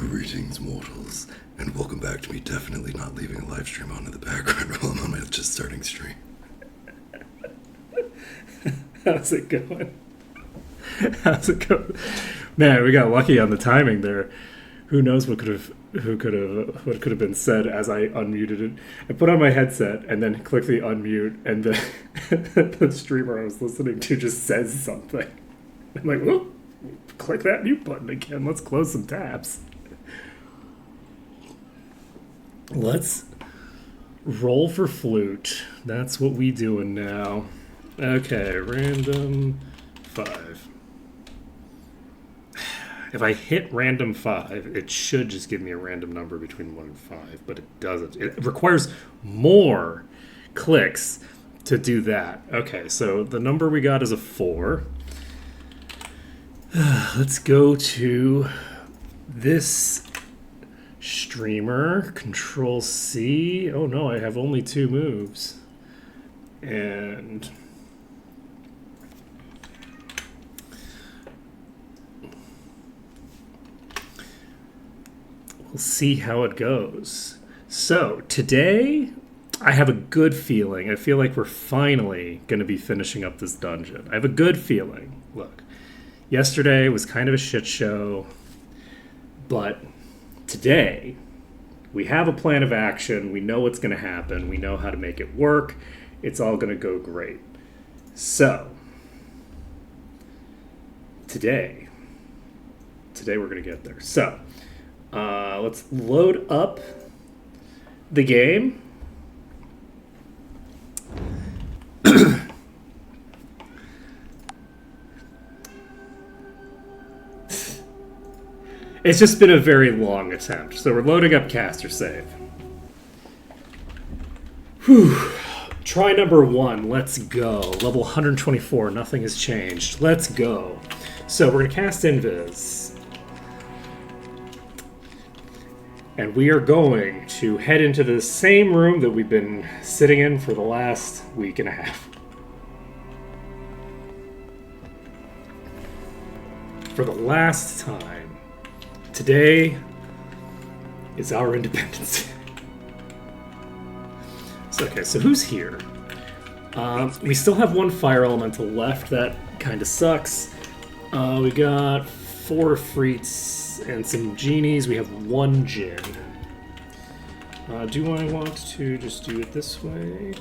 Greetings, mortals, and welcome back to me definitely not leaving a live stream on in the background while I'm on my just starting stream. How's it going? How's it going? Man, we got lucky on the timing there. Who knows what could have been said as I unmuted it. I put on my headset and then clicked the unmute, and the streamer I was listening to just says something. I'm like, whoop, click that mute button again. Let's close some tabs. Let's roll for flute. That's what we doing now. Okay, random 5. If I hit random 5, it should just give me a random number between 1 and 5, but it doesn't. It requires more clicks to do that. Okay, so the number we got is a 4. Let's go to this streamer. Control C. Oh no, I have only 2 moves. And we'll see how it goes. So today, I have a good feeling. I feel like we're finally going to be finishing up this dungeon. I have a good feeling. Look, yesterday was kind of a shit show, but today we have a plan of action. We know what's going to happen. We know how to make it work. It's all going to go great. So today we're going to get there. So let's load up the game. It's just been a very long attempt. So we're loading up caster save. Whew. Try number 1. Let's go. Level 124. Nothing has changed. Let's go. So we're going to cast Invis. And we are going to head into the same room that we've been sitting in for the last week and a half. For the last time. Today is our Independence Day. So, okay, so who's here? We still have 1 fire elemental left. That kind of sucks. We got 4 freets and some genies. We have 1 djinn. Do I want to just do it this way?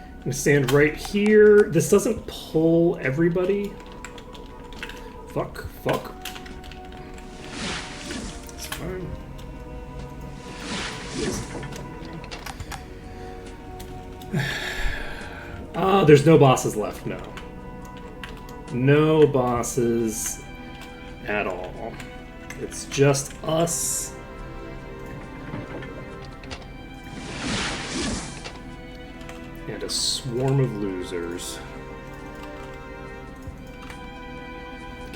I'm going to stand right here. This doesn't pull everybody. Fuck. It's fine. There's no bosses left, no. No bosses at all. It's just us. And a swarm of losers.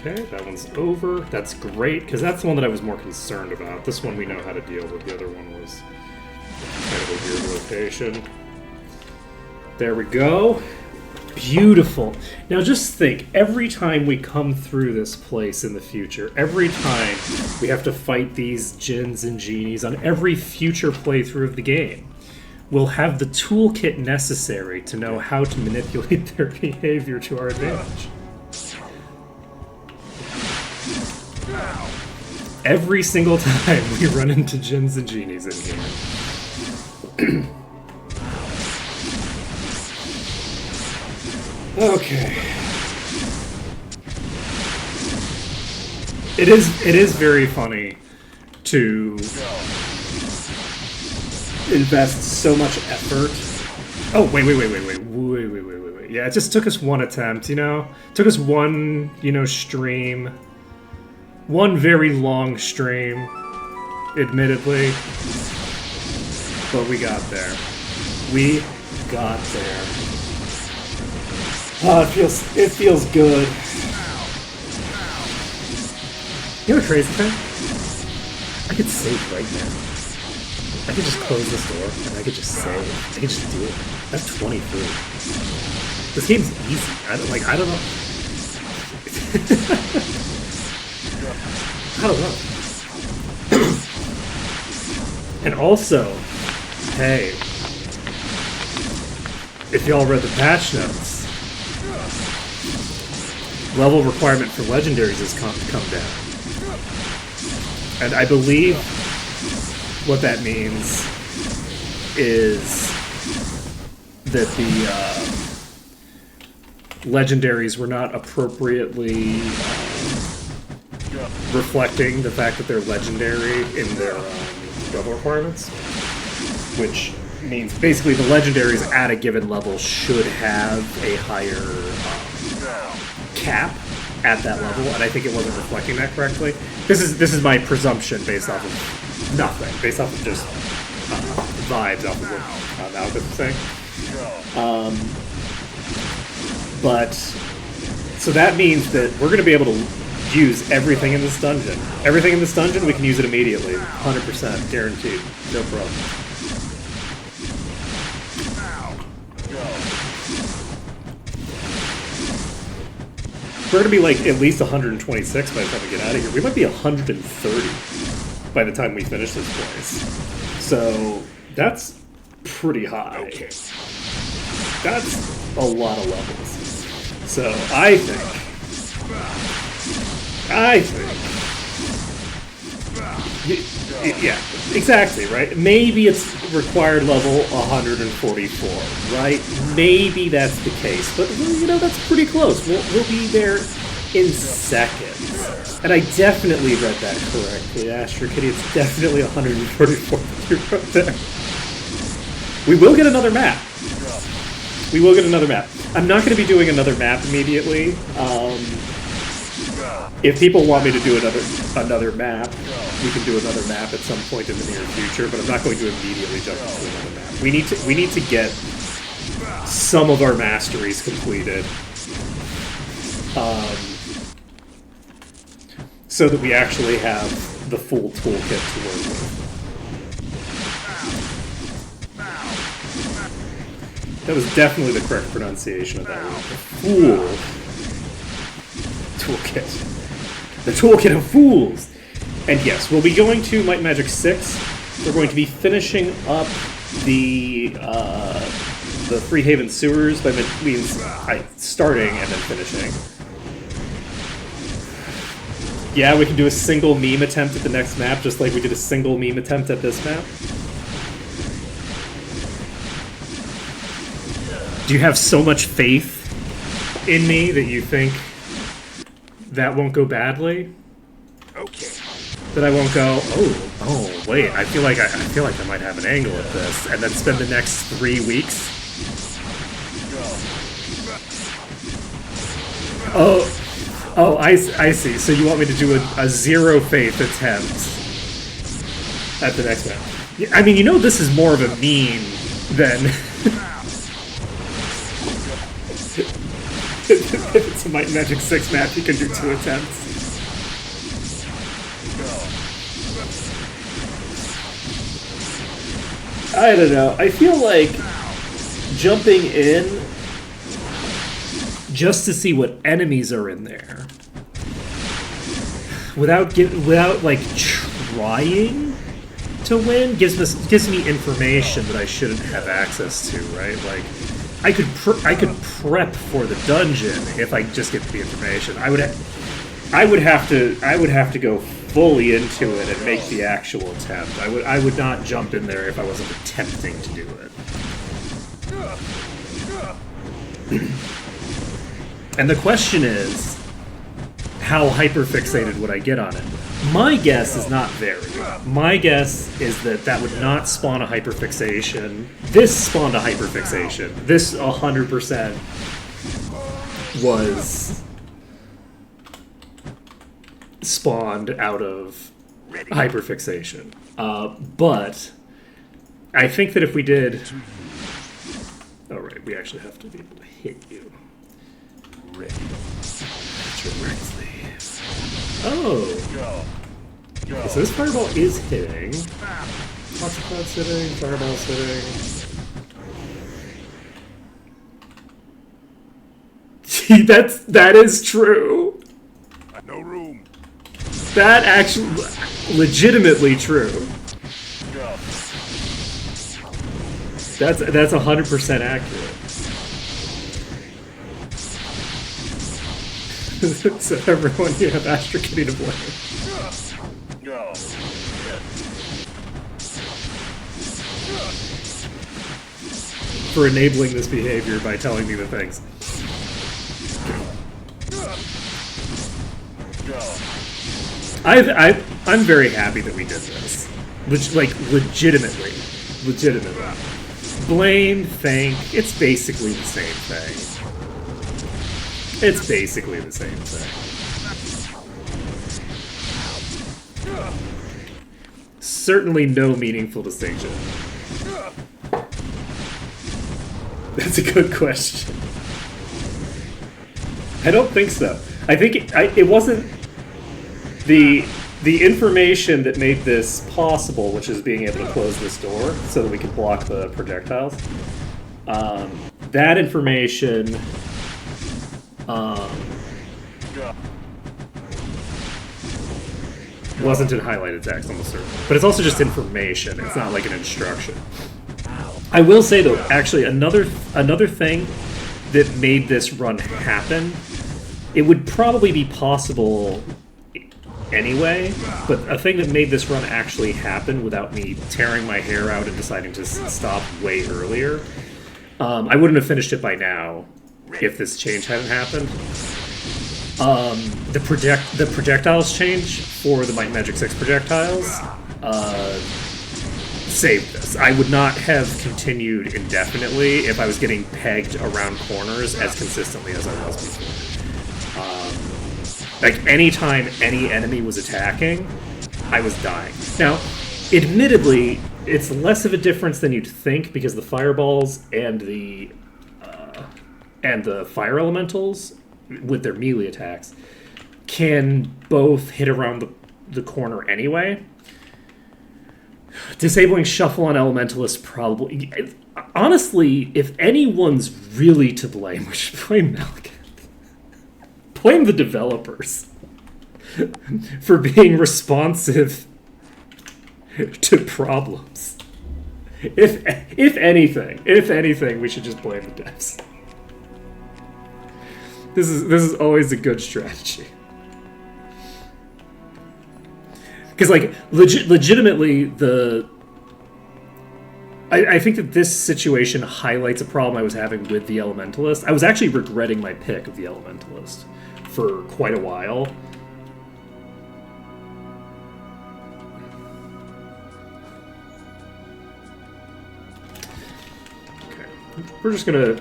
Okay, that one's over. That's great, because that's the one that I was more concerned about. This one we know how to deal with. The other one was kind of a weird location. There we go. Beautiful. Now just think, every time we come through this place in the future, every time we have to fight these djinns and genies on every future playthrough of the game, we'll have the toolkit necessary to know how to manipulate their behavior to our advantage. Every single time we run into djinns and genies in here. Okay. It is very funny to invest so much effort. Oh, wait. Yeah, it just took us 1 attempt, you know? It took us 1, stream. 1 very long stream, admittedly. But we got there. We got there. Oh, it feels good. You know the crazy thing? I could save right now. I could just close this door and I could just save. I could just do it. That's 20 food. This game's easy. I don't know. I don't know. And also, hey, if y'all read the patch notes, level requirement for legendaries has come down. And I believe what that means is that the legendaries were not appropriately reflecting the fact that they're legendary in their level requirements, which means basically the legendaries at a given level should have a higher cap at that level, and I think it wasn't reflecting that correctly. This is my presumption based off of nothing, based off of just vibes off of what Malcolm was saying. But so that means that we're going to be able to use everything in this dungeon. Everything in this dungeon, we can use it immediately, 100% guaranteed, no problem. We're going to be like at least 126 by the time we get out of here. We might be 130 by the time we finish this place. So that's pretty high. Okay. That's a lot of levels. So I think, yeah, exactly, right? Maybe it's required level 144, right? Maybe that's the case, but you know, that's pretty close. We'll be there in seconds. And I definitely read that correctly, Astro Kitty. It's definitely 144 that you wrote there. We will get another map. We will get another map. I'm not going to be doing another map immediately. If people want me to do another map, we can do another map at some point in the near future, but I'm not going to immediately jump into another map. We need to get some of our masteries completed, so that we actually have the full toolkit to work with. That was definitely the correct pronunciation of that word. The fool toolkit. The toolkit of fools! And yes, we'll be going to Might and Magic 6. We're going to be finishing up the Freehaven sewers, by means starting and then finishing. Yeah, we can do a single meme attempt at the next map, just like we did a single meme attempt at this map. Do you have so much faith in me that you think that won't go badly? Okay. That I won't go, oh, wait, I feel like I might have an angle at this, and then spend the next 3 weeks. Oh, I see. So you want me to do a zero faith attempt at the next map? I mean, you know, this is more of a meme than. If it's a Might and Magic 6 map, you can do 2 attempts. I don't know. I feel like jumping in just to see what enemies are in there, without like trying to win, gives me information that I shouldn't have access to, right? Like. I could prep for the dungeon if I just get the information. I would have to go fully into it and make the actual attempt. I would not jump in there if I wasn't attempting to do it. And the question is, how hyperfixated would I get on it? My guess is not very. My guess is that would not spawn a hyperfixation. This spawned a hyperfixation. This 100% was spawned out of hyperfixation. But I think that if we did... Oh, right, we actually have to be able to hit you. Ready. Oh! Okay, so this fireball is hitting. Toxicroud's hitting, fireball's hitting. That is true. That actually, legitimately true. That's 100% accurate. So everyone, you have Astro Kitty to blame. For enabling this behavior by telling me the things. I'm very happy that we did this. Legitimately. Blame, thank, it's basically the same thing. It's basically the same thing. Certainly no meaningful distinction. That's a good question. I don't think so. I think it wasn't the information that made this possible, which is being able to close this door so that we can block the projectiles. That information wasn't in highlighted text, almost certain. But it's also just information. It's not like an instruction. I will say though, actually, another thing that made this run happen, it would probably be possible anyway, but a thing that made this run actually happen without me tearing my hair out and deciding to stop way earlier, I wouldn't have finished it by now if this change hadn't happened. The projectiles change for the Might and Magic 6 projectiles saved this. I would not have continued indefinitely if I was getting pegged around corners as consistently as I was before. Like, anytime any enemy was attacking, I was dying. Now, admittedly, it's less of a difference than you'd think because the fireballs and the fire elementals, with their melee attacks, can both hit around the corner anyway. Disabling Shuffle on Elementalist probably... Honestly, if anyone's really to blame, we should blame Malekith. Blame the developers for being responsive to problems. If anything, we should just blame the devs. This is always a good strategy. Because, like, legitimately, I think that this situation highlights a problem I was having with the Elementalist. I was actually regretting my pick of the Elementalist for quite a while. Okay, we're just gonna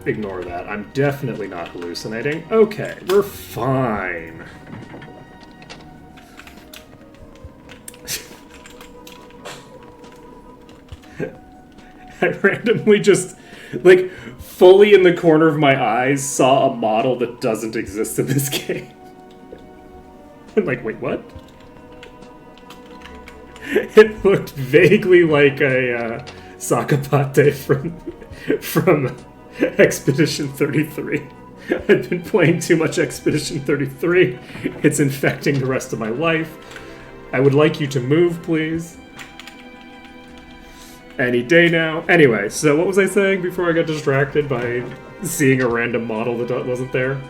ignore that. I'm definitely not hallucinating. Okay, we're fine. I randomly just, like, fully in the corner of my eyes saw a model that doesn't exist in this game. I'm like, wait, what? It looked vaguely like a Sakapate from Expedition 33. I've been playing too much Expedition 33. It's infecting the rest of my life. I would like you to move, please. Any day now. Anyway, so what was I saying before I got distracted by seeing a random model that wasn't there?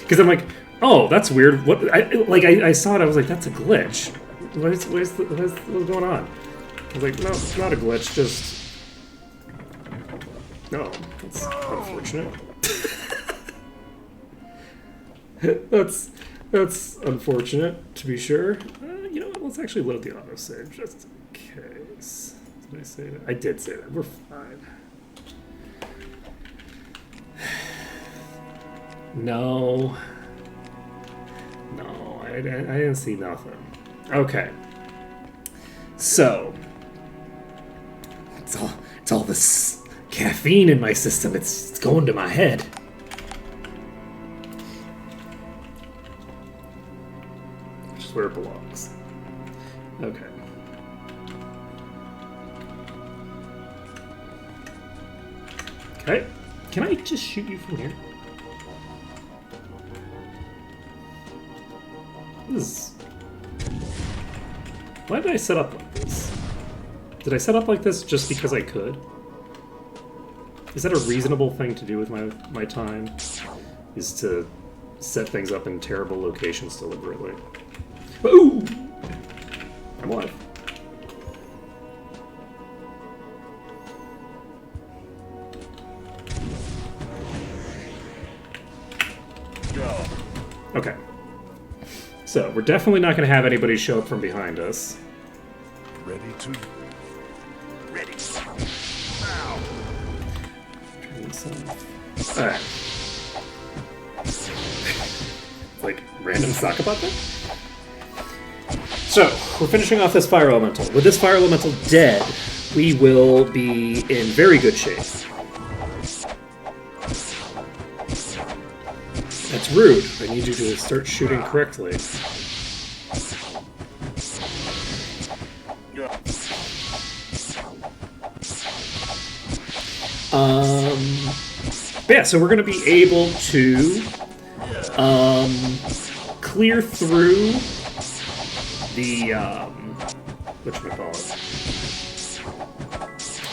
Because I'm like, oh, that's weird. What? I saw it. I was like, that's a glitch. What's going on? I was like, no, it's not a glitch. Just no. That's unfortunate. That's unfortunate, to be sure. You know what? Let's actually load the autosave just in case. Did I say that? I did say that. We're fine. No. No, I didn't see nothing. Okay. So. It's all this caffeine in my system. It's going to my head. Where it belongs. Okay. Okay. Can I just shoot you from here? Why did I set up like this? Did I set up like this just because I could? Is that a reasonable thing to do with my time? Is to set things up in terrible locations deliberately? Ooh! I'm alive. Okay. So, we're definitely not going to have anybody show up from behind us. Ready to... Ready. Now. Alright. Like, random Sakabata? So, we're finishing off this Fire Elemental. With this Fire Elemental dead, we will be in very good shape. That's rude. I need you to start shooting correctly. But yeah, so we're going to be able to clear through the whatchamacallit,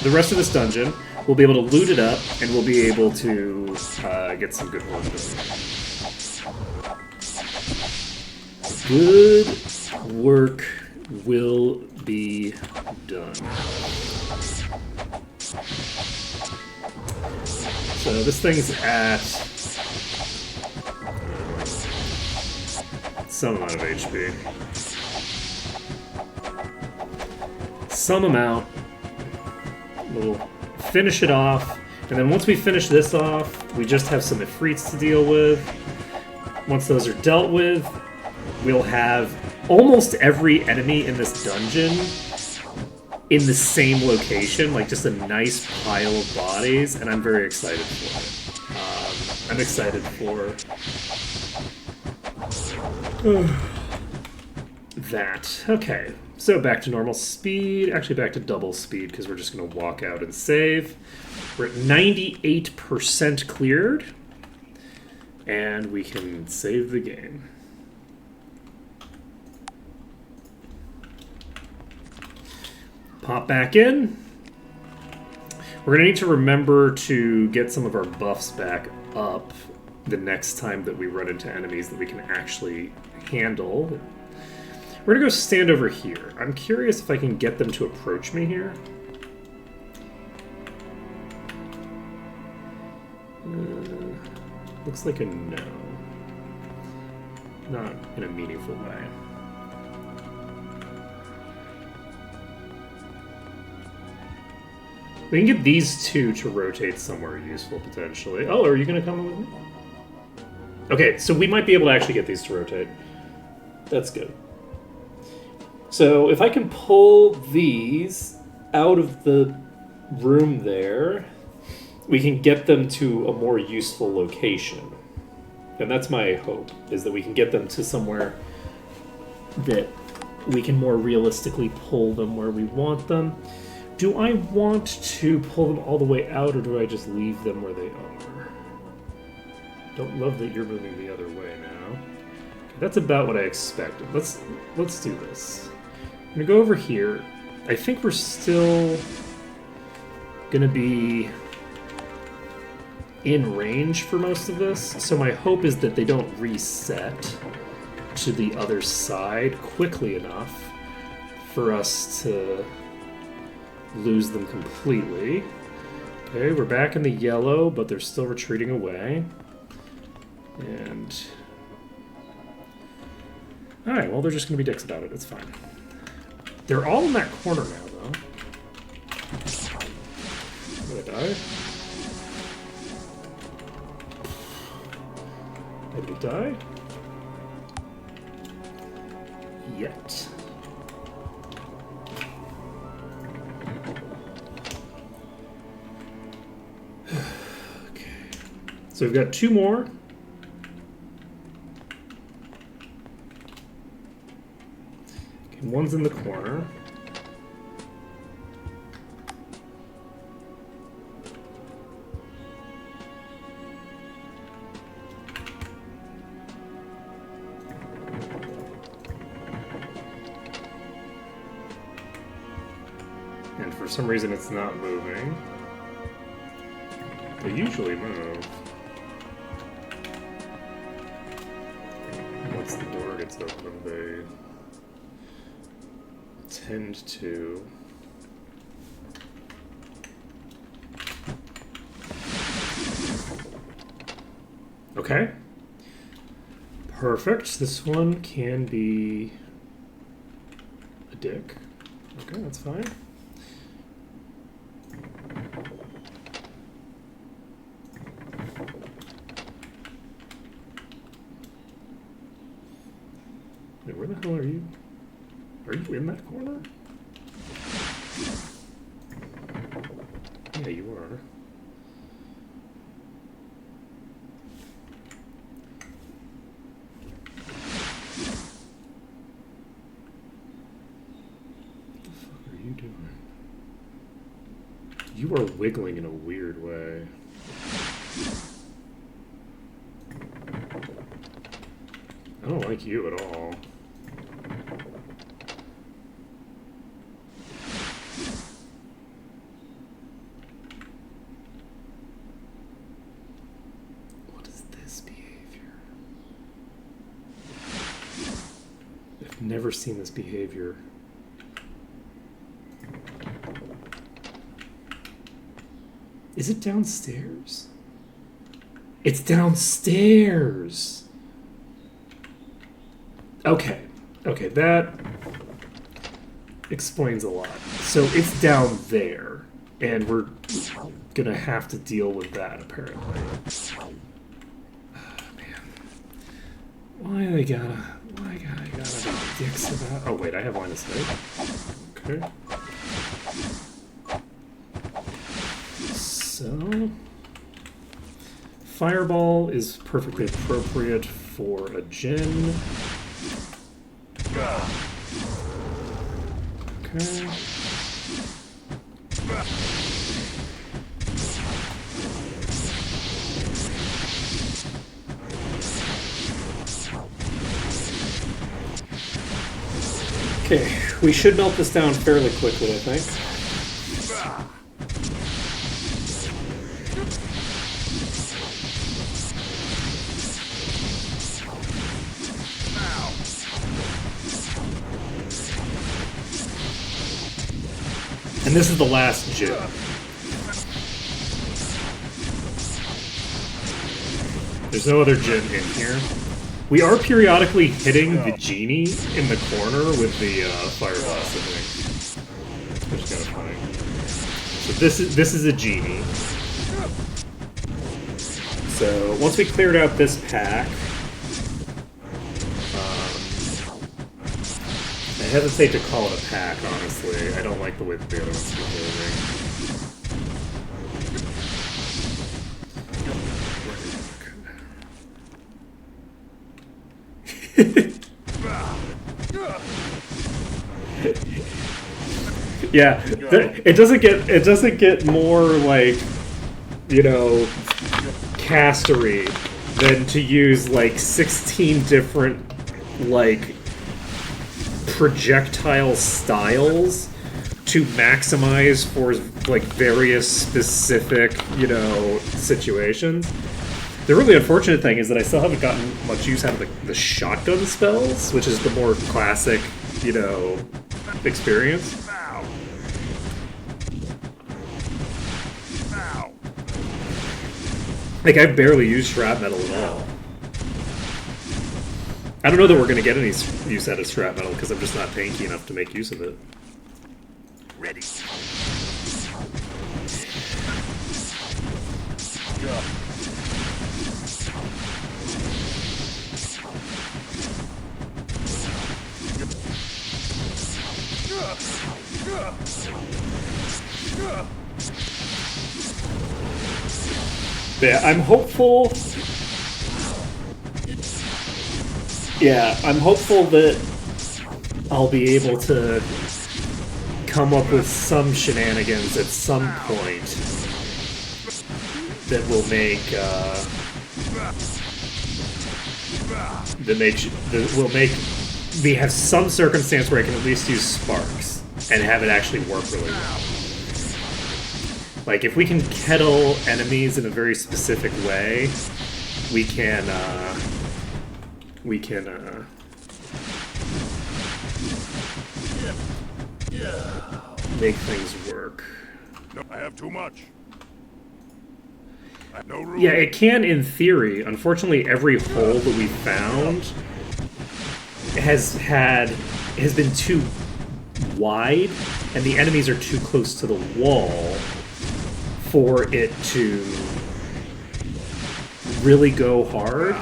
the rest of this dungeon. We'll be able to loot it up, and we'll be able to get some good work done. Good work will be done. So this thing's at some amount of HP. Some amount. We'll finish it off, and then once we finish this off, we just have some Ifrits to deal with. Once those are dealt with, we'll have almost every enemy in this dungeon in the same location, like just a nice pile of bodies, and I'm very excited for it. I'm excited for that. Okay, so back to normal speed, actually back to double speed, because we're just going to walk out and save. We're at 98% cleared, and we can save the game. Pop back in. We're going to need to remember to get some of our buffs back up the next time that we run into enemies that we can actually handle. We're going to go stand over here. I'm curious if I can get them to approach me here. Looks like a no. Not in a meaningful way. We can get these two to rotate somewhere useful, potentially. Oh, are you going to come with me? Okay, so we might be able to actually get these to rotate. That's good. So if I can pull these out of the room there, we can get them to a more useful location. And that's my hope, is that we can get them to somewhere that we can more realistically pull them where we want them. Do I want to pull them all the way out, or do I just leave them where they are? Don't love that you're moving the other way now. Okay, that's about what I expected. Let's do this. I'm gonna go over here. I think we're still gonna be in range for most of this, so my hope is that they don't reset to the other side quickly enough for us to lose them completely. Okay, we're back in the yellow, but they're still retreating away. And alright, well, they're just gonna be dicks about it. It's fine. They're all in that corner now, though. Did I die? Nobody die? Yet. Okay. So we've got two more. Okay, one's in the corner. And for some reason it's not moving. They usually move. Once the door gets open, they tend to. Okay. Perfect. This one can be a dick. Okay, that's fine. Wait, where the hell are you? Are you in that corner? Yeah, you are. What the fuck are you doing? You are wiggling in a weird way. I don't like you at all. What is this behavior? I've never seen this behavior. Is it downstairs? It's downstairs! Okay. Okay, that explains a lot. So it's down there, and we're gonna have to deal with that, apparently. Oh, man. Why they gotta be dicks about... Oh, wait, I have line of sight. Okay. So... Fireball is perfectly appropriate for a djinn. Okay. Okay, we should melt this down fairly quickly, I think. And this is the last djinn. There's no other djinn in here. We are periodically hitting the genie in the corner with the fire blast, I think. Which is kind of funny. So this is a genie. So once we cleared out this pack, I hesitate to call it a pack, honestly. I don't like the way that the other ones are behaving. Yeah, it doesn't get more like, you know, castery than to use like 16 different like projectile styles to maximize for like various specific, you know, situations. The really unfortunate thing is that I still haven't gotten much use out of the shotgun spells, which is the more classic, you know, experience. Like, I've barely used shrapnel at all. I don't know that we're going to get any use out of shrapnel because I'm just not tanky enough to make use of it. Ready. Yeah, I'm hopeful. Yeah, I'm hopeful that I'll be able to come up with some shenanigans at some point that will make me have some circumstance where I can at least use sparks and have it actually work really well. Like, if we can kettle enemies in a very specific way, we can, make things work. No, I have too much. I have no room. Yeah, it can in theory. Unfortunately, every hole that we found has been too wide, and the enemies are too close to the wall for it to really go hard.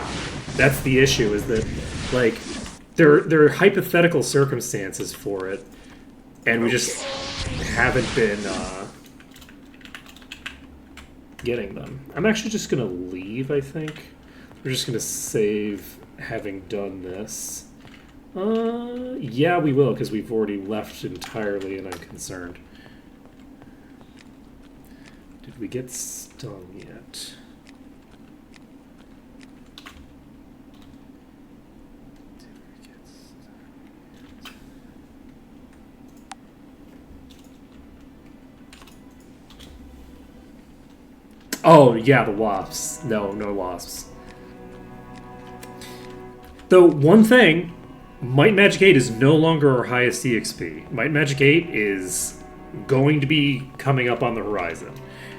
That's the issue, is that, like, there are hypothetical circumstances for it, and we just haven't been getting them. I'm actually just gonna leave, I think. We're just gonna save having done this. Yeah, we will, because we've already left entirely, and I'm concerned. Did we get stung yet? Oh, yeah, the wasps. No wasps. Though, one thing, Might Magic 8 is no longer our highest EXP. Might Magic 8 is going to be coming up on the horizon.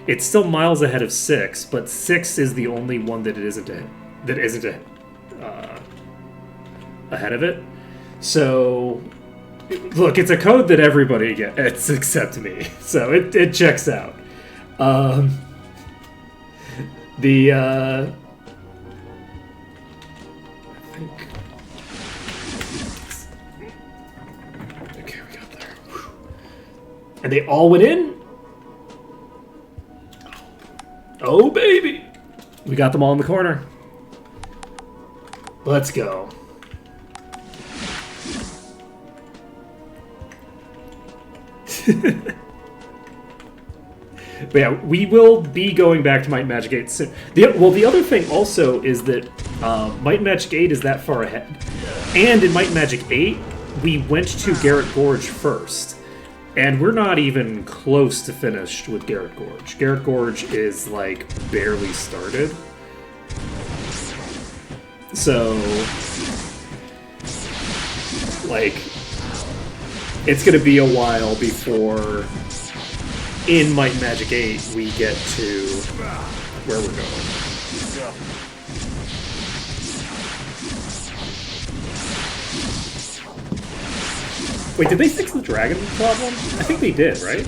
It's still miles ahead of 6, but 6 is the only one that isn't ahead of it. So, look, it's a code that everybody gets except me. So it checks out. I think... Okay, we got there. Whew. And they all went in? Oh, baby! We got them all in the corner. Let's go. But yeah, we will be going back to Might and Magic 8 soon. The other thing also is that Might and Magic 8 is that far ahead. And in Might and Magic 8, we went to Garrett Gorge first. And we're not even close to finished with Garrett Gorge. Garrett Gorge is, like, barely started. So, like, it's going to be a while before, in Might and Magic 8, we get to where we're going. Wait, did they fix the dragon problem? I think they did, right?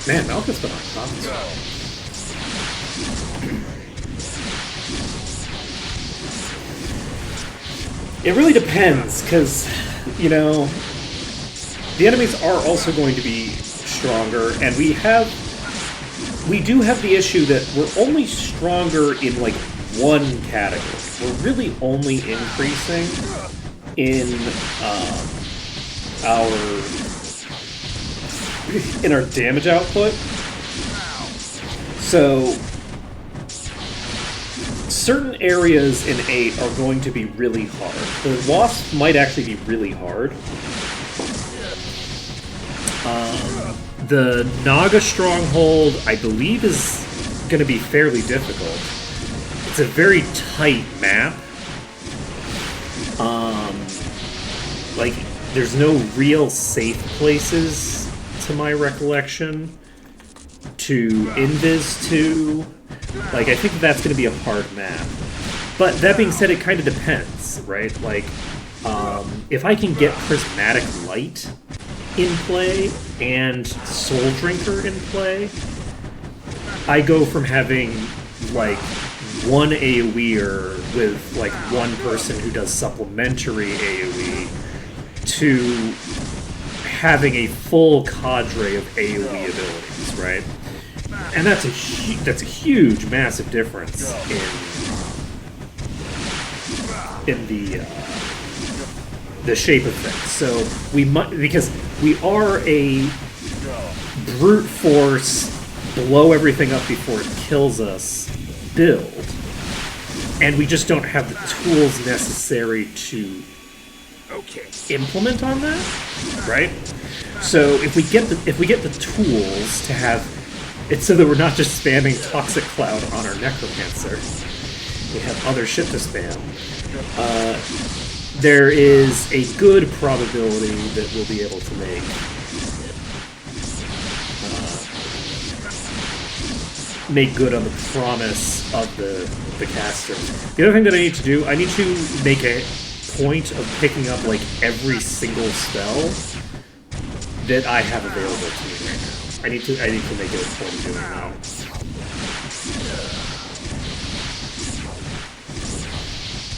Man, Malcolm's been on top of this. It really depends, because, you know, the enemies are also going to be stronger, and we do have the issue that we're only stronger in, like, one category. We're really only increasing in our damage output. So certain areas in 8 are going to be really hard. The wasp might actually be really hard. The Naga Stronghold, I believe, is going to be fairly difficult. It's a very tight map. Like, there's no real safe places, to my recollection, to invis to. Like, I think that's going to be a hard map. But that being said, it kind of depends, right? Like, if I can get Prismatic Light in play and Soul Drinker in play, I go from having, like, one AoEer with, like, one person who does supplementary AoE to having a full cadre of AoE abilities, right? And that's a huge, massive difference in the shape of things. So we might, because we are a brute force, blow everything up before it kills us build, and we just don't have the tools necessary to implement on that, right? So if we get the tools to have It's so that we're not just spamming Toxic Cloud on our Necromancer. We have other shit to spam. There is a good probability that we'll be able to make good on the promise of the caster. The other thing that I need to do, I need to make a point of picking up like every single spell that I have available to me right now. I need to make it a point of doing that.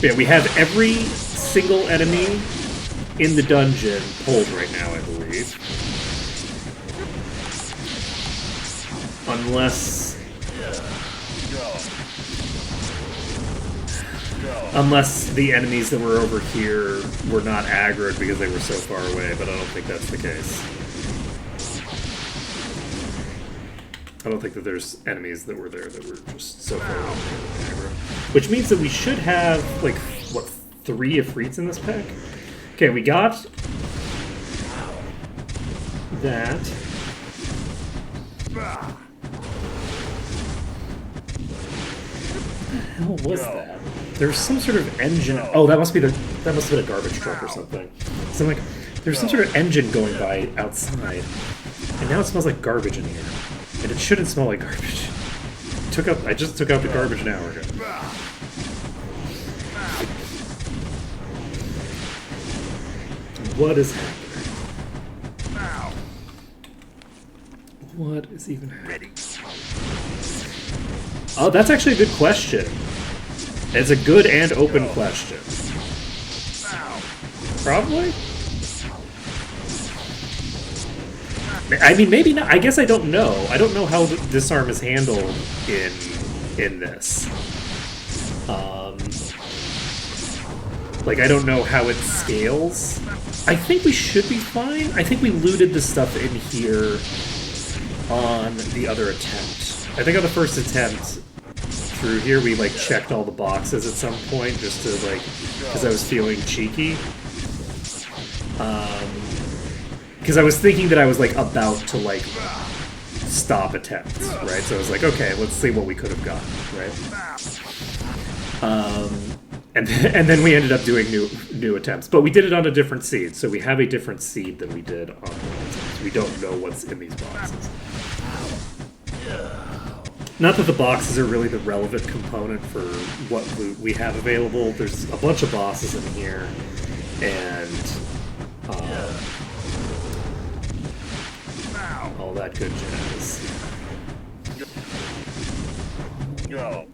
Yeah, we have every single enemy in the dungeon pulled right now, I believe. Unless the enemies that were over here were not aggroed because they were so far away, but I don't think that's the case. I don't think that there's enemies that were there that were just so far away. Which means that we should have, like, what, 3 Ifrits in this pack? Okay, we got that. What the hell was that? There's some sort of engine. Oh, that must have been a garbage truck or something. So I'm like, there's some sort of engine going by outside, and now it smells like garbage in here, and it shouldn't smell like garbage. I just took out the garbage an hour ago. What is happening? What is even happening? Oh, that's actually a good question. It's a good and open question. Probably? I mean, maybe not. I guess I don't know. I don't know how disarm is handled in this. Like, I don't know how it scales. I think we should be fine. I think we looted the stuff in here on the other attempt. I think on the first attempt through here, we, like, checked all the boxes at some point just to, like, because I was feeling cheeky. Because I was thinking that I was, like, about to, like, stop attempts, right? So I was like, okay, let's see what we could have gotten, right? And then we ended up doing new attempts. But we did it on a different seed, so we have a different seed than we did on the attempts. We don't know what's in these boxes. Not that the boxes are really the relevant component for what loot we have available. There's a bunch of bosses in here, and all that good jazz. Okay.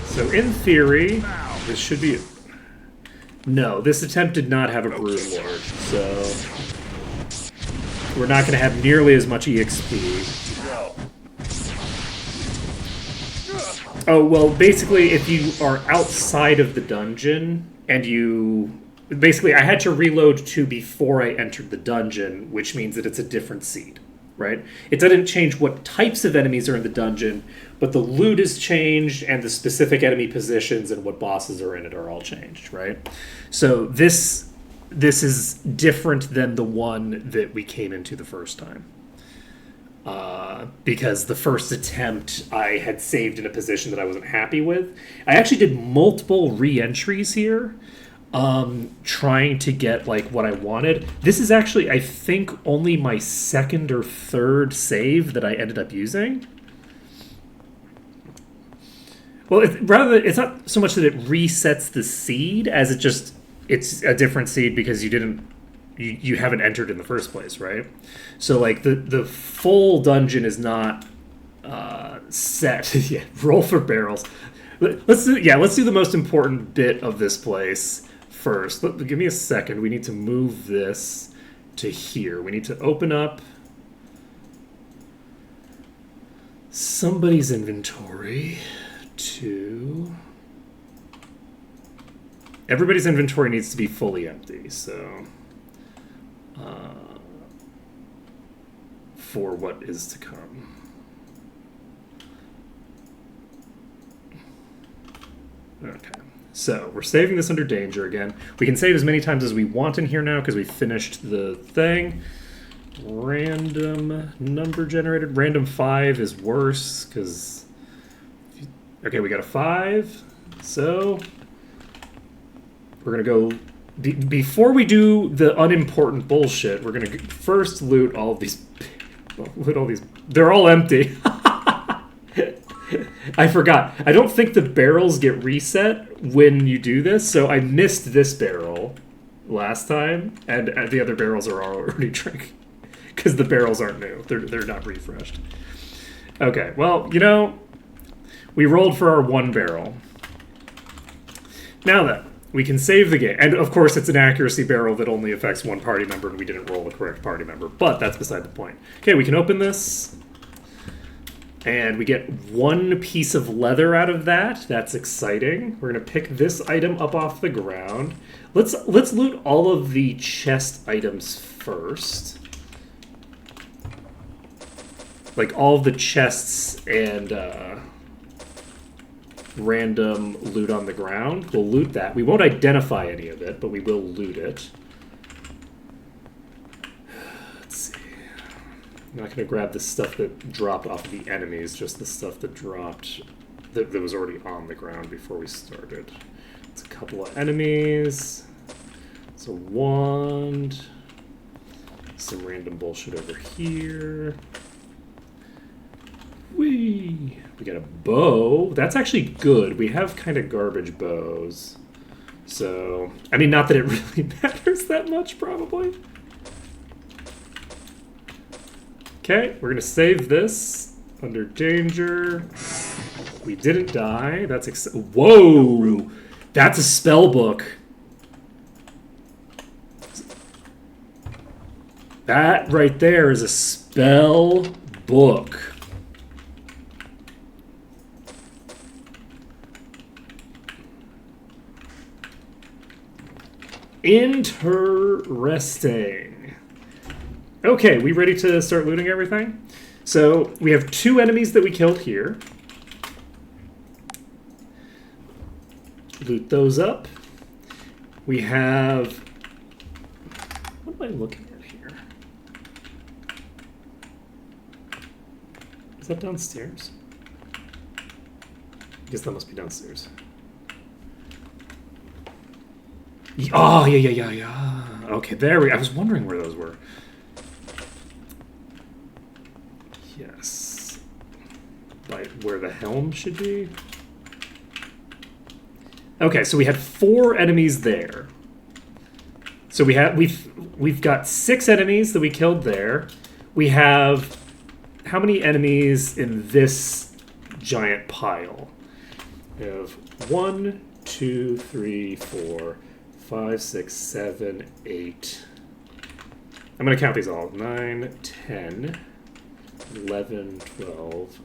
So in theory, this should be... No, this attempt did not have a Brood Lord, so we're not going to have nearly as much EXP. Oh, well, basically, if you are outside of the dungeon, and you... Basically, I had to reload 2 before I entered the dungeon, which means that it's a different seed, right? It doesn't change what types of enemies are in the dungeon, but the loot is changed, and the specific enemy positions and what bosses are in it are all changed, right? So this is different than the one that we came into the first time. Because the first attempt I had saved in a position that I wasn't happy with. I actually did multiple re-entries here, trying to get like what I wanted. This is actually, I think, only my second or third save that I ended up using. Well, it's not so much that it resets the seed as it's a different seed because you haven't entered in the first place, right? So like the full dungeon is not set. Yeah, roll for barrels. Let's do the most important bit of this place first. Give me a second. We need to move this to here. We need to open up somebody's inventory to... Everybody's inventory needs to be fully empty, so... for what is to come. Okay, So we're saving this under danger again. We can save as many times as we want in here now because we finished the thing. Random number generated. Random 5 is worse because... Okay, we got a 5. So we're going to go... Before we do the unimportant bullshit, we're going to first loot all of these... Loot all these... They're all empty. I forgot. I don't think the barrels get reset when you do this, so I missed this barrel last time, and the other barrels are already drank. Because the barrels aren't new. They're not refreshed. Okay, well, you know, we rolled for our 1 barrel. Now then, we can save the game. And of course, it's an accuracy barrel that only affects 1 party member, and we didn't roll the correct party member. But that's beside the point. Okay, we can open this. And we get 1 piece of leather out of that. That's exciting. We're gonna pick this item up off the ground. Let's loot all of the chest items first. Like all of the chests and random loot on the ground. We'll loot that. We won't identify any of it, but we will loot it. Let's see. I'm not going to grab the stuff that dropped off of the enemies, just the stuff that dropped, that was already on the ground before we started. It's a couple of enemies. It's a wand. Some random bullshit over here. Whee! We got a bow. That's actually good. We have kind of garbage bows. So, I mean, not that it really matters that much, probably. Okay, we're gonna save this under danger. We didn't die. That's whoa! That's a spell book. That right there is a spell book. Interesting. Okay, we ready to start looting everything? So we have 2 enemies that we killed here. Loot those up. We have... What am I looking at here? Is that downstairs? I guess that must be downstairs. Oh, yeah. Okay, there we... I was wondering where those were. Yes. Like where the helm should be. Okay, so we had 4 enemies there. So we've got 6 enemies that we killed there. We have how many enemies in this giant pile? We have 1, 2, 3, 4, 5, 6, 7, 8. I'm going to count these all. 9, 10, 11, 12,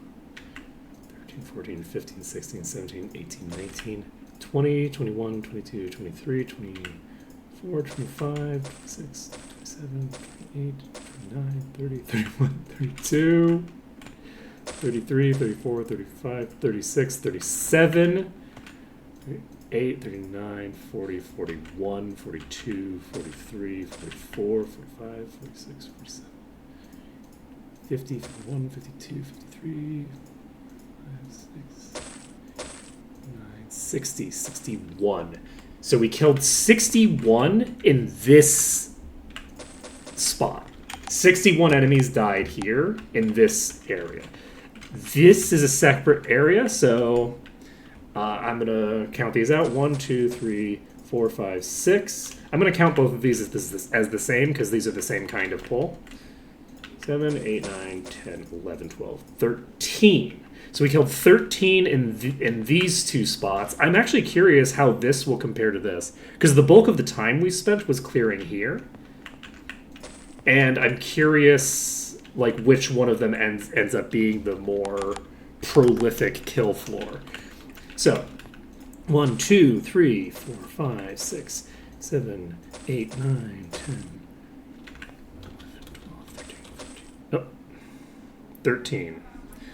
13, 14, 15, 16, 17, 18, 19, 20, 21, 22, 23, 24, 25, 26, 27, 28, 29, 30, 31, 32, 33, 34, 35, 36, 37, 38, 39, 40, 41, 42, 43, 44, 45, 46, 47, 50, 51, 52, 53, 5, 6, 9, 60, 61. So we killed 61 in this spot. 61 enemies died here in this area. This is a separate area, so I'm going to count these out. 1, 2, 3, 4, 5, 6. I'm going to count both of these as the same because these are the same kind of pull. 7, 8, 9, 10, 11, 12, 13. So we killed 13 in these 2 spots. I'm actually curious how this will compare to this, because the bulk of the time we spent was clearing here. And I'm curious, like, which one of them ends up being the more prolific kill floor. So, 1, 2, 3, 4, 5, 6, 7, 8, 9, 10, 11, 12, 13,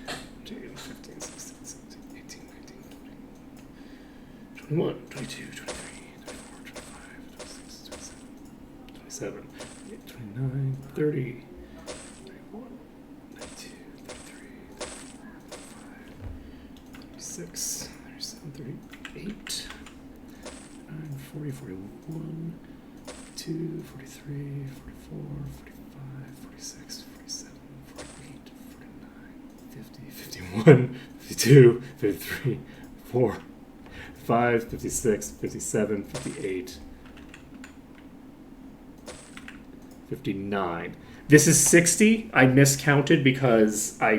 14, 15, 16, 17, 18, 19, 20, 21, 22, 23, 24, 25, 26, 27, 28, 29, 30, 31, 32, 33, 36, 37, 38, 39, 40, 41, 42, 43, 44, 45, 46, 47, 48, 49, 50, 51, 52, 53, 4, 5, 56, 57, 58, 59. This is 60. I miscounted because I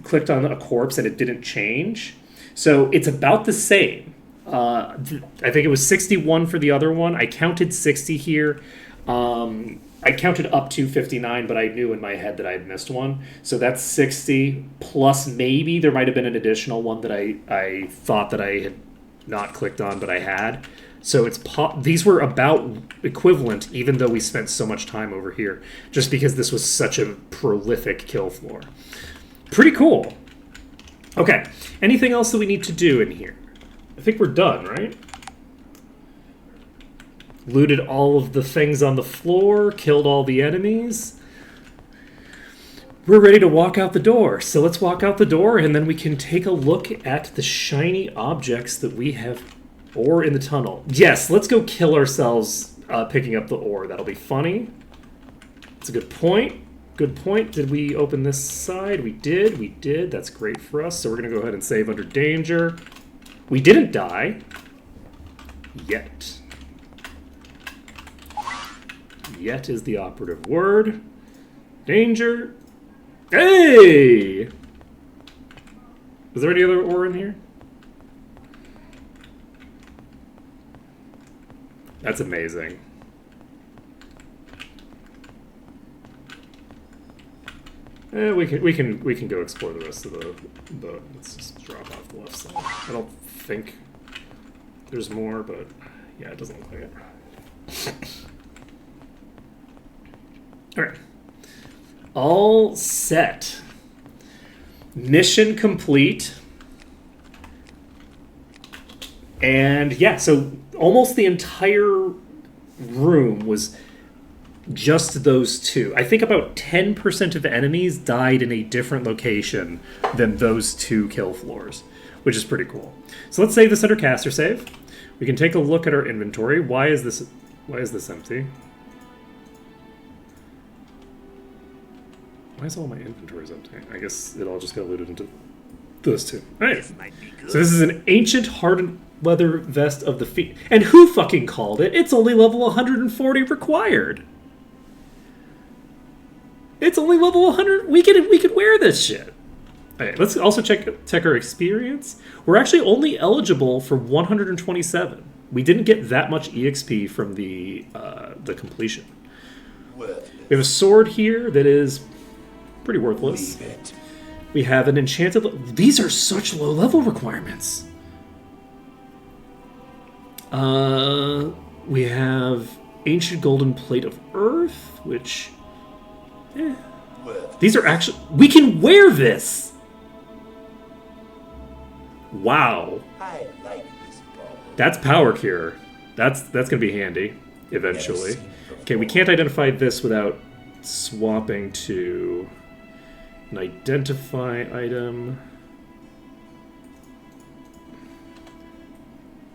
clicked on a corpse and it didn't change. So it's about the same. I think it was 61 for the other one. I counted 60 here. I counted up to 59, but I knew in my head that I had missed one. So that's 60, plus maybe there might have been an additional one that I thought that I had not clicked on, but I had. So it's these were about equivalent, even though we spent so much time over here, just because this was such a prolific kill floor. Pretty cool. Okay, anything else that we need to do in here? I think we're done, right? Looted all of the things on the floor, killed all the enemies. We're ready to walk out the door. So let's walk out the door, and then we can take a look at the shiny objects that we have. Ore in the tunnel. Yes, let's go kill ourselves picking up the ore. That'll be funny. That's a good point. Good point. Did we open this side? We did. We did. That's great for us. So we're going to go ahead and save under danger. We didn't die. Yet. Yet is the operative word. Danger. Hey! Is there any other ore in here? That's amazing. We can go explore the rest of the. Let's just drop off the left side. I don't think there's more, but yeah, it doesn't look like it. All right, all set. Mission complete. And yeah, so almost the entire room was just those two. I think about 10% of the enemies died in a different location than those two kill floors, which is pretty cool. So let's save this under caster save. We can take a look at our inventory. Why is this empty? Why is all my inventories empty? I guess it all just got looted into those two. All right. So this is an ancient hardened leather vest of the feet. And who fucking called it? It's only level 140 required. It's only level 100. We could wear this shit. Okay, let's also check our experience. We're actually only eligible for 127. We didn't get that much EXP from the completion. We have a sword here that is pretty worthless. We have an enchanted. These are such low level requirements. We have ancient golden plate of earth, which. These are actually. We can wear this. Wow. I like this ball. That's power cure. That's gonna be handy eventually. Okay, we can't identify this without swapping to an identify item.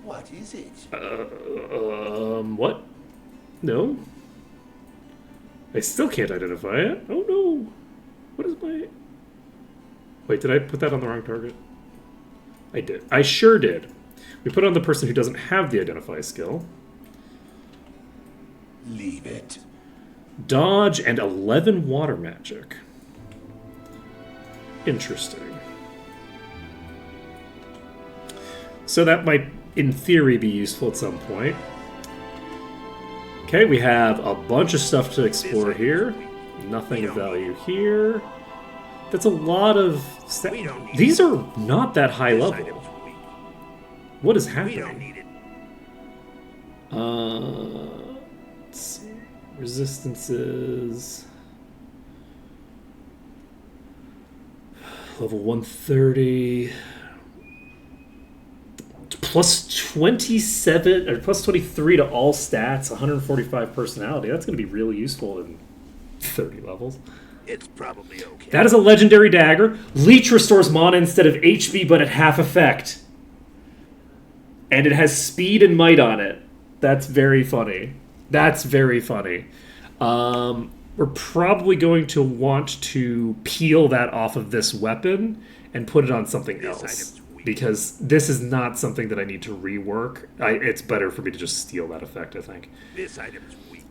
What is it? What? No. I still can't identify it. Oh no. What is my... Wait, did I put that on the wrong target? I did. I sure did. We put it on the person who doesn't have the identify skill. Leave it. Dodge and 11 water magic. Interesting. So that might, in theory, be useful at some point. Okay, we have a bunch of stuff to explore here. Nothing of value here. That's a lot of... These are not that high level. What is happening? Let's see. Resistances. Level 130. plus 27 or plus 23 to all stats, 145 personality. That's going to be really useful in 30 levels. It's probably okay. That is a legendary dagger. Leech restores mana instead of HP, but at half effect. And it has speed and might on it. That's very funny. That's very funny. We're probably going to want to peel that off of this weapon and put it on something else. Because this is not something that I need to rework. It's better for me to just steal that effect, I think. This item's weak.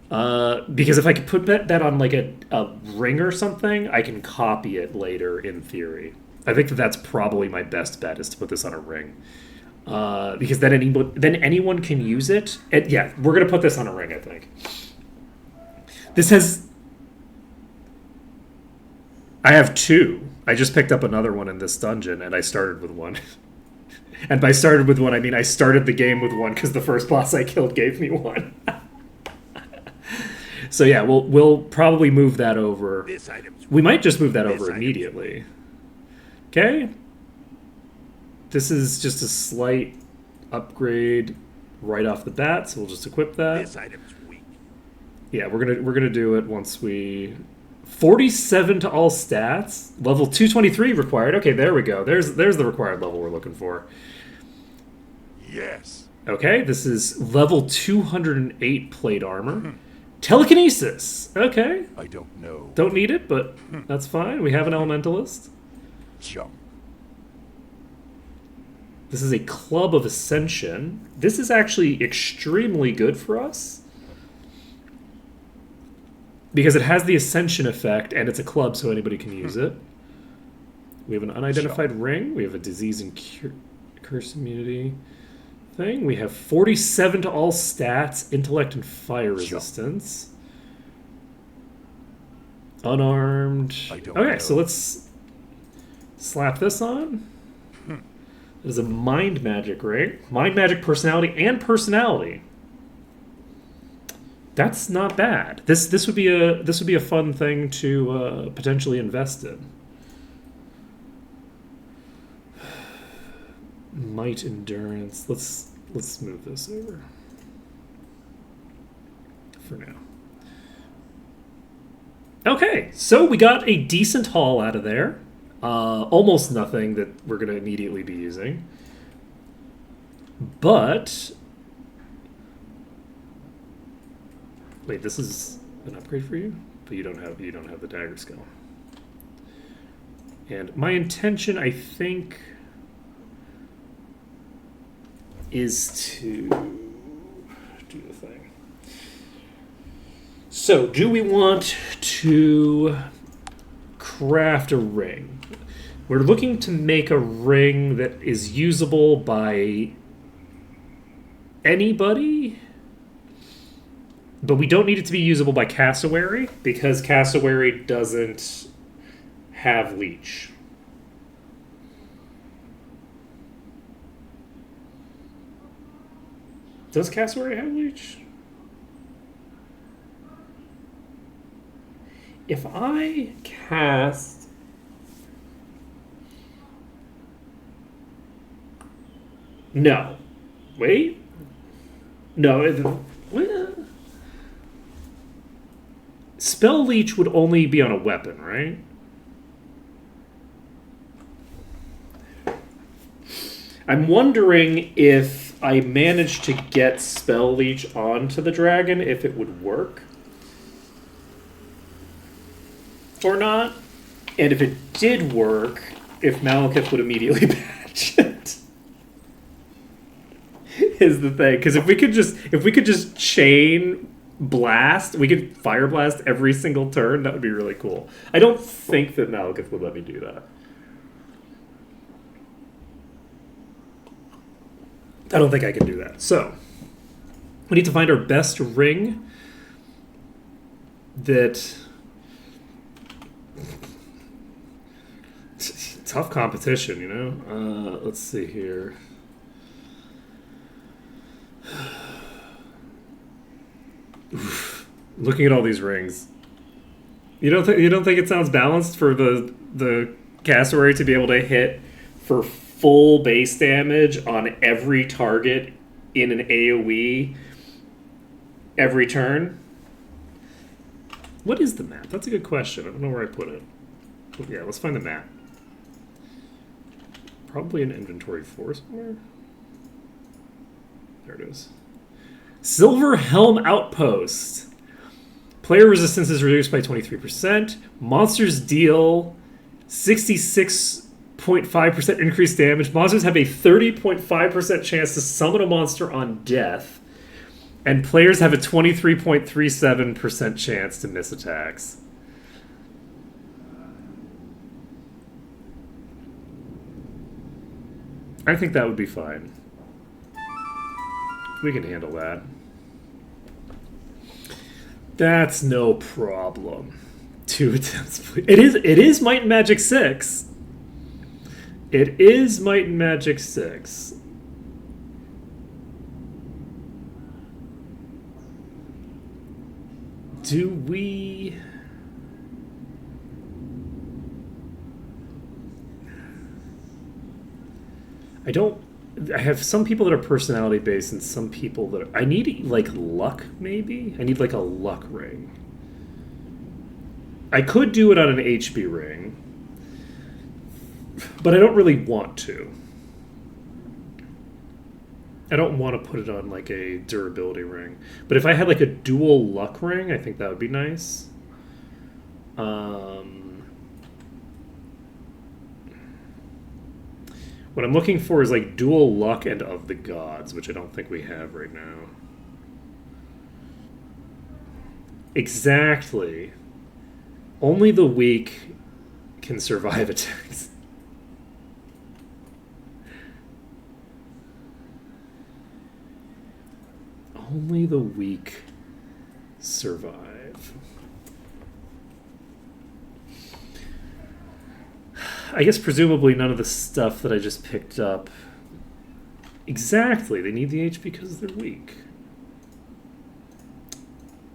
Because if I could put that on like a ring or something, I can copy it later in theory. I think that's probably my best bet, is to put this on a ring. Because then anyone can use it. And yeah, we're going to put this on a ring, I think. This has... I have 2. I just picked up another one in this dungeon, and I started with 1. And by started with 1, I mean I started the game with 1 because the first boss I killed gave me 1. So yeah, we'll probably move that over. This item's We might just move that over immediately. Okay? This is just a slight upgrade right off the bat, so we'll just equip that. This item's weak. Yeah, we're gonna do it once we... 47 to all stats. Level 223 required. Okay, there we go. There's the required level we're looking for. Yes. Okay, this is level 208 plate armor. Telekinesis. Okay. I don't know. Don't need it, but that's fine. We have an elementalist. Jump. This is a Club of Ascension. This is actually extremely good for us. Because it has the Ascension effect, and it's a club, so anybody can use it. We have an unidentified ring. We have a disease and curse immunity thing. We have 47 to all stats, intellect and fire resistance. Unarmed. Okay, so let's slap this on. It is a mind magic ring. Mind magic personality and personality. That's not bad. This would be a fun thing to potentially invest in. Might endurance. Let's move this over for now. Okay, so we got a decent haul out of there. Almost nothing that we're going to immediately be using, but. Wait, this is an upgrade for you, but you don't have the dagger skill. And my intention, I think, is to do the thing. So, do we want to craft a ring? We're looking to make a ring that is usable by anybody. But we don't need it to be usable by Cassowary, because Cassowary doesn't have Leech. Does Cassowary have Leech? If I cast... No. Wait. No. Well... Spell Leech would only be on a weapon, right? I'm wondering if I managed to get Spell Leech onto the dragon, if it would work. Or not. And if it did work, if Malekith would immediately patch it. Is the thing. Because if we could just chain blast, we could fire blast every single turn, that would be really cool. I don't think that Malekith would let me do that. I don't think I can do that. So, we need to find our best ring that... Tough competition, you know? Let's see here. Looking at all these rings, you don't think it sounds balanced for the cassowary to be able to hit for full base damage on every target in an AoE every turn. What is the map? That's a good question. I don't know where I put it. Yeah, let's find the map. Probably in inventory 4 somewhere. There it is. Silver Helm Outpost. Player resistance is reduced by 23%. Monsters deal 66.5% increased damage. Monsters have a 30.5% chance to summon a monster on death. And players have a 23.37% chance to miss attacks. I think that would be fine. We can handle that. That's no problem. 2 attempts, please. It is Might and Magic 6. It is Might and Magic 6. Do we... I have some people that are personality based and some people that I need like luck, maybe? I need like a luck ring. I could do it on an HB ring, but I don't really want to. I don't want to put it on like a durability ring. But if I had like a dual luck ring, I think that would be nice. What I'm looking for is like dual luck and of the gods, which I don't think we have right now. Exactly. Only the weak can survive attacks. Only the weak survive. I guess presumably none of the stuff that I just picked up. Exactly, they need the HP because they're weak.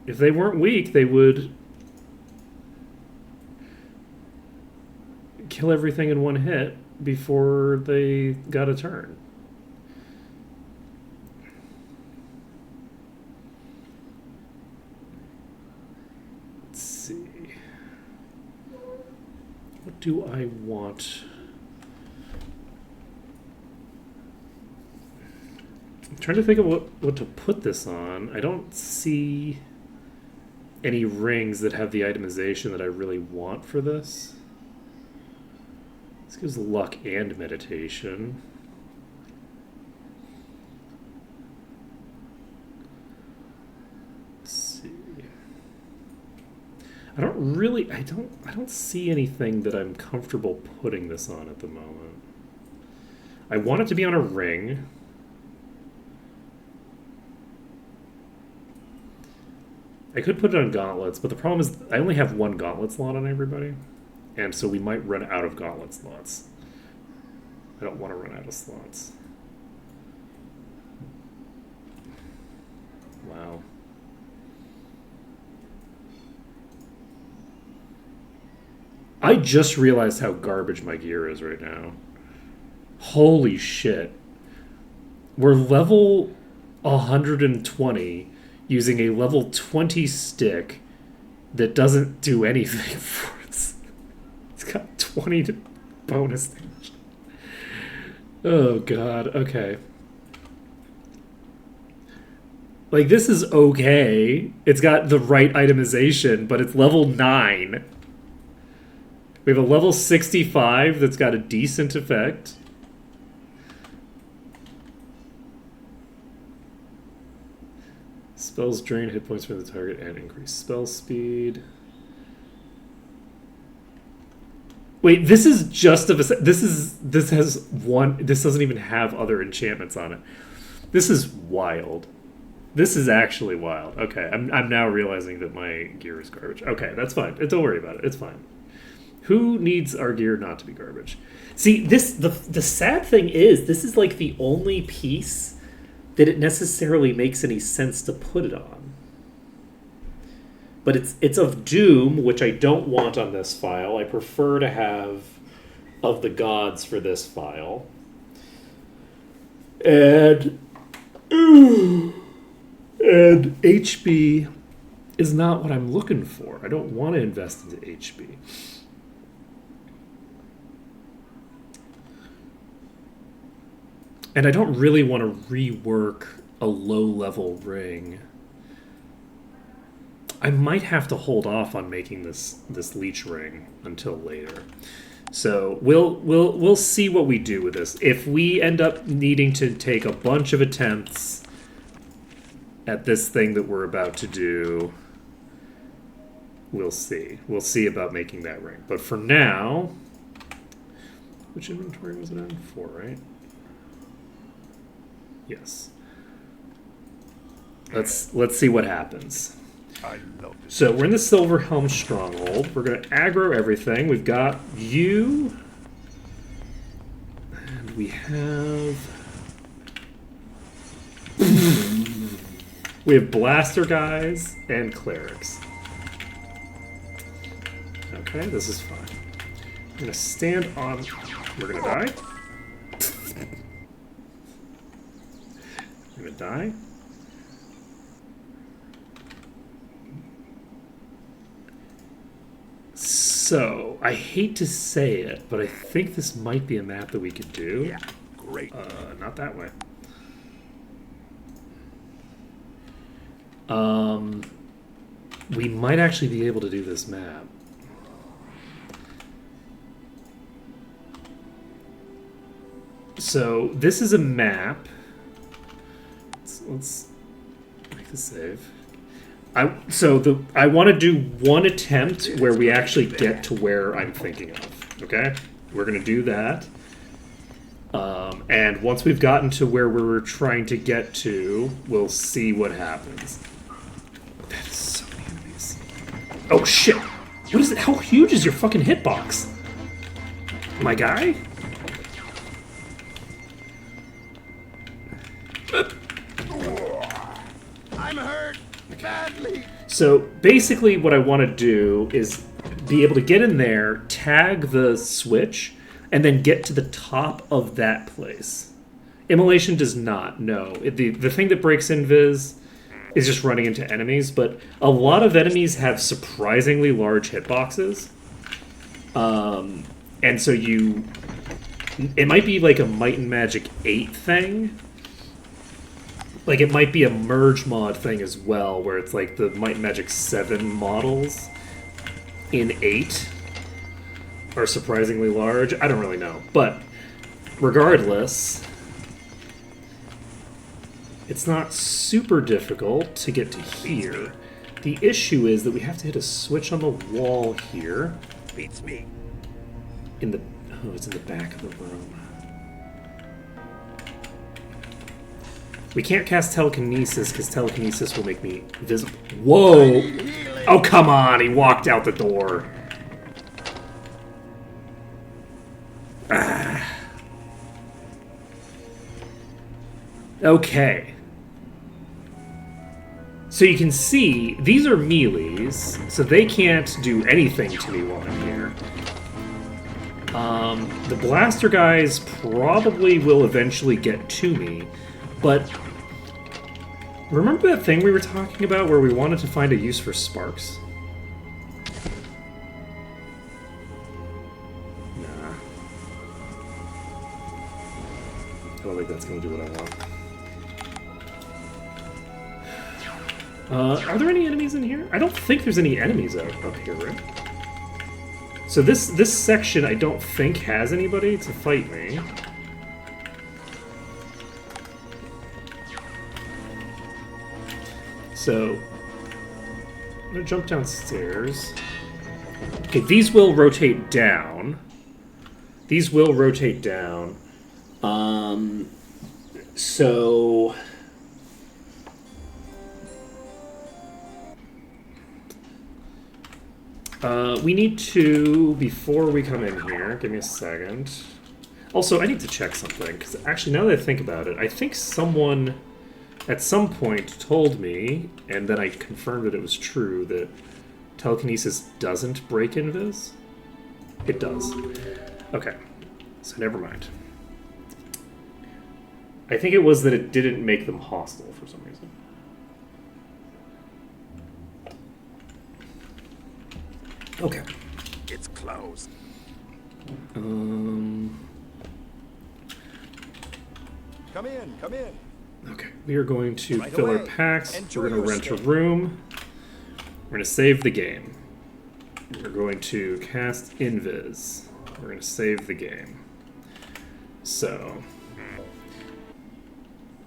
If they weren't weak, they would kill everything in one hit before they got a turn. Let's see. What do I want? I'm trying to think of what to put this on. I don't see any rings that have the itemization that I really want for this. This gives luck and meditation. Let's see. I don't see anything that I'm comfortable putting this on at the moment. I want it to be on a ring. I could put it on gauntlets, but the problem is I only have one gauntlet slot on everybody. And so we might run out of gauntlet slots. I don't want to run out of slots. Wow. I just realized how garbage my gear is right now. Holy shit. We're level 120 using a level 20 stick that doesn't do anything for us. It's got 20 bonus damage. Oh god, okay. Like, this is okay. It's got the right itemization, but it's level 9. We have a level 65 that's got a decent effect. Spells drain hit points from the target and increase spell speed. Wait, this is just of a this has one. This doesn't even have other enchantments on it. This is wild. This is actually wild. Okay, I'm now realizing that my gear is garbage. Okay, that's fine. Don't worry about it. It's fine. Who needs our gear not to be garbage? See, the sad thing is this is like the only piece that it necessarily makes any sense to put it on. But it's of Doom, which I don't want on this file. I prefer to have of the gods for this file. And and HB is not what I'm looking for. I don't want to invest into HB. And I don't really want to rework a low-level ring. I might have to hold off on making this leech ring until later. So we'll see what we do with this. If we end up needing to take a bunch of attempts at this thing that we're about to do, we'll see. We'll see about making that ring. But for now, which inventory was it in? 4, right? Yes. Let's see what happens. I love this. So we're in the Silver Helm Stronghold. We're going to aggro everything. We've got you. And we have... we have Blaster guys and Clerics. Okay, this is fine. I'm going to stand on... We're going to die. We're going to die. So, I hate to say it, but I think this might be a map that we could do. Yeah, great. Not that way. We might actually be able to do this map. So, this is a map. Let's make the save. I want to do one attempt where we actually get to where I'm thinking of. Okay, we're gonna do that. And once we've gotten to where we're trying to get to, we'll see what happens. That is so many enemies. Oh shit! What is it? How huge is your fucking hitbox, my guy? I'm hurt badly. So basically what I want to do is be able to get in there, tag the switch, and then get to the top of that place. Immolation does not, no. The thing that breaks invis is just running into enemies, but a lot of enemies have surprisingly large hitboxes. And so it might be like a Might and Magic 8 thing. Like, it might be a merge mod thing as well, where it's like the Might and Magic 7 models in 8 are surprisingly large. I don't really know. But regardless, it's not super difficult to get to here. The issue is that we have to hit a switch on the wall here. Beats me. Oh, it's in the back of the room. We can't cast telekinesis because telekinesis will make me visible. Whoa! Oh, come on! He walked out the door. Ah. Okay. So you can see, these are melees, so they can't do anything to me while I'm here. The blaster guys probably will eventually get to me, but remember that thing we were talking about where we wanted to find a use for sparks? Nah. I don't think that's going to do what I want. Are there any enemies in here? I don't think there's any enemies up here, right? So this section I don't think has anybody to fight me. So I'm gonna jump downstairs. Okay, these will rotate down. These will rotate down. So we need to, before we come in here, give me a second. Also, I need to check something, because actually, now that I think about it, I think someone at some point told me, and then I confirmed that it was true, that telekinesis doesn't break invis. It does. Okay, so never mind. I think it was that it didn't make them hostile for some reason. Okay. It's closed. Um. Come in, come in. Okay. We are going to Right fill our away. packs. Enjoy We're going to your rent a stay. room. We're going to save the game. We're going to cast Invis. We're going to save the game. So.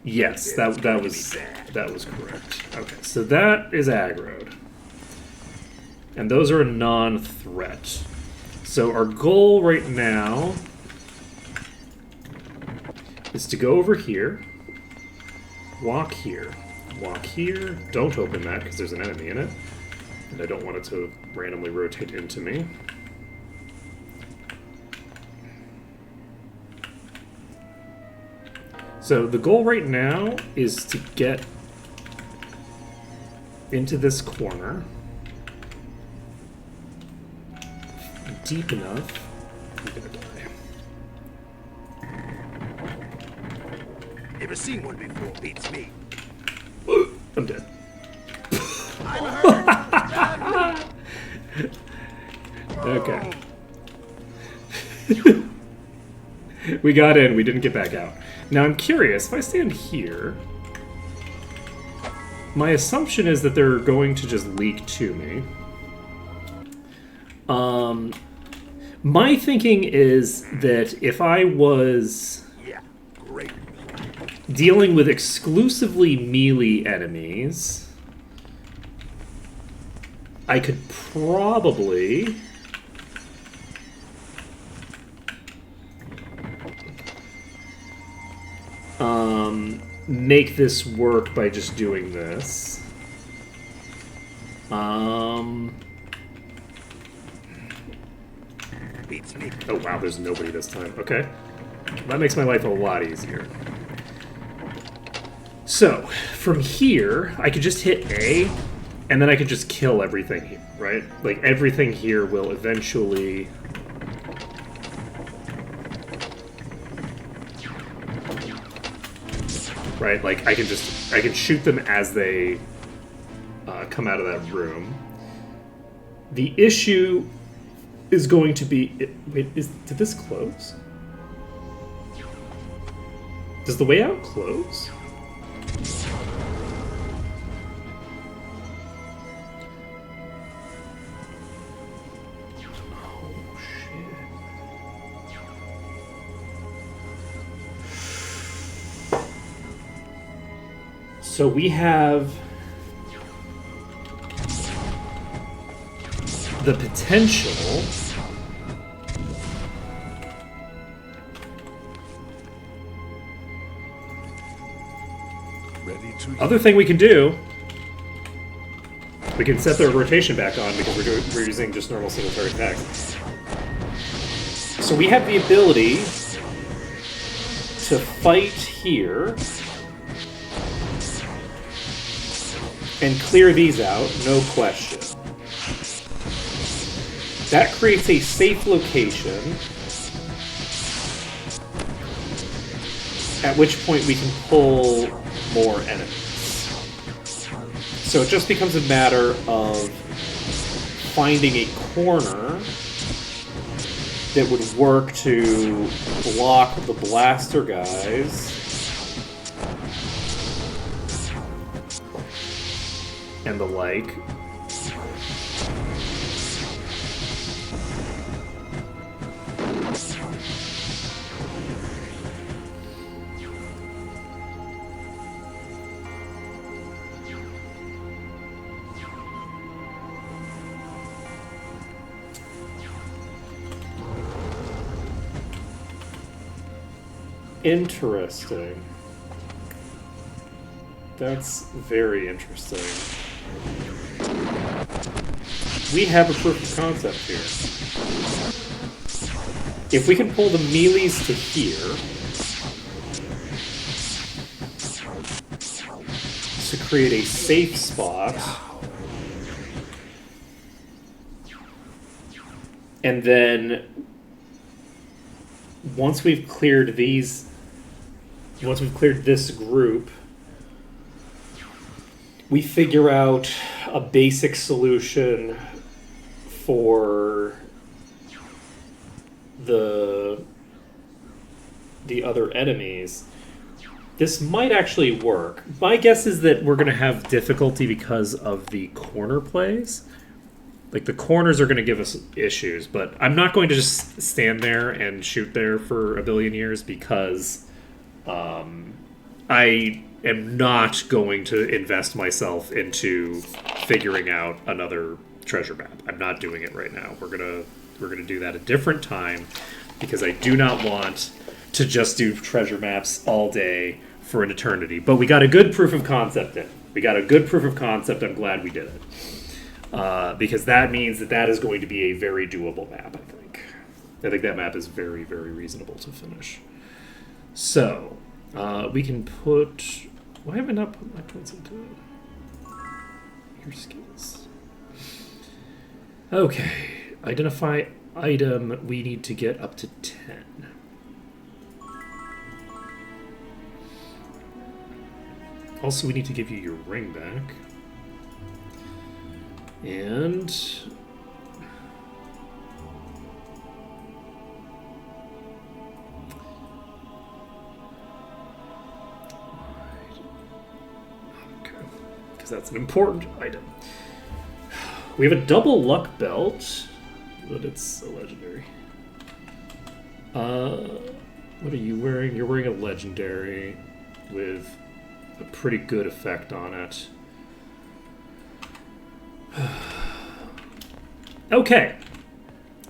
Yes, that was correct. Okay, so that is aggroed. And those are a non-threat. So our goal right now is to go over here, walk here, walk here. Don't open that because there's an enemy in it. And I don't want it to randomly rotate into me. So the goal right now is to get into this corner deep enough. I'm gonna die. Never seen one before. Beats me. I'm dead. I'm hurt. Okay. We got in, we didn't get back out. Now I'm curious, if I stand here, my assumption is that they're going to just leak to me. My thinking is that if I was Yeah, great. dealing with exclusively melee enemies, I could probably make this work by just doing this. Beats me. Oh wow, there's nobody this time. Okay. That makes my life a lot easier. So, from here, I could just hit A, and then I could just kill everything here, right? Like, everything here will eventually... Right? Like, I can shoot them as they come out of that room. The issue is going to be... Wait, did this close? Does the way out close? Oh, shit. So we have the potential Ready to other thing we can do, we can set the rotation back on because we're using just normal single target attacks. So we have the ability to fight here and clear these out, no question. That creates a safe location at which point we can pull more enemies. So it just becomes a matter of finding a corner that would work to block the blaster guys and the like. Interesting. That's very interesting. We have a proof of concept here. If we can pull the melees to here to create a safe spot, and then once we've cleared these once we've cleared this group, we figure out a basic solution for the other enemies. This might actually work. My guess is that we're going to have difficulty because of the corner plays. Like, the corners are going to give us issues, but I'm not going to just stand there and shoot there for a billion years because I am not going to invest myself into figuring out another treasure map. I'm not doing it right now. We're gonna do that a different time because I do not want to just do treasure maps all day for an eternity. But we got a good proof of concept in. We got a good proof of concept. I'm glad we did it. Because that means that is going to be a very doable map, I think. I think that map is very, very reasonable to finish. So, we can put... Why have I not put my points into your skills? Okay. Identify item. We need to get up to 10. Also, we need to give you your ring back. And... okay, because that's an important item. We have a double luck belt, but it's a legendary. What are you wearing? You're wearing a legendary with a pretty good effect on it. Okay.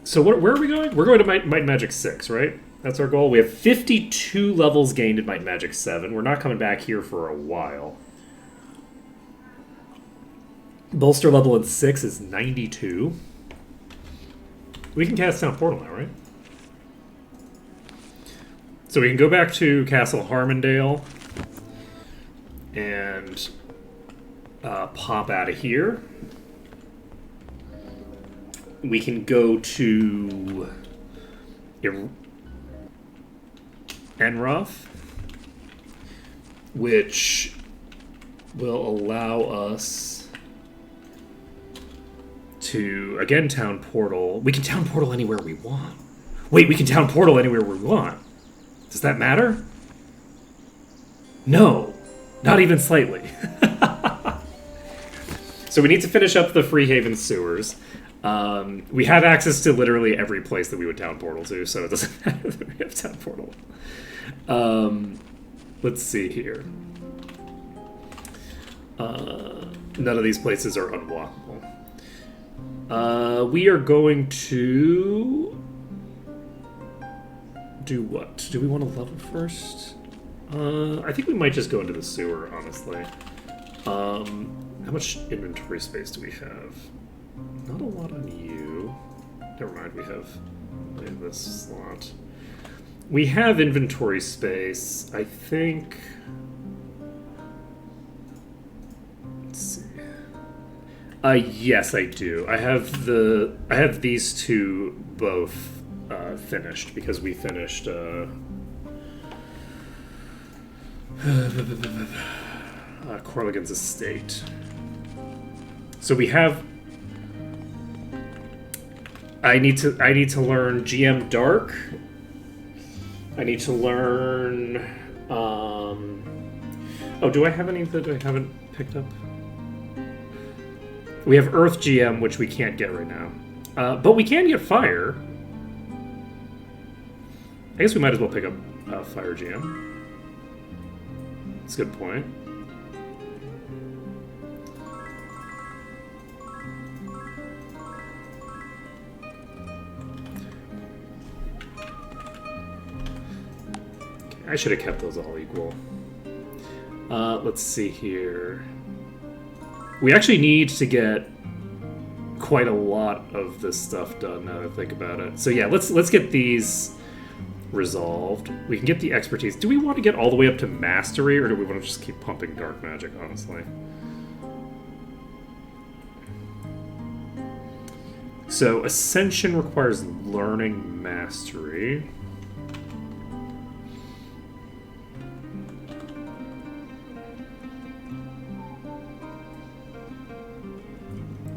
So where are we going? We're going to Might and Magic 6, right? That's our goal. We have 52 levels gained in Might and Magic 7. We're not coming back here for a while. Bolster level in 6 is 92. We can cast Town Portal now, right? So we can go back to Castle Harmondale and pop out of here. We can go to Enroth, which will allow us to, again, Town Portal. We can Town Portal anywhere we want. Wait, we can Town Portal anywhere we want. Does that matter? No, not even slightly. So we need to finish up the Freehaven sewers. We have access to literally every place that we would Town Portal to, so it doesn't matter that we have Town Portal. Let's see here. None of these places are unwalkable. We are going to do what? Do we want to level first? I think we might just go into the sewer, honestly. How much inventory space do we have? Not a lot on you. Never mind, we have this slot. We have inventory space. I think... Let's see. Yes, I do. I have these two both finished because we finished Corligan's estate. So we have. I need to learn GM Dark. I need to learn. Oh, do I have any that I haven't picked up? We have Earth GM, which we can't get right now, but we can get Fire. I guess we might as well pick up Fire GM. That's a good point. I should have kept those all equal. Let's see here. We actually need to get quite a lot of this stuff done now that I think about it. So yeah, let's get these resolved. We can get the expertise. Do we want to get all the way up to mastery, or do we want to just keep pumping dark magic, honestly? So Ascension requires learning mastery.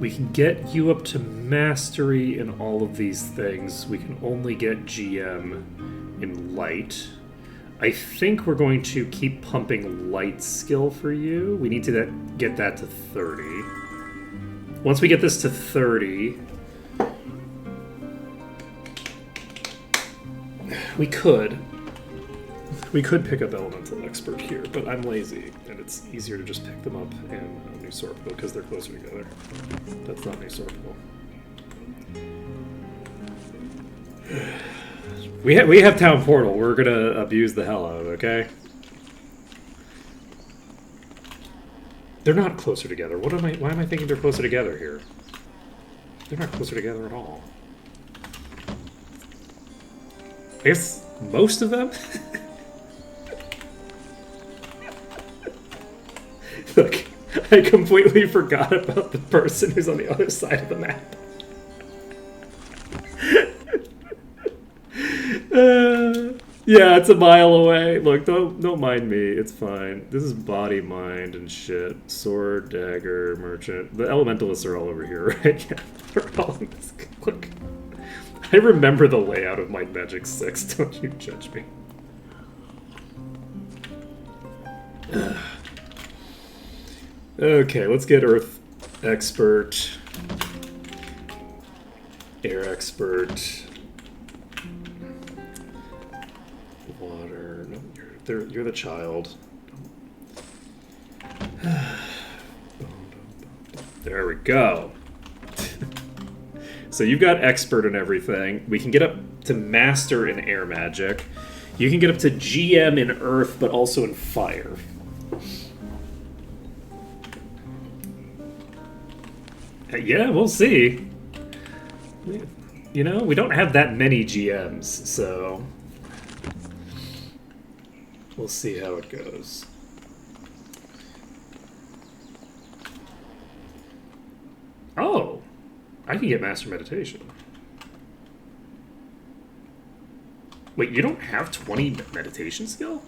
We can get you up to mastery in all of these things. We can only get GM in light. I think we're going to keep pumping light skill for you. We need to get that to 30. Once we get this to 30, we could pick up Elemental Expert here, but I'm lazy, and it's easier to just pick them up in New Sorpo because they're closer together. That's not New Sorpo. We have Town Portal. We're gonna abuse the hell out of it, okay? They're not closer together. Why am I thinking they're closer together here? They're not closer together at all. I guess most of them? Look, I completely forgot about the person who's on the other side of the map. Yeah, it's a mile away. Look, don't mind me. It's fine. This is body, mind, and shit. Sword, dagger, merchant. The elementalists are all over here, right? Yeah, they're all in this. Look, I remember the layout of Might Magic 6. Don't you judge me. Okay, let's get Earth Expert, Air Expert, Water. No, you're the child. There we go. So you've got Expert and everything. We can get up to Master in Air Magic. You can get up to GM in Earth, but also in Fire. Yeah, we'll see. You know, we don't have that many GMs, so we'll see how it goes. Oh, I can get Master Meditation. Wait, you don't have 20 meditation skill?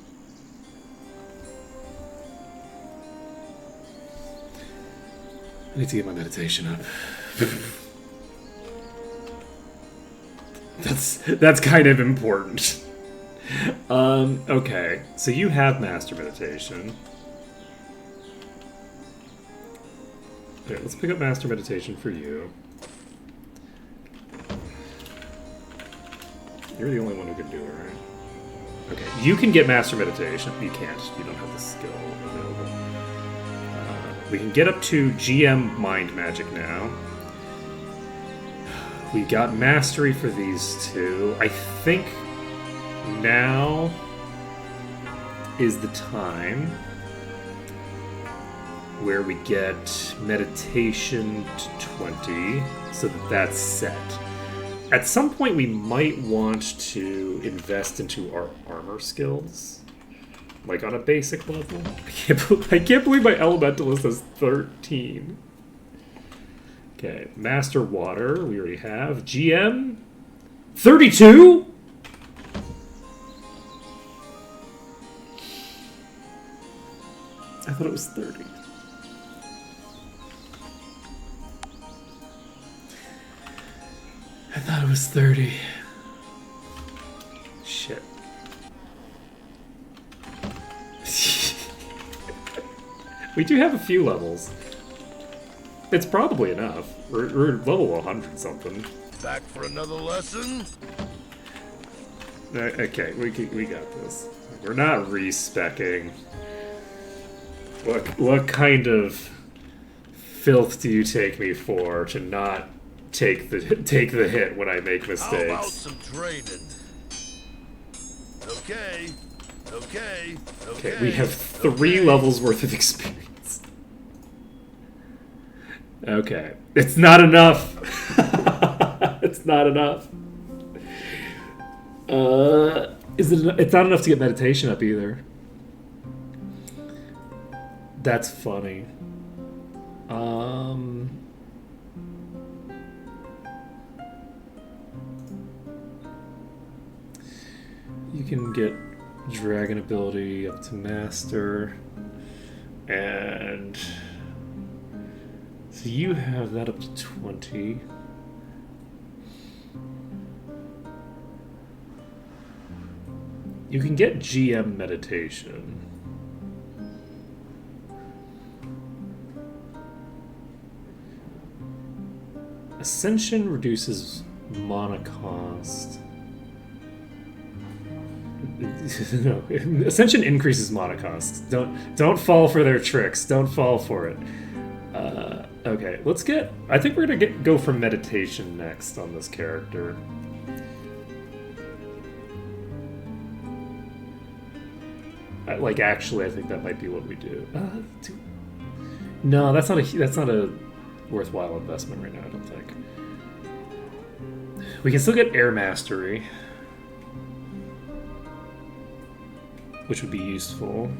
I need to get my meditation up. That's kind of important. Okay, so you have Master Meditation. Okay, let's pick up Master Meditation for you. You're the only one who can do it, right? Okay, you can get Master Meditation. You can't. You don't have the skill available. We can get up to GM Mind Magic now. We got Mastery for these two. I think now is the time where we get Meditation to 20, so that's set. At some point, we might want to invest into our armor skills. Like on a basic level. I can't believe my Elementalist has 13. Okay, Master Water, we already have. GM? 32? I thought it was 30. I thought it was 30. Shit. We do have a few levels. It's probably enough. We're level 100 something. Back for another lesson? Okay, we got this. We're not respecking. What kind of filth do you take me for to not take the hit when I make mistakes? How about some trading? Okay. Okay, we have 3 levels worth of experience. Okay, it's not enough. It's not enough. It's not enough to get meditation up either. That's funny. You can get Dragon ability up to Master, and So you have that up to 20. You can get GM meditation. Ascension reduces mana cost. No, Ascension increases mana cost. Don't fall for their tricks. Don't fall for it. Okay, let's get. I think we're gonna go for meditation next on this character. Like, actually, I think that might be what we do. No, that's not a worthwhile investment right now. I don't think. We can still get Air Mastery, which would be useful.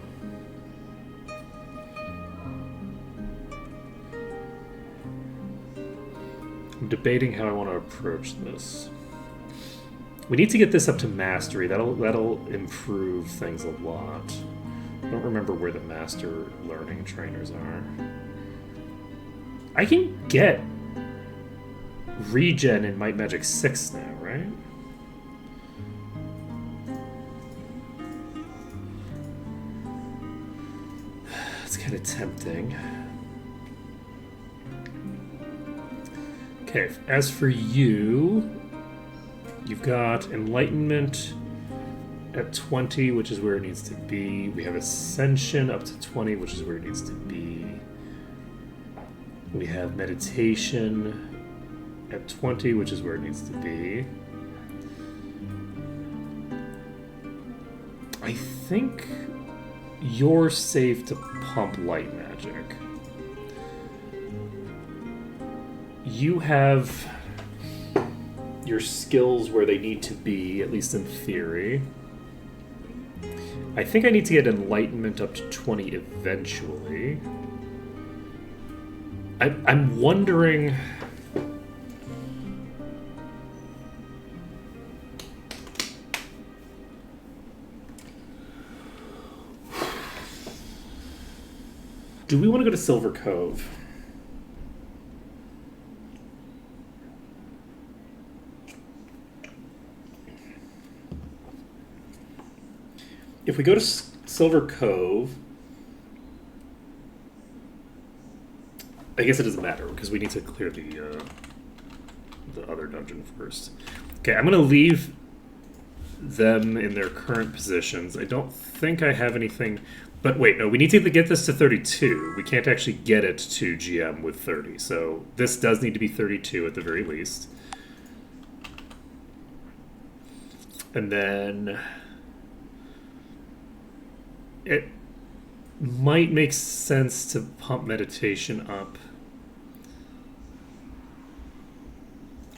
I'm debating how I want to approach this. We need to get this up to mastery. That'll improve things a lot. I don't remember where the master learning trainers are. I can get regen in Might Magic 6 now, right? It's kind of tempting. Okay, as for you, you've got Enlightenment at 20, which is where it needs to be. We have Ascension up to 20, which is where it needs to be. We have Meditation at 20, which is where it needs to be. I think you're safe to pump Light Magic. You have your skills where they need to be, at least in theory. I think I need to get Enlightenment up to 20 eventually. I'm wondering... Do we want to go to Silver Cove? If we go to Silver Cove, I guess it doesn't matter because we need to clear the other dungeon first. Okay, I'm going to leave them in their current positions. I don't think I have anything... But wait, no, we need to get this to 32. We can't actually get it to GM with 30. So this does need to be 32 at the very least. And then... It might make sense to pump Meditation up.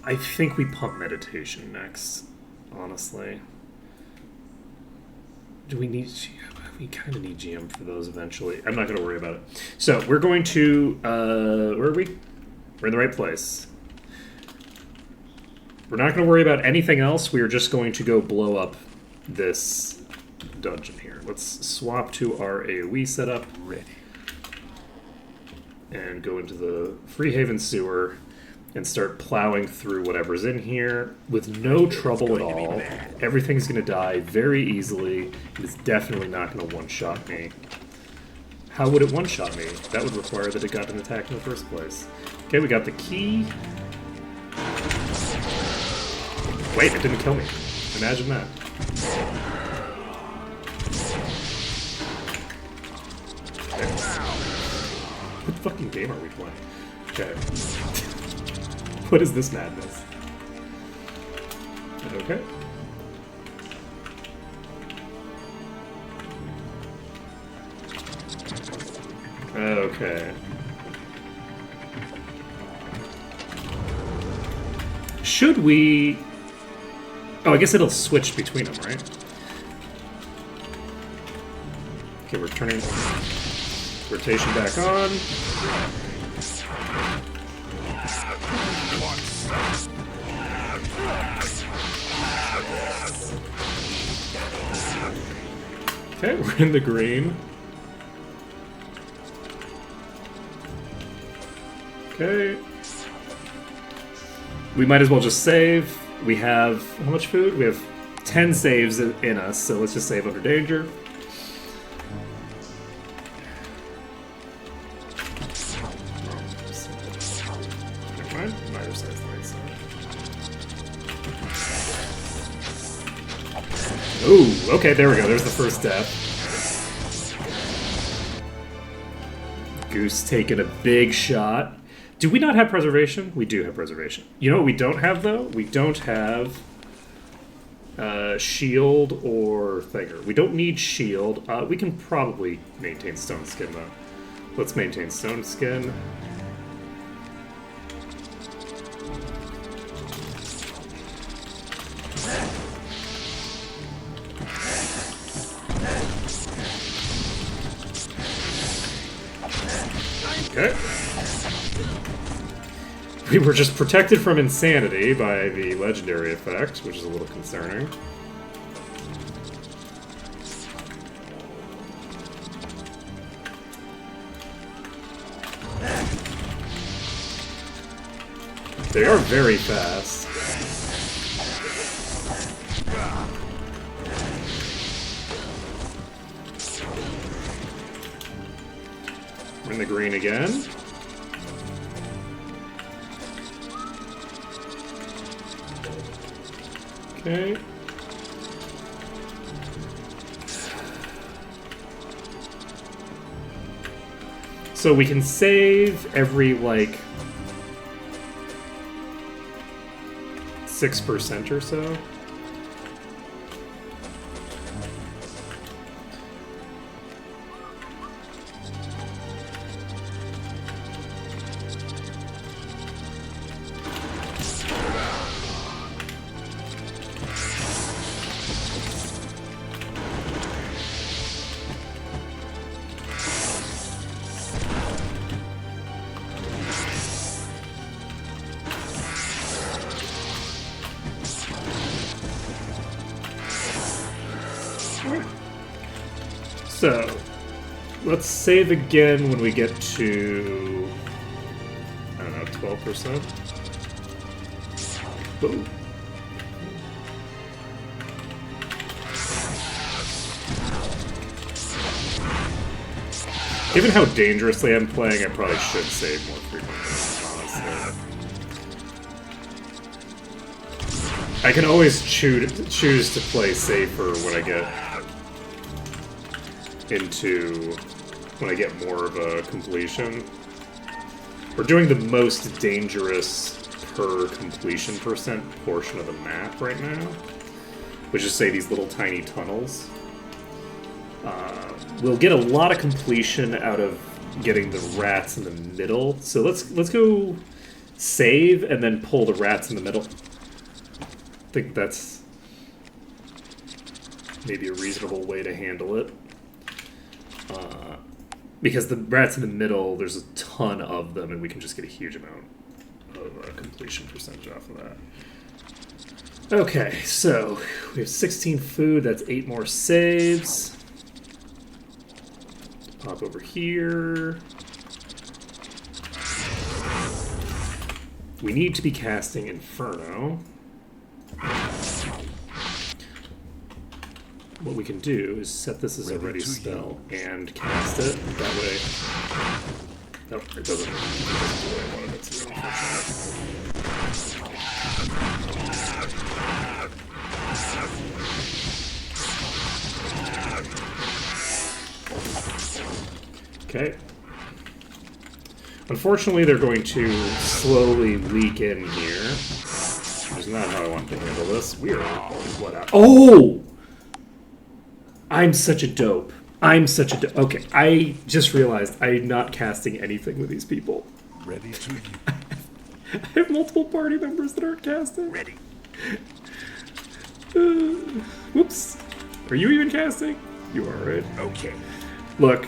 I think we pump Meditation next, honestly. Do we need GM? We kind of need GM for those eventually. I'm not going to worry about it. So we're going to... where are we? We're in the right place. We're not going to worry about anything else. We are just going to go blow up this dungeon here. Let's swap to our AoE setup. Ready. And go into the Freehaven sewer and start plowing through whatever's in here with no trouble at all. Everything's going to die very easily. It's definitely not going to one-shot me. How would it one-shot me? That would require that it got an attack in the first place. Okay, we got the key. Wait, it didn't kill me. Imagine that. Okay. What fucking game are we playing? Okay. What is this madness? Okay. Okay. Should we... Oh, I guess it'll switch between them, right? Okay, we're turning rotation back on. Okay, we're in the green. Okay. We might as well just save. We have how much food? We have 10 saves in us, so let's just save under danger. Never mind. Minor size light side. Ooh, okay, there we go. There's the first death. Goose taking a big shot. Do we not have preservation? We do have preservation. You know what we don't have, though? We don't have shield or thinger. We don't need shield. We can probably maintain stone skin, though. Let's maintain stone skin. Okay. We were just protected from insanity by the legendary effect, which is a little concerning. They are very fast. We're in the green again. Okay. So we can save every, like, 6% or so. So, let's save again when we get to, I don't know, 12%? Ooh. Given how dangerously I'm playing, I probably should save more frequently, honestly. I can always choose to play safer when I get more of a completion. We're doing the most dangerous per completion percent portion of the map right now, which is, say, these little tiny tunnels. We'll get a lot of completion out of getting the rats in the middle. So let's go save and then pull the rats in the middle. I think that's maybe a reasonable way to handle it. Because the rats in the middle, there's a ton of them, and we can just get a huge amount of completion percentage off of that. Okay, so we have 16 food, that's 8 more saves. Pop over here. We need to be casting Inferno. What we can do is set this as a ready spell and cast it. That way... Nope, it doesn't do what I wanted it to, unfortunately. Okay. Unfortunately, they're going to slowly leak in here. Which is not how I want to handle this. We are... What out? Oh! I'm such a dope. Okay, I just realized I'm not casting anything with these people. Ready to use. I have multiple party members that aren't casting. Ready. Whoops. Are you even casting? You are, right? Okay. Look,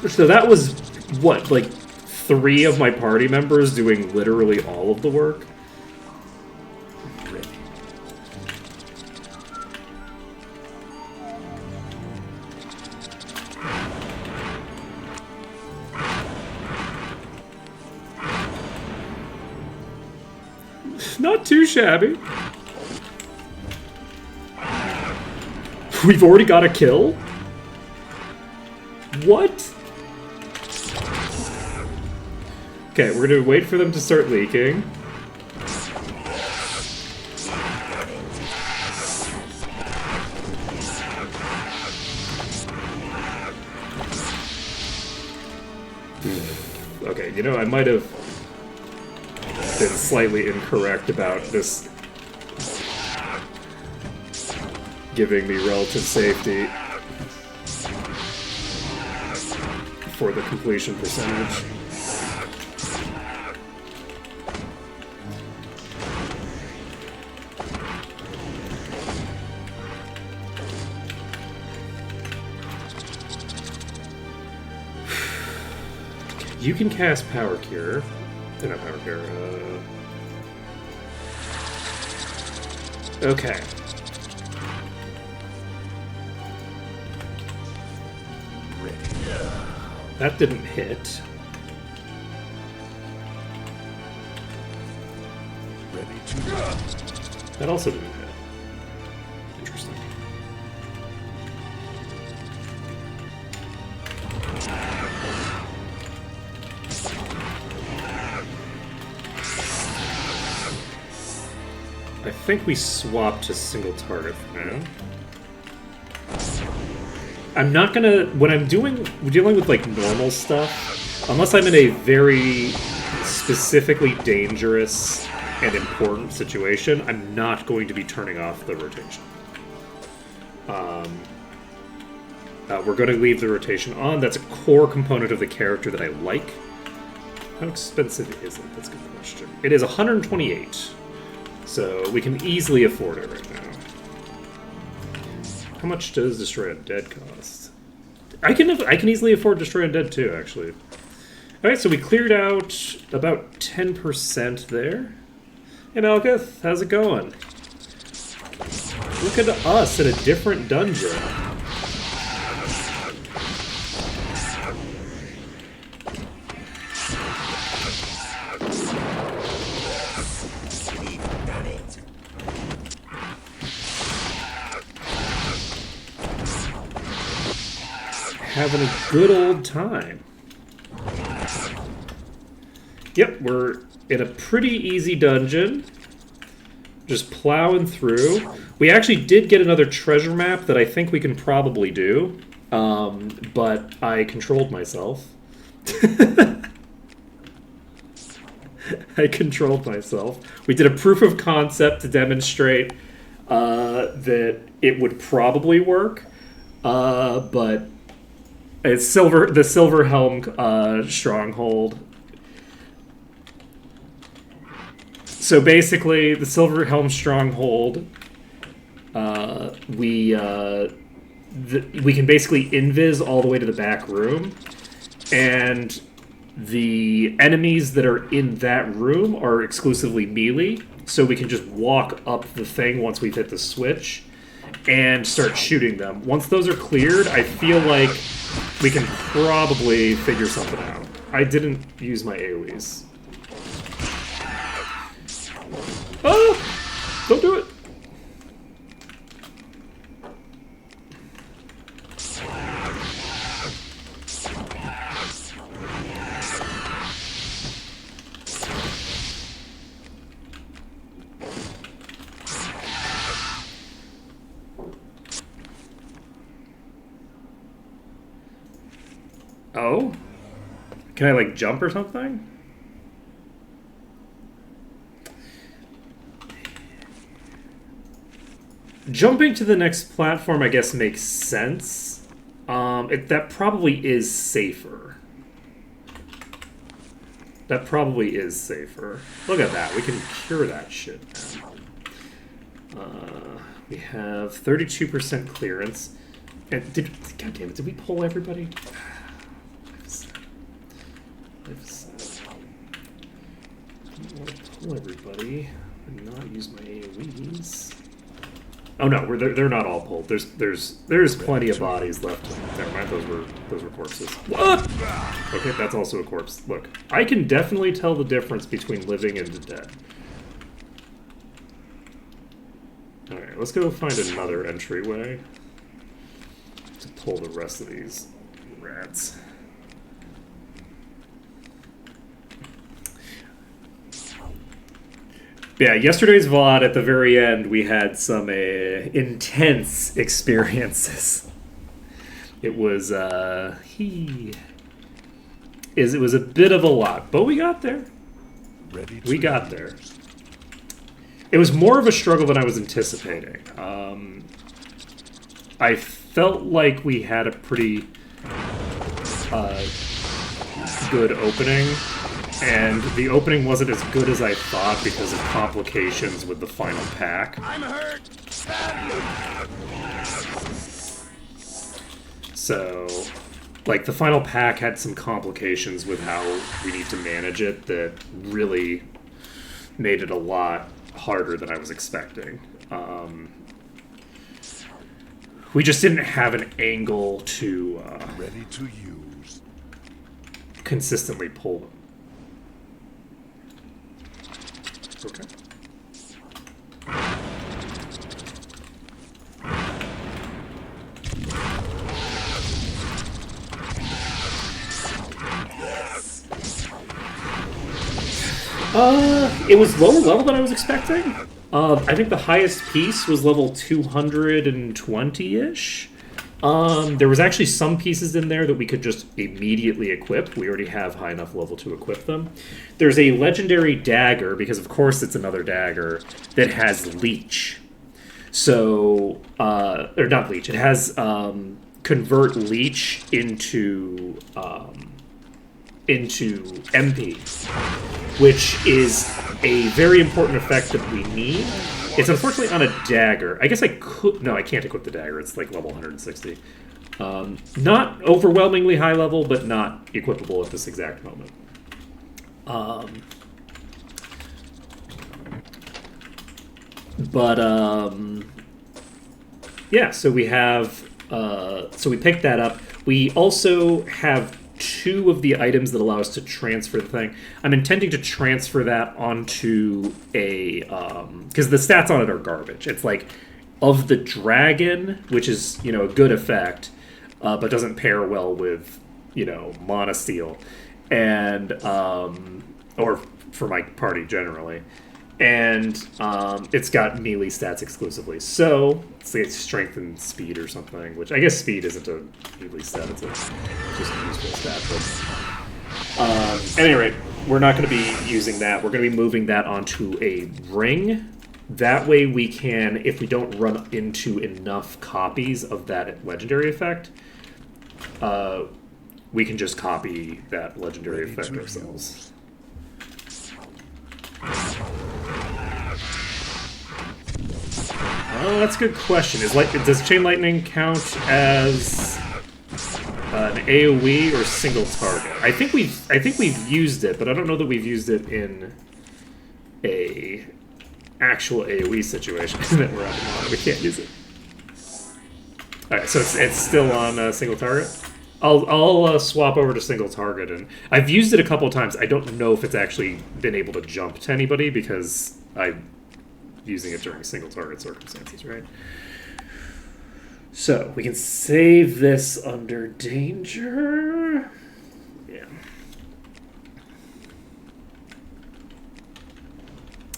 so that was, what, like 3 of my party members doing literally all of the work? Ready. Not too shabby. We've already got a kill? What? Okay, we're gonna wait for them to start leaking. Okay, you know, I might have been slightly incorrect about this giving me relative safety for the completion percentage. You can cast Power Cure. Not Power Cure. Okay. That didn't hit. Ready to go. That also didn't hit. Interesting. I think we swapped to single target for now. I'm not gonna, when I'm dealing with like normal stuff, unless I'm in a very specifically dangerous and important situation, I'm not going to be turning off the rotation. We're going to leave the rotation on. That's a core component of the character that I like. How expensive is it? That's a good question. It is 128, so we can easily afford it right now. How much does Destroy Undead cost? I can easily afford Destroy Undead too, actually. Alright, so we cleared out about 10% there. Hey Malkuth, how's it going? Look at us in a different dungeon. Having a good old time. Yep, we're in a pretty easy dungeon. Just plowing through. We actually did get another treasure map that I think we can probably do. But I controlled myself. I controlled myself. We did a proof of concept to demonstrate that it would probably work. But it's the Silver Helm stronghold. So basically, the Silver Helm stronghold, we can basically invis all the way to the back room, and the enemies that are in that room are exclusively melee. So we can just walk up the thing once we've hit the switch and start shooting them. Once those are cleared, I feel like we can probably figure something out. I didn't use my AoEs. Oh! Don't do it! Oh? Can I, like, jump or something? Jumping to the next platform, I guess, makes sense. That probably is safer. That probably is safer. Look at that. We can cure that shit now. We have 32% clearance. And God damn it, did we pull everybody? I don't want to pull everybody and not use my AoEs. Oh no, they're not all pulled. There's plenty of bodies left. Never mind, those were corpses. What? Okay, that's also a corpse. Look, I can definitely tell the difference between living and the dead. Alright, let's go find another entryway to pull the rest of these rats. Yeah, yesterday's VOD at the very end, we had some intense experiences. It was it was a bit of a lot, but we got there. Ready to We got there. It was more of a struggle than I was anticipating. I felt like we had a pretty good opening, and the opening wasn't as good as I thought because of complications with the final pack. I'm hurt. So, like, the final pack had some complications with how we need to manage it that really made it a lot harder than I was expecting. We just didn't have an angle to Ready to use. consistently pull them. Okay. It was lower level than I was expecting. I think the highest piece was level 220-ish. There was actually some pieces in there that we could just immediately equip. We already have high enough level to equip them. There's a legendary dagger, because of course it's another dagger, that has leech. So, or not leech, it has convert leech into MP, which is a very important effect that we need. It's unfortunately on a dagger. I guess I could... No, I can't equip the dagger. It's like level 160. Not overwhelmingly high level, but not equipable at this exact moment. Yeah, so we have... so we picked that up. We also have 2 of the items that allow us to transfer the thing. I'm intending to transfer that onto a... because the stats on it are garbage. It's like, of the dragon, which is, you know, a good effect, but doesn't pair well with, you know, monosteel. And, or for my party generally. And it's got melee stats exclusively. So, let's say it's strength and speed or something, which I guess speed isn't a melee stat, it's just a useful stat. But at any rate, we're not going to be using that. We're going to be moving that onto a ring. That way we can, if we don't run into enough copies of that legendary effect, we can just copy that legendary effect ourselves. Oh, that's a good question. Does Chain Lightning count as an AoE or single target? I think we've used it, but I don't know that we've used it in a actual AoE situation that we're at. We can't use it. All right, so it's still on single target. I'll swap over to single target, and I've used it a couple of times. I don't know if it's actually been able to jump to anybody because I'm using it during single target circumstances, right? So we can save this under danger. Yeah.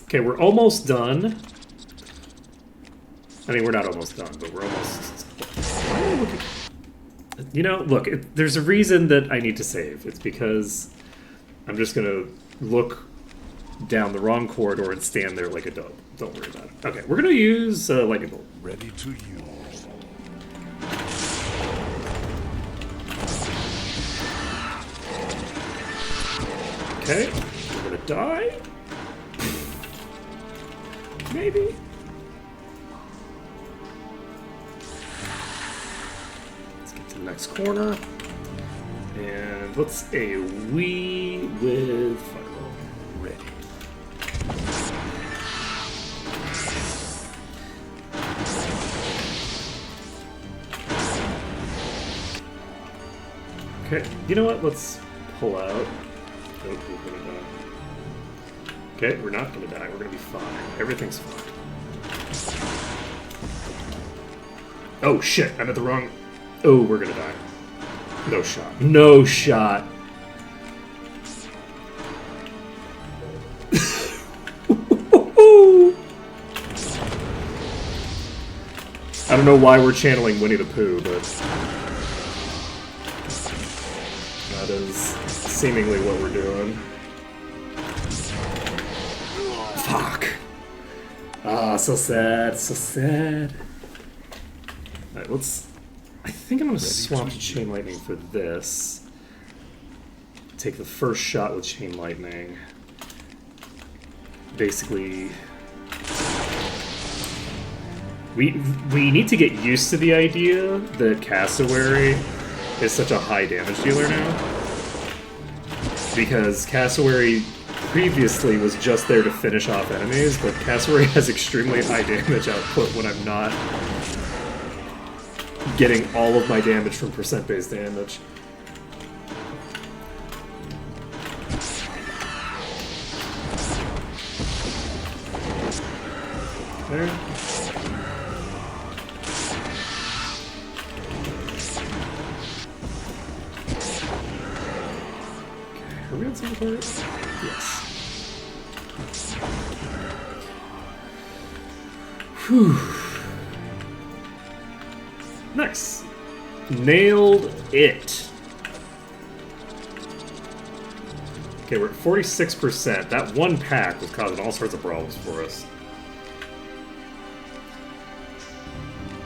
Okay, we're almost done. I mean, we're not almost done, but we're almost... You know, look, there's a reason that I need to save. It's because I'm just going to look down the wrong corridor and stand there like a dope. Don't worry about it. Okay, we're going to use Lightning Bolt. Ready to use. Okay, we're going to die. Maybe. The next corner, and let's AoE with Fireball. Ready. Okay, you know what? Let's pull out. Oh, we're gonna die. Okay, we're not gonna die. We're gonna be fine. Everything's fine. Oh shit, I'm at the wrong... Oh, we're gonna die. No shot. No shot. I don't know why we're channeling Winnie the Pooh, but that is seemingly what we're doing. Fuck. Ah, so sad, so sad. Alright, let's... I think I'm gonna swap to Chain Lightning for this. Take the first shot with Chain Lightning. Basically... We need to get used to the idea that Cassowary is such a high damage dealer now. Because Cassowary previously was just there to finish off enemies, but Cassowary has extremely high damage output when I'm not getting all of my damage from percent-based damage. There. Are we on single target? Yes. Whew. Nice. Nailed it. Okay, we're at 46%. That one pack was causing all sorts of problems for us.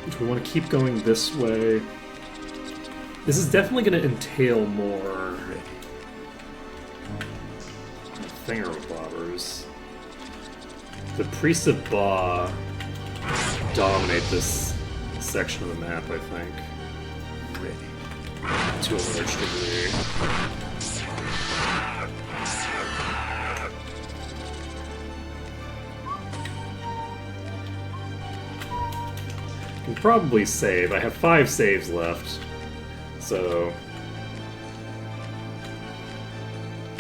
Which we want to keep going this way. This is definitely going to entail more Thingerbobbers. The Priest of Ba dominate this section of the map, I think. Ready. To a large degree. I can probably save. I have 5 saves left, so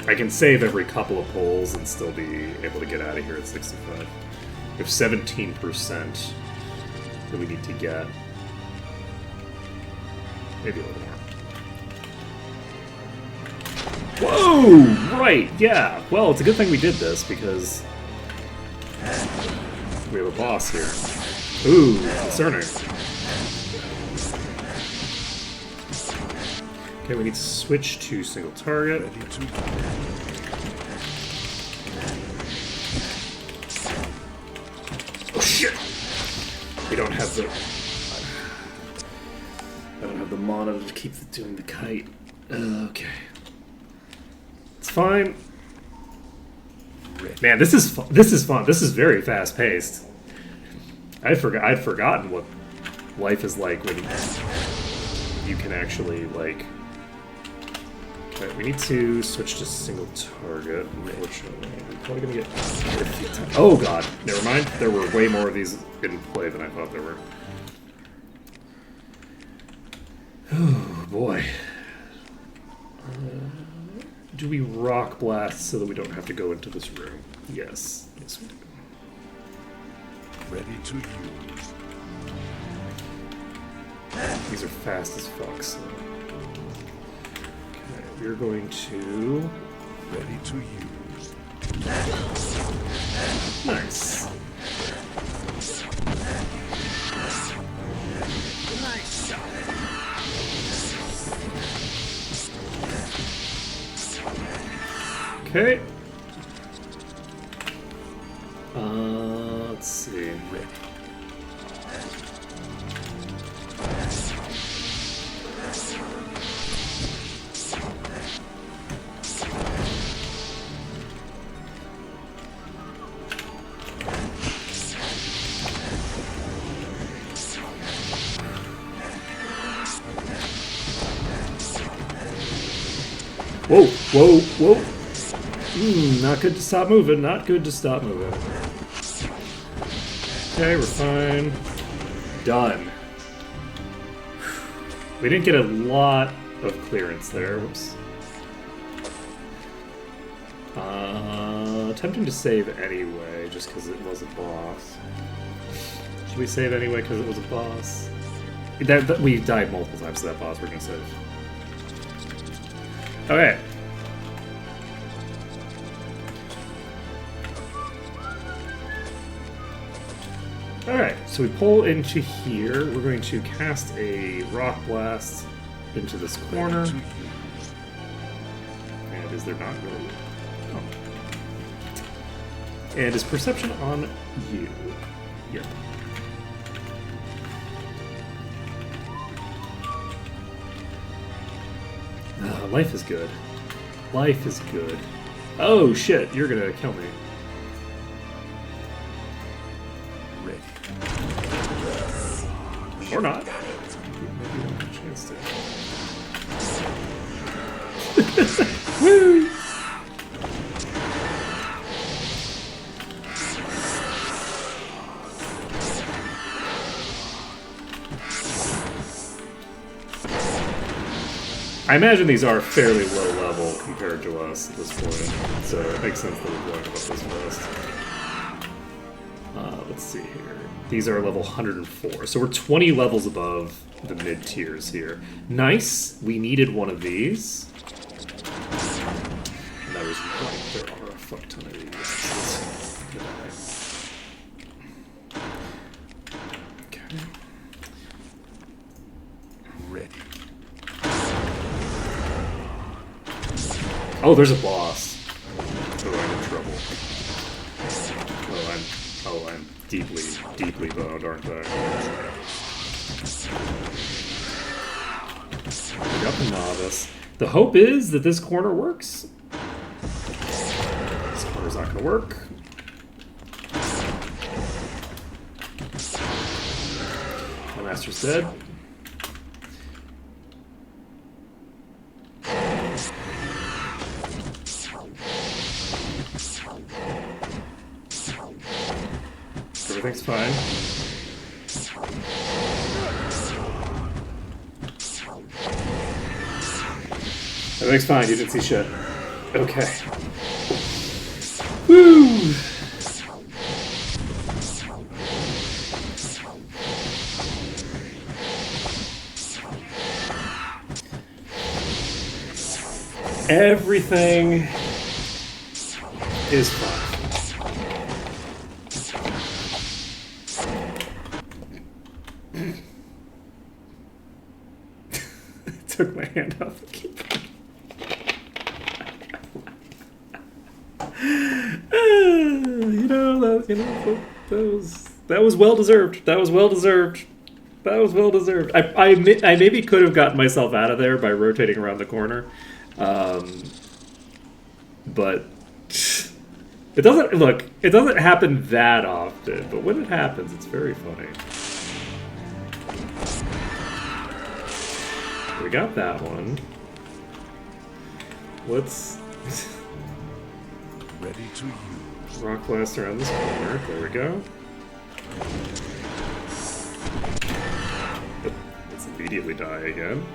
I can save every couple of pulls and still be able to get out of here at 65. We have 17% that we need to get. Maybe a little more. Whoa! Right, yeah. Well, it's a good thing we did this, because we have a boss here. Ooh, concerning. Okay, we need to switch to single target. Oh shit! We don't have the... I don't have the mana to keep doing the kite. Okay. It's fine. Man, this is fun. This is fun. This is very fast paced. I'd forgotten what life is like when you can actually, like... Okay, we need to switch to single target, unfortunately. I'm probably gonna get hit a few times. Oh god, never mind. There were way more of these in play than I thought there were. Oh boy. Do we rock blast so that we don't have to go into this room? Yes. Yes, we do. Ready to use. These are fast as fuck, so... Okay, we're going to... Ready to use. Nice. Nice shot. Okay. Let's see. Whoa, whoa, whoa. Not good to stop moving, not good to stop moving. Okay, we're fine. Done. We didn't get a lot of clearance there. Whoops. Attempting to save anyway, just because it was a boss. Should we save anyway because it was a boss? That we died multiple times to that boss. We're gonna save. Okay. Alright, so we pull into here. We're going to cast a Rock Blast into this corner. To use. And is there not really? Oh. And is perception on you? Yep. Life is good. Life is good. Oh shit, you're gonna kill me. Ready. Or not. Maybe you don't have a chance to. Woo! I imagine these are fairly low level compared to us at this point, so it makes sense that we're going up this fast. Let's see here. These are level 104, so we're 20 levels above the mid tiers here. Nice. We needed one of these. And I was right. There are a fuck ton of these. Okay. Ready. Oh, there's a boss. Oh, I'm in trouble. I'm deeply, deeply boned, aren't I? We got the novice. The hope is that this corner works. This corner's not gonna work. My master's dead. Everything's fine. Everything's fine, you didn't see shit. Okay. Woo! Everything is fine. Took my hand off the keyboard. That was well deserved. That was well deserved. That was well deserved. I maybe could have gotten myself out of there by rotating around the corner, but it doesn't look. It doesn't happen that often, but when it happens, it's very funny. We got that one. Let's Ready to use. rock blast around this corner. There we go. Let's immediately die again.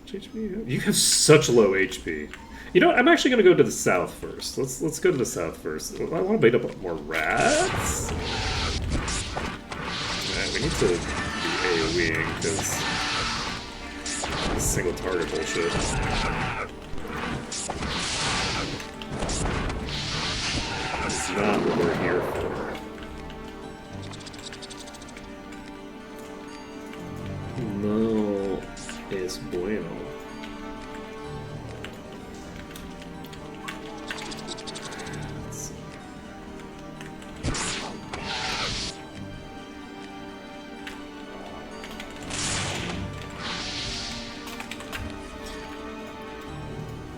HP? You have such low HP. You know what? I'm actually gonna go to the south first. Let's go to the south first. I want to bait up more rats. Man, we need to AoEing because this single target bullshit. It's not what we're here for. No es bueno.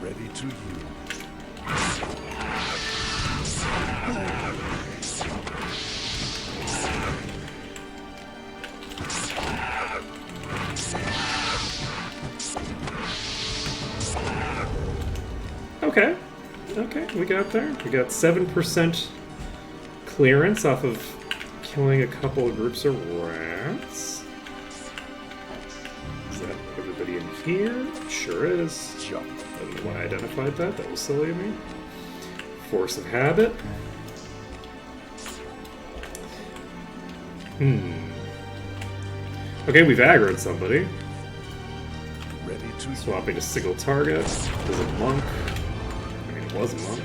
Ready to use. Okay. Okay, we got there. We got 7% clearance off of killing a couple of groups of rats. Is that everybody in here? Sure is. Jump. I don't know why I identified that. That was silly of me. Force of habit. Okay, we've aggroed somebody. Ready to use. Swapping to single target. There's a monk. I mean, it was a monk.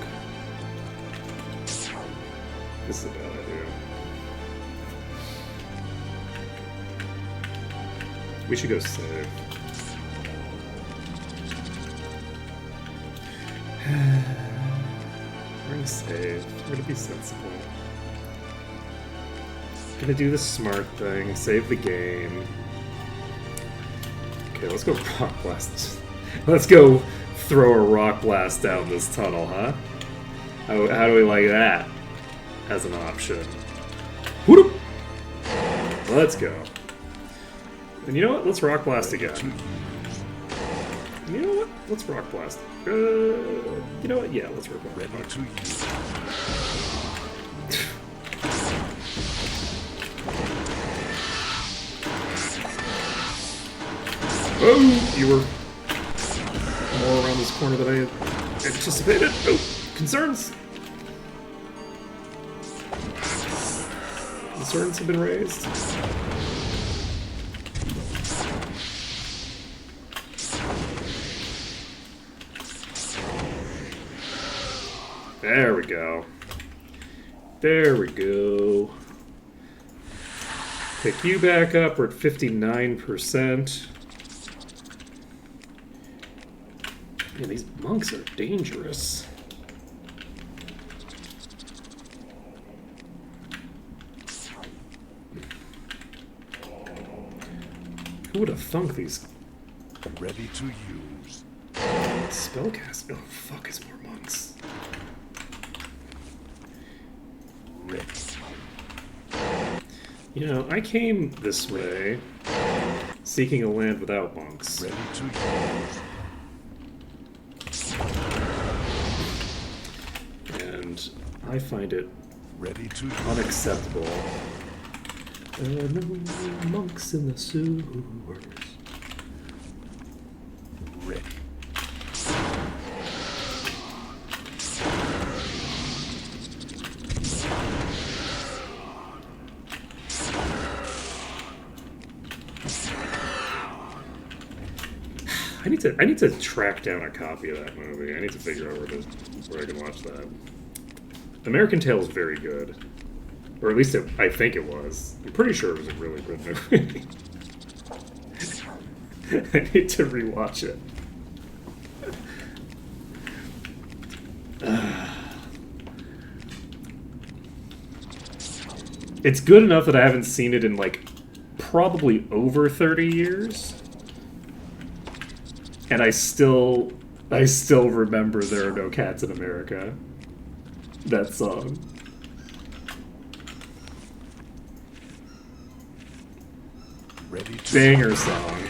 This is a bad idea. We should go save. We're gonna save. We're gonna be sensible. Gonna do the smart thing. Save the game. Okay, let's go rock blast. Let's go throw a rock blast down this tunnel, huh? How do we like that as an option? Whoop! Let's go. And you know what? Let's rock blast again. You know what? Let's rock blast. You know what? Yeah, let's rock blast. Ready to use. Oh, you were more around this corner than I had anticipated. Oh, concerns. Concerns have been raised. There we go. There we go. Pick you back up. We're at 59%. Man, these monks are dangerous. Who would have thunk these Ready to use. spellcast? Oh, fuck, it's more monks. Ready. You know, I came this way seeking a land without monks. Ready to use. And I find it Ready to use. unacceptable. There are no monks in the sewers. Ready. I need to track down a copy of that movie. I need to figure out where I can watch that. American Tail is very good. Or at least I think it was. I'm pretty sure it was a really good movie. I need to rewatch it. It's good enough that I haven't seen it in like probably over 30 years. And I still remember There Are No Cats in America. That song. Ready to Banger song.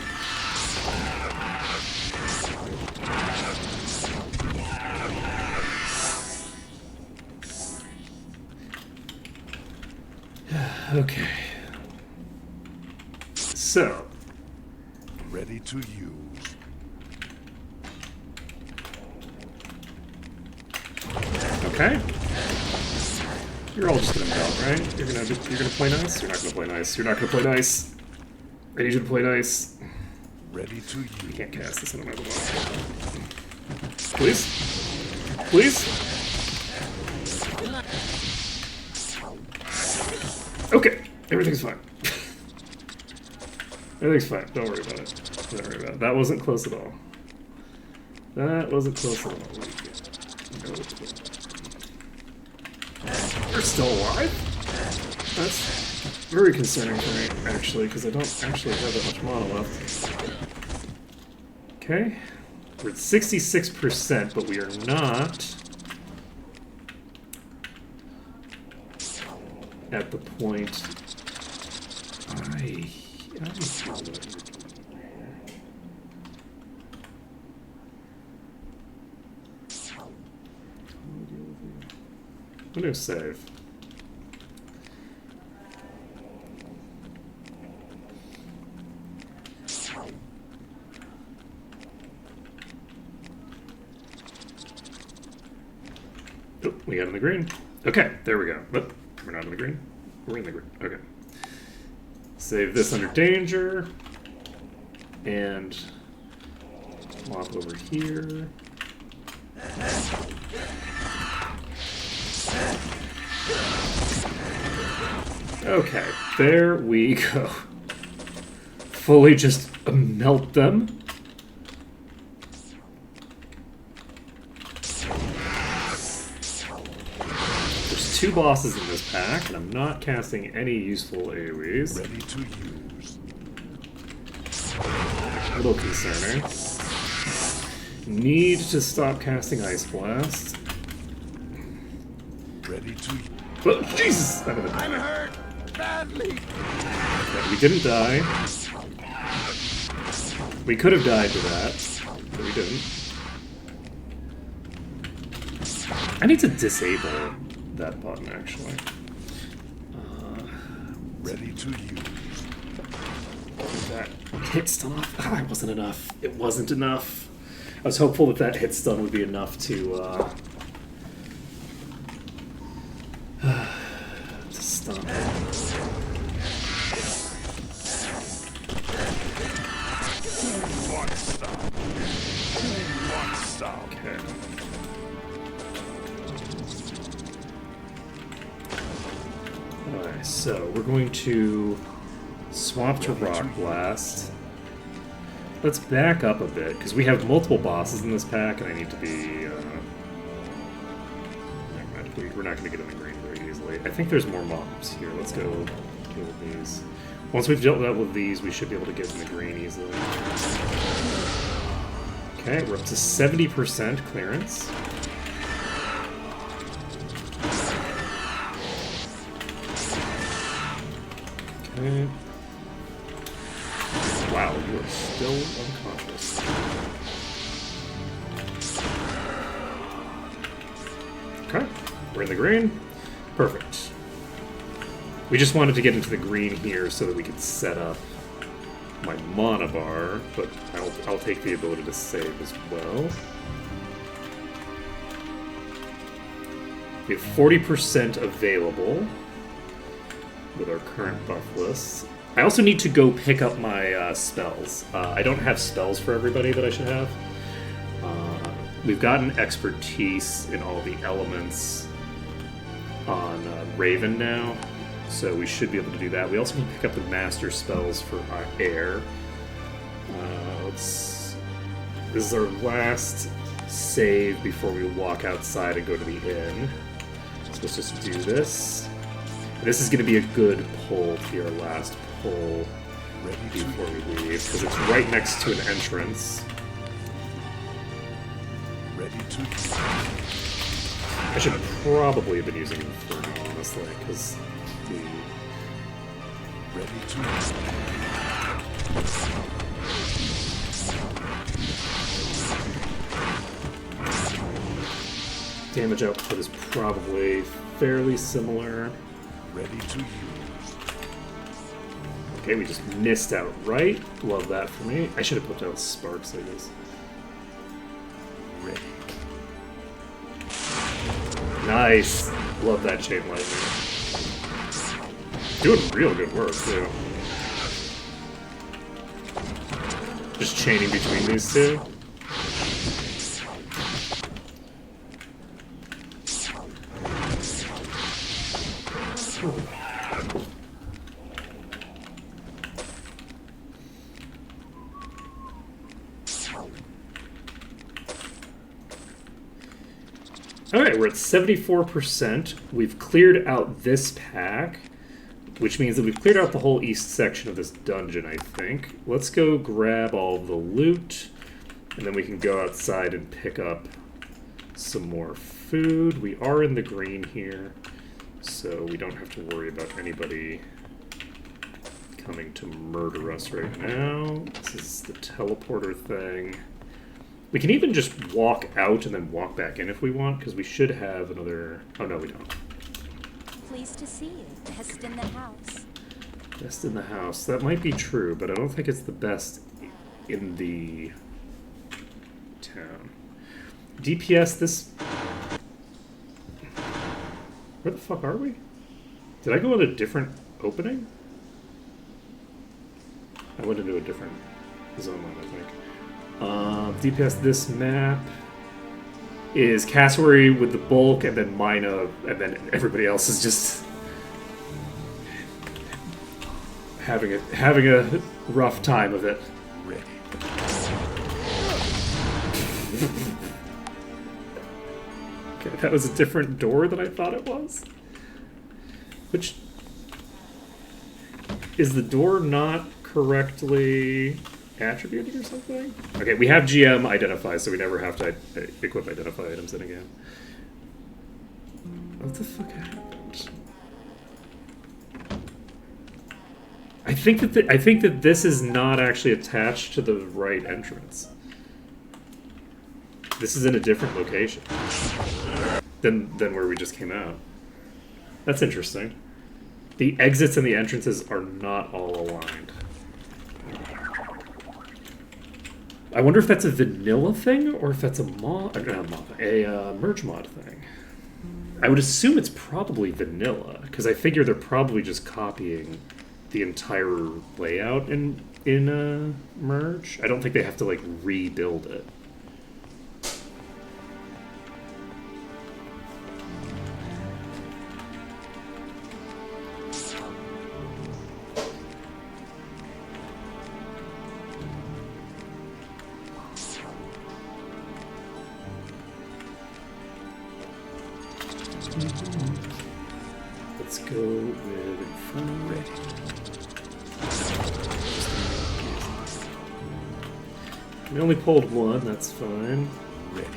Okay. So, Ready to use. okay. You're all just gonna melt, right? You're gonna play nice? You're not gonna play nice. You're not gonna play nice. I need you to play nice. Ready to I use. can't cast this into my level. Please? Please? Okay. Everything's fine. Everything's fine. Don't worry about it. Don't worry about it. That wasn't close at all. That wasn't close at all. You're still alive? That's very concerning for me, actually, because I don't actually have that much mana left. Okay. We're at 66%, but we are not at the point I don't know what you're doing here. I'm gonna save. Oh, we got in the green. Okay, there we go. But we're not in the green. We're in the green. Okay. Save this under danger. And walk over here. Okay, there we go. Fully just melt them. There's 2 bosses in this pack, and I'm not casting any useful AoEs. Ready to use. A little concerning. Need to stop casting Ice Blast. Ready to. Oh, Jesus! I'm hurt badly. Okay, we didn't die. We could have died to that, but we didn't. I need to disable that button, actually. Ready to use. That hit stun off. Ah, it wasn't enough. It wasn't enough. I was hopeful that that hit stun would be enough to stop it. One stop. One stop. Okay. Alright, so we're going to swap to Rock Blast. Let's back up a bit, because we have multiple bosses in this pack, and I need to be... never mind, we're not going to get in the green very easily. I think there's more mobs here. Let's go deal with these. Once we've dealt with these, we should be able to get in the green easily. Okay, we're up to 70% clearance. Okay. Wow, you are still unconscious. Okay, we're in the green. Perfect. We just wanted to get into the green here so that we could set up my mana bar, but I'll take the ability to save as well. We have 40% available with our current buff list. I also need to go pick up my spells. I don't have spells for everybody that I should have. We've gotten expertise in all the elements on Raven now, so we should be able to do that. We also can pick up the master spells for our air. This is our last save before we walk outside and go to the inn. So let's just do this. This is going to be a good pull to your last pull before we leave, because it's right next to an entrance. Ready to. I should probably have been using Inferno, honestly, because the... Ready to. damage output is probably fairly similar. Ready to use. Okay, we just missed out right. Love that for me. I should have put out sparks, I guess. Ready. Nice. Love that chain lightning. Doing real good work, too. Just chaining between these two. Alright, we're at 74%. We've cleared out this pack, which means that we've cleared out the whole east section of this dungeon, I think. Let's go grab all the loot, and then we can go outside and pick up some more food. We are in the green here, so we don't have to worry about anybody coming to murder us right now. This is the teleporter thing. We can even just walk out and then walk back in if we want, because we should have another... Oh, no, we don't. Pleased to see you. Best in the house. Best in the house. That might be true, but I don't think it's the best in the town. DPS, this... Where the fuck are we? Did I go in a different opening? I went into a different zone line, I think. DPS this map is Cassowary with the bulk, and then Mina, and then everybody else is just having a rough time of it. Ready. Okay, that was a different door than I thought it was. Which is the door not correctly attributed or something? Okay, we have GM identify, so we never have to equip identify items in again. What the fuck happened? I think that this is not actually attached to the right entrance. This is in a different location than where we just came out. That's interesting. The exits and the entrances are not all aligned. I wonder if that's a vanilla thing or if that's a merge mod thing. I would assume it's probably vanilla because I figure they're probably just copying the entire layout in merge. I don't think they have to like rebuild it. Let's go with Inferno. Ready. We only pulled one, that's fine. Ready.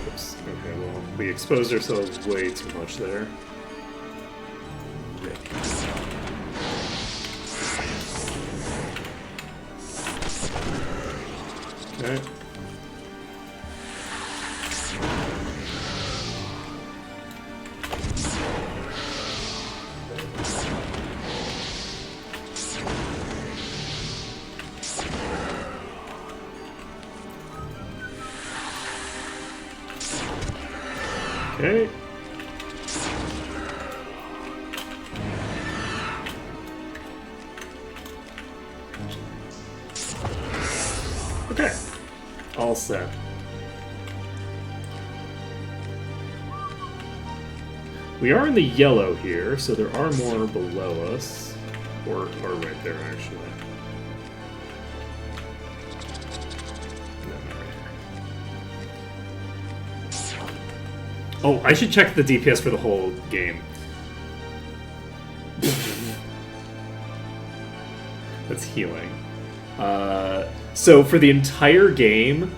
Oops. Okay, well, we exposed ourselves way too much there. Ready. Okay. Okay. Okay. All set. We are in the yellow here, so there are more below us. Or right there, actually. Oh, I should check the DPS for the whole game. That's healing. So for the entire game,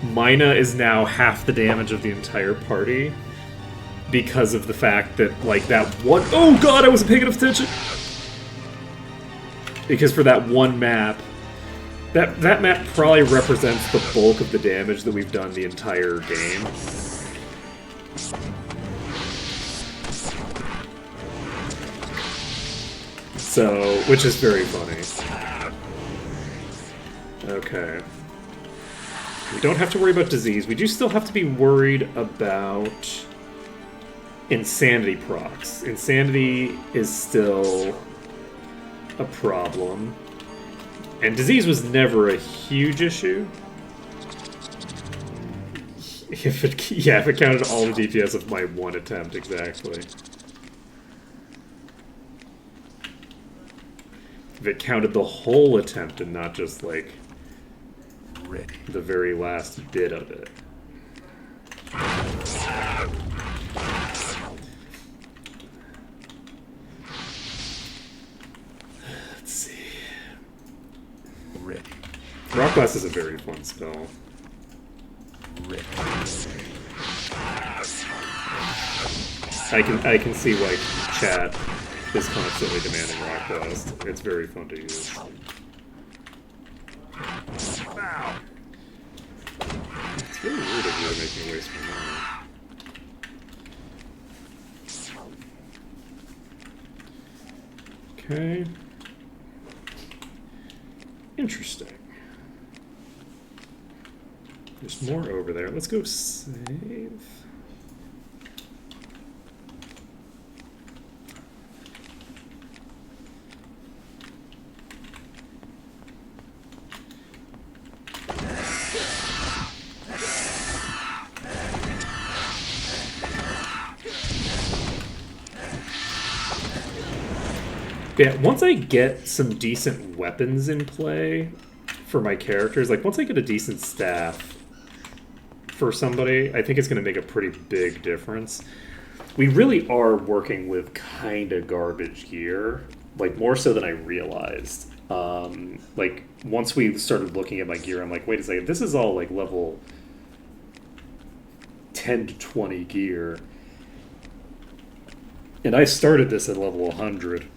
Mina is now half the damage of the entire party because of the fact that, like, that one... Oh god, I wasn't paying enough attention! Because for that one map, that map probably represents the bulk of the damage that we've done the entire game. So, which is very funny. Okay. We don't have to worry about disease. We do still have to be worried about insanity procs. Insanity is still a problem. And disease was never a huge issue. If it counted all the DPS of my one attempt, exactly. If it counted the whole attempt and not just, like, Ready. the very last bit of it. Let's see. Ready. Rock Blast is a very fun spell. Ready. I can see why chat is constantly demanding Rock Blast. It's very fun to use. It's really weird of you to make me waste my money. Okay. Interesting. There's more over there. Let's go save. Yeah, once I get some decent weapons in play for my characters, like once I get a decent staff for somebody, I think it's going to make a pretty big difference. We really are working with kind of garbage gear, like more so than I realized. Like once we started looking at my gear, I'm like, wait a second, this is all like level 10 to 20 gear. And I started this at level 100.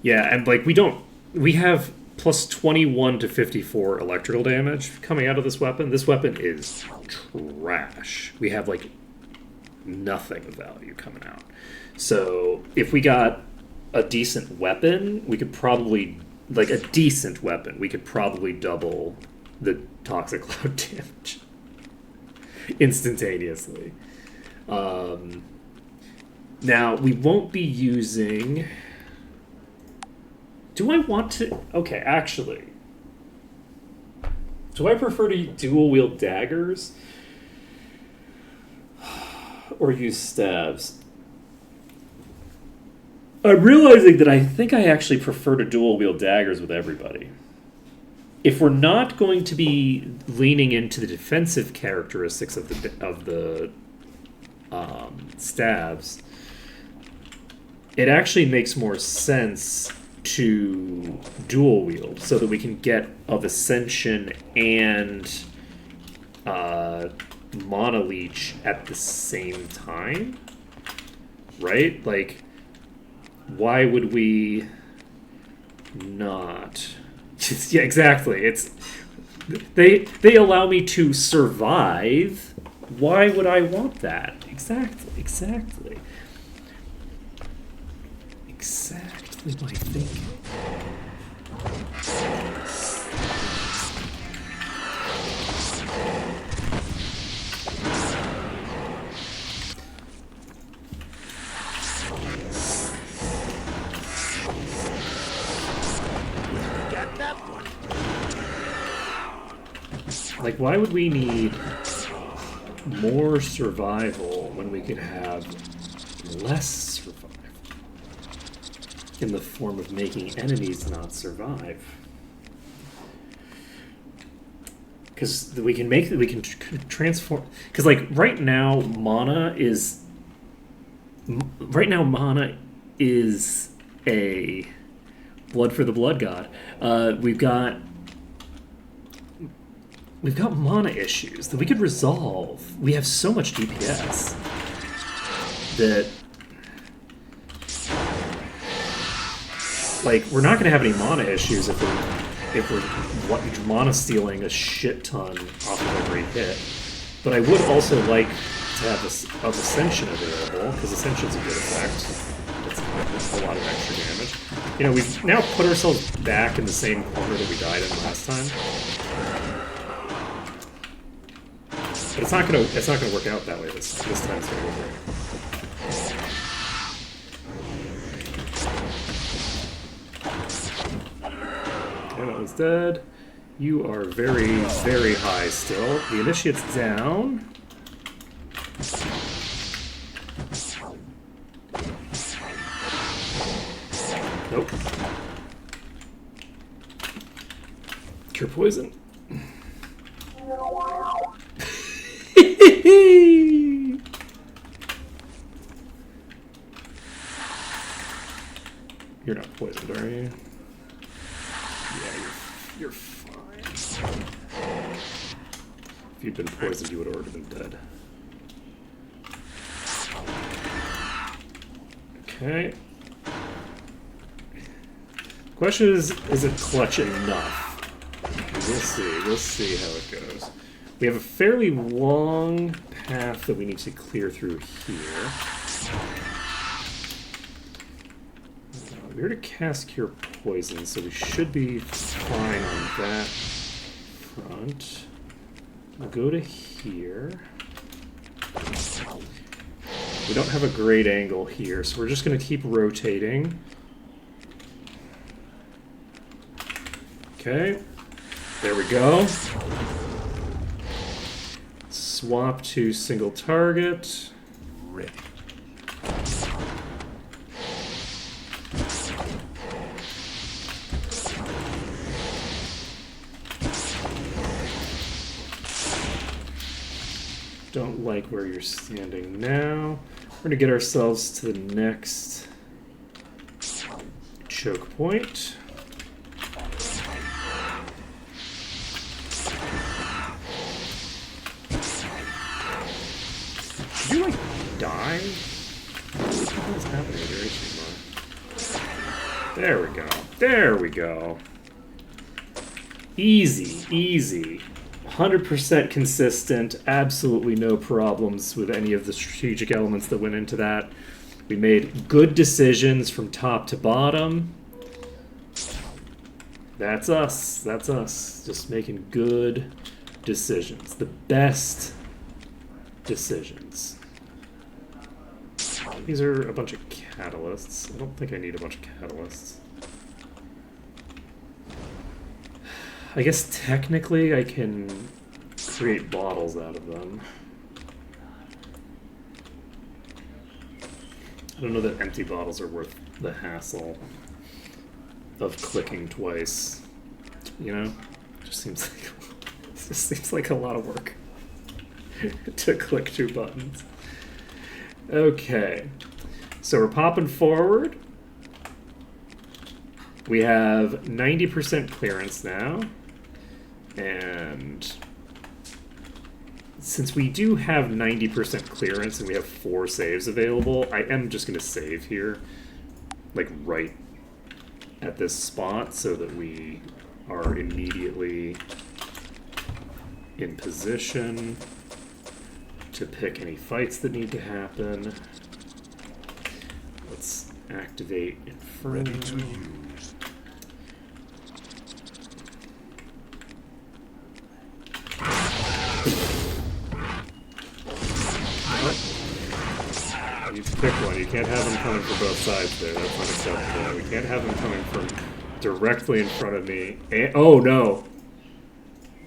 Yeah, and like we have plus 21 to 54 electrical damage coming out of this weapon. This weapon is trash. We have like nothing of value coming out. So if we got a decent weapon, we could probably, like a decent weapon, we could probably double the toxic cloud damage instantaneously. Now, we won't be using... Do I want to... Okay, actually. Do I prefer to dual wield daggers? Or use stabs? I'm realizing that I think I actually prefer to dual wield daggers with everybody. If we're not going to be leaning into the defensive characteristics of the stabs, it actually makes more sense to dual wield so that we can get of Ascension and Mana Leech at the same time, right? Like, why would we not? Yeah, exactly. It's they allow me to survive. Why would I want that? Exactly my thinking. Like, why would we need more survival when we could have less survival in the form of making enemies not survive? Because we can transform. Because like right now, mana is a blood for the blood god. We've got mana issues that we could resolve. We have so much DPS that, like, we're not going to have any mana issues if we're mana stealing a shit ton off of every hit. But I would also like to have Ascension available, because Ascension's a good effect. It's a lot of extra damage. You know, we've now put ourselves back in the same corner that we died in last time. But it's not gonna work out that way this time. It's gonna work out. Okay, that one's dead. You are very, very high still. The initiate's down. Nope. Cure poison. You're not poisoned, are you? Yeah, you're fine. If you'd been poisoned, you would have already been dead. Okay. The question is it clutch enough? We'll see how it goes. We have a fairly long path that we need to clear through here. We're to cast Cure Poison, so we should be fine on that front. We'll go to here. We don't have a great angle here, so we're just going to keep rotating. Okay. There we go. swap to single target. Ready. Don't like where you're standing now. We're gonna get ourselves to the next choke point. Did you like die? What is happening with your HP bar? There we go. There we go. Easy, easy. 100% consistent, absolutely no problems with any of the strategic elements that went into that. We made good decisions from top to bottom. That's us. That's us. Just making good decisions. The best decisions. These are a bunch of catalysts. I don't think I need a bunch of catalysts. I guess technically I can create bottles out of them. I don't know that empty bottles are worth the hassle of clicking twice. You know? It just seems like a lot of work to click 2 buttons. Okay. So we're popping forward. We have 90% clearance now. And since we do have 90% clearance and we have 4 saves available, I am just going to save here, like right at this spot, so that we are immediately in position to pick any fights that need to happen. Let's activate Inferno. Ready to use. You pick one. You can't have them coming from both sides there. That's unacceptable. We can't have them coming from directly in front of me. And, oh no!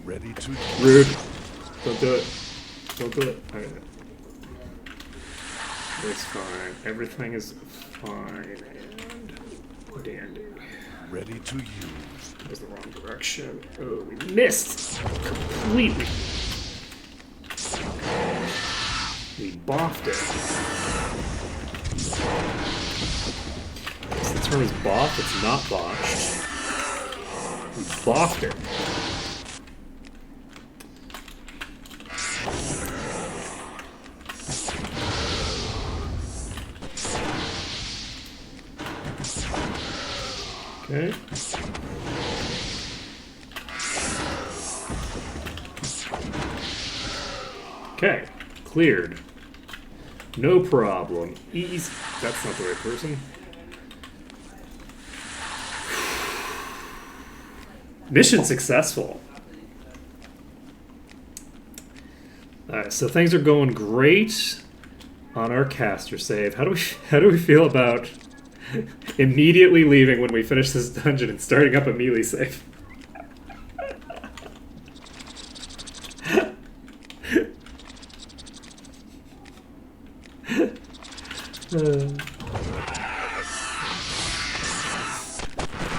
Ready to use. Rude. Don't do it. Don't do it. Okay. It's fine. Everything is fine and dandy. Ready to use. That was the wrong direction. Oh, we missed! Completely. We boffed it. The term is boff, it's not botched. We boffed it. Okay. Okay, cleared. No problem. Easy. That's not the right person. Mission successful. Alright, so things are going great on our caster save. How do we feel about immediately leaving when we finish this dungeon and starting up a melee save?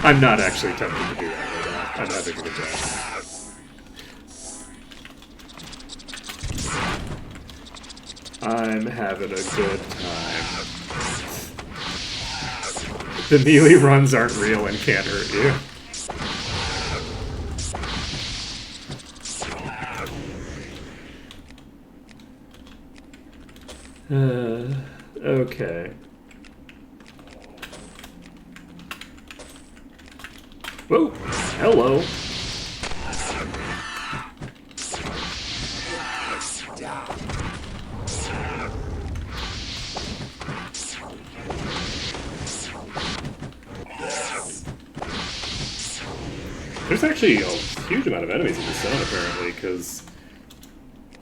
I'm not actually tempted to do that right now. I'm having a good time. I'm having a good time. The melee runs aren't real and can't hurt you. Okay. Whoa! Hello! There's actually a huge amount of enemies in this zone, apparently, because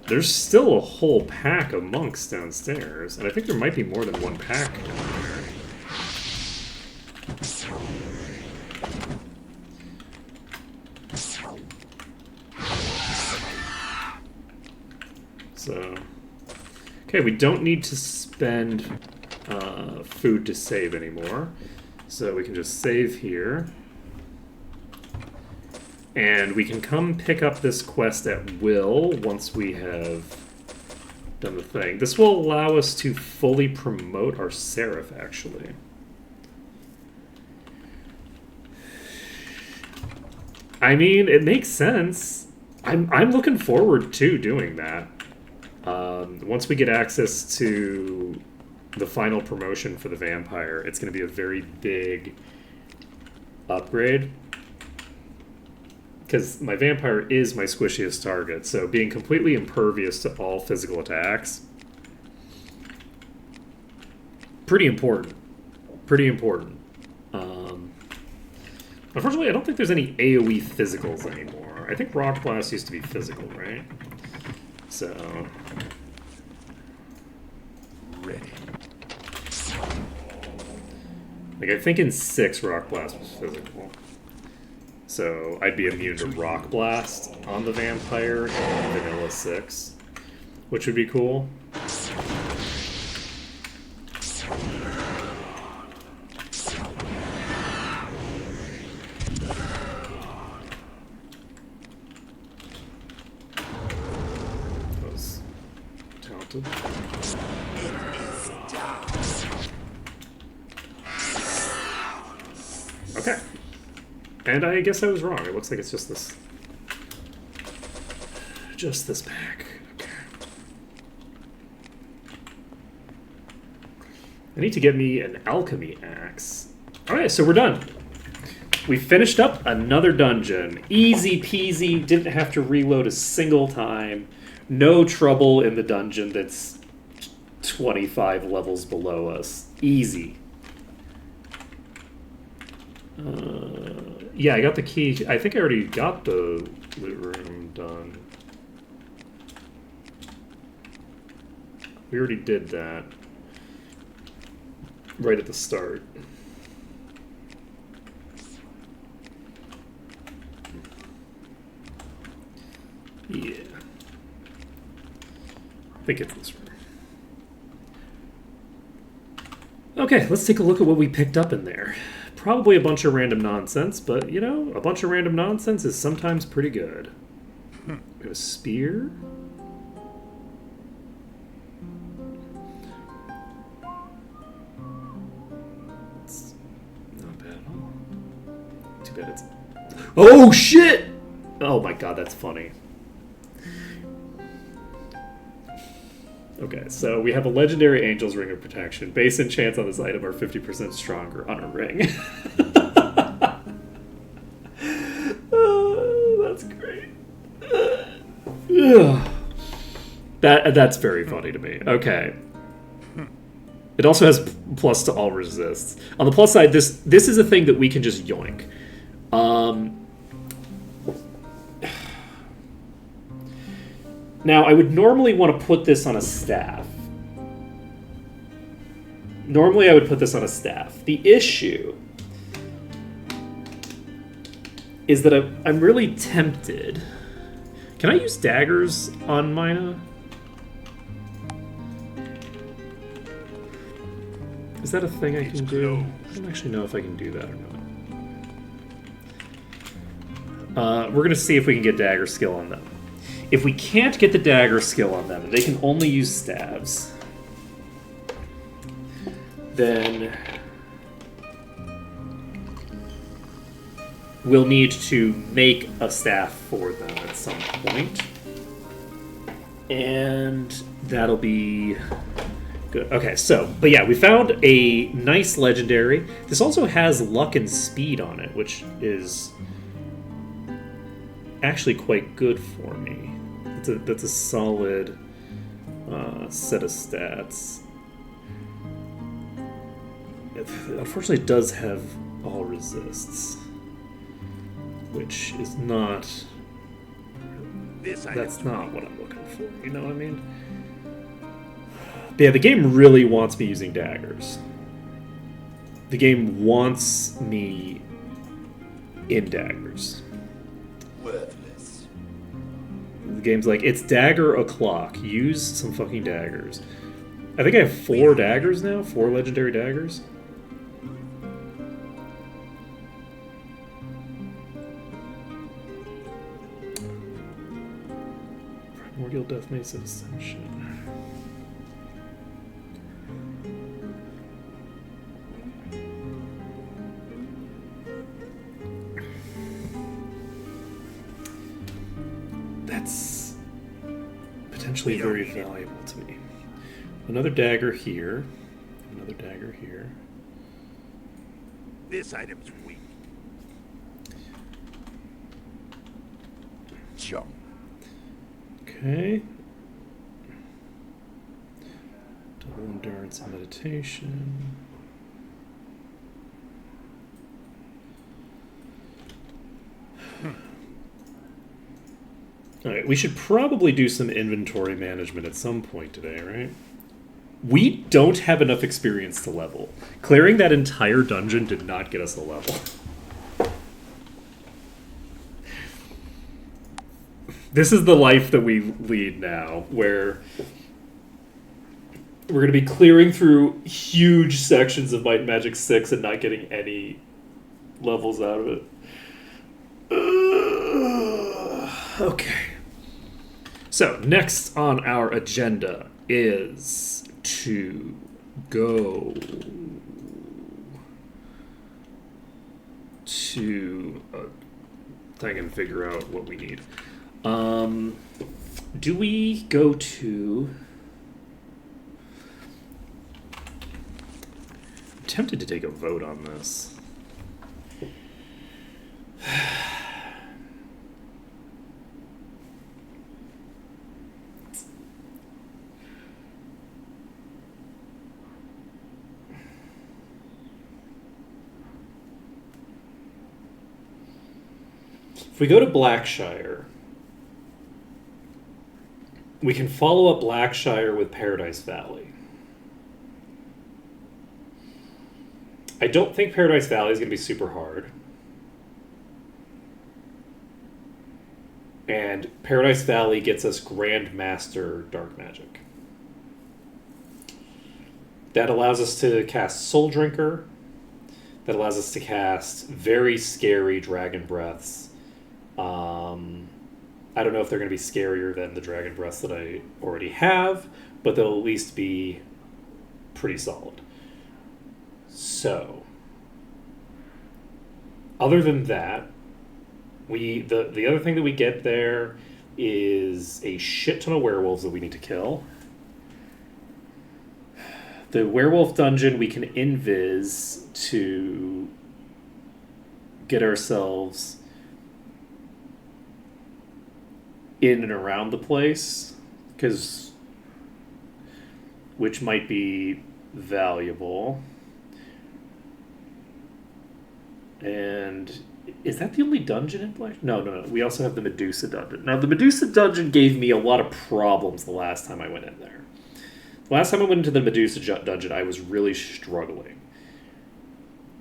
there's still a whole pack of monks downstairs, and I think there might be more than one pack down there. So, Okay, we don't need to spend food to save anymore. So we can just save here. And we can come pick up this quest at will once we have done the thing. This will allow us to fully promote our Seraph, actually. I mean, it makes sense. I'm looking forward to doing that. Once we get access to the final promotion for the vampire, it's going to be a very big upgrade. Because my vampire is my squishiest target, so being completely impervious to all physical attacks, pretty important. Pretty important. Unfortunately, I don't think there's any AoE physicals anymore. I think Rock Blast used to be physical, right? So... Ready. Like, I think in 6, Rock Blast was physical. So, I'd be immune to Rock Blast on the Vampire in Vanilla 6, which would be cool. That was talented. Okay. And I guess I was wrong. It looks like it's just this. Just this pack. Okay. I need to get me an alchemy axe. Alright, so we're done. We finished up another dungeon. Easy peasy. Didn't have to reload a single time. No trouble in the dungeon that's 25 levels below us. Easy. Yeah, I got the key. I think I already got the loot room done. We already did that. Right at the start. Yeah. I think it's this room. Okay, let's take a look at what we picked up in there. Probably a bunch of random nonsense, but, you know, a bunch of random nonsense is sometimes pretty good. We have a spear. It's not bad at all. Too bad it's... Oh, shit! Oh my god, that's funny. Okay, so we have a legendary Angel's Ring of Protection. Base enchants on this item are 50% stronger on a ring. That's great. That's very funny to me. Okay. It also has plus to all resists. On the plus side, this is a thing that we can just yoink. Now, I would normally want to put this on a staff. Normally, I would put this on a staff. The issue is that I'm really tempted. Can I use daggers on Mina? Is that a thing I can do? I don't actually know if I can do that or not. We're going to see if we can get dagger skill on them. If we can't get the dagger skill on them, they can only use stabs, then we'll need to make a staff for them at some point. And that'll be good. Okay, so, but yeah, we found a nice legendary. This also has luck and speed on it, which is actually quite good for me. That's a solid set of stats. Unfortunately, it does have all resists, which is not... That's not what I'm looking for, you know what I mean? But yeah, the game really wants me using daggers. The game wants me in daggers. Worthless. The game's like, it's dagger o'clock. Use some fucking daggers. I think I have 4 daggers now. 4 legendary daggers. Primordial Death Mace of Ascension. That's potentially very valuable to me. Another dagger here. Another dagger here. This item's weak. Jump. Okay. Double endurance and meditation. Alright, we should probably do some inventory management at some point today, right? We don't have enough experience to level. Clearing that entire dungeon did not get us a level. This is the life that we lead now, where we're going to be clearing through huge sections of Might and Magic 6 and not getting any levels out of it. Okay. So, next on our agenda is to go to... I can figure out what we need. Do we go to... I'm tempted to take a vote on this. If we go to Blackshire, we can follow up Blackshire with Paradise Valley. I don't think Paradise Valley is going to be super hard. And Paradise Valley gets us Grandmaster Dark Magic. That allows us to cast Soul Drinker. That allows us to cast very scary Dragon Breaths. I don't know if they're going to be scarier than the Dragon Breaths that I already have, but they'll at least be pretty solid. So, other than that, the other thing that we get there is a shit ton of werewolves that we need to kill. The werewolf dungeon we can invis to get ourselves in and around the place, which might be valuable. And is that the only dungeon in Black? No. We also have the Medusa dungeon. Now, the Medusa dungeon gave me a lot of problems the last time I went in there. The last time I went into the Medusa dungeon, I was really struggling.